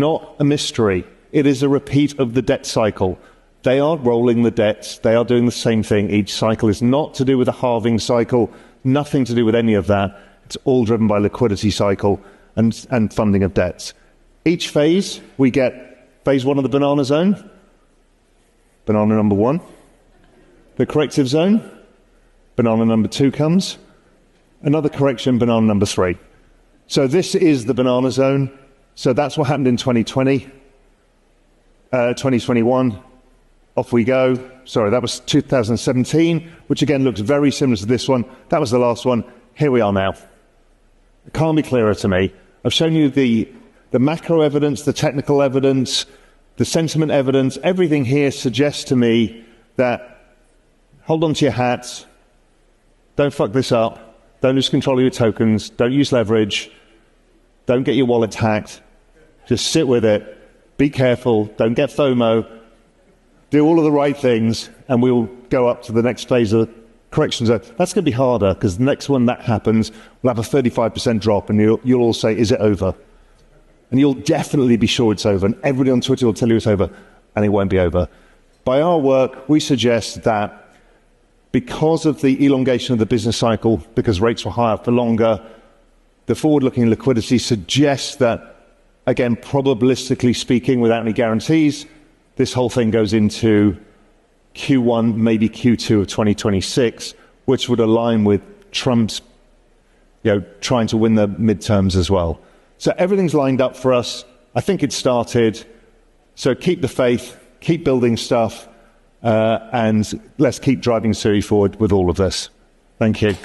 Not a mystery. It is a repeat of the debt cycle. They are rolling the debts. They are doing the same thing. Each cycle is not to do with a halving cycle, nothing to do with any of that. It's all driven by liquidity cycle and funding of debts. Each phase, we get phase 1 of the banana zone, banana number 1. The corrective zone, banana number 2 comes. Another correction, banana number 3. So this is the banana zone. So that's what happened in 2020. 2021, off we go. Sorry, that was 2017, which again looks very similar to this one. That was the last one. Here we are now. It can't be clearer to me. I've shown you the macro evidence, the technical evidence, the sentiment evidence. Everything here suggests to me that hold on to your hats, don't fuck this up, don't lose control of your tokens, don't use leverage, don't get your wallet hacked, just sit with it, be careful, don't get FOMO, do all of the right things, and we'll go up to the next phase of the correction zone. That's going to be harder, because the next one that happens, we'll have a 35% drop, and you'll all say, is it over? And you'll definitely be sure it's over, and everybody on Twitter will tell you it's over, and it won't be over. By our work, we suggest that because of the elongation of the business cycle, because rates were higher for longer, the forward-looking liquidity suggests that, again, probabilistically speaking, without any guarantees, this whole thing goes into Q1, maybe Q2 of 2026, which would align with Trump's, trying to win the midterms as well. So everything's lined up for us. I think it started. So keep the faith, keep building stuff, and let's keep driving Siri forward with all of this. Thank you.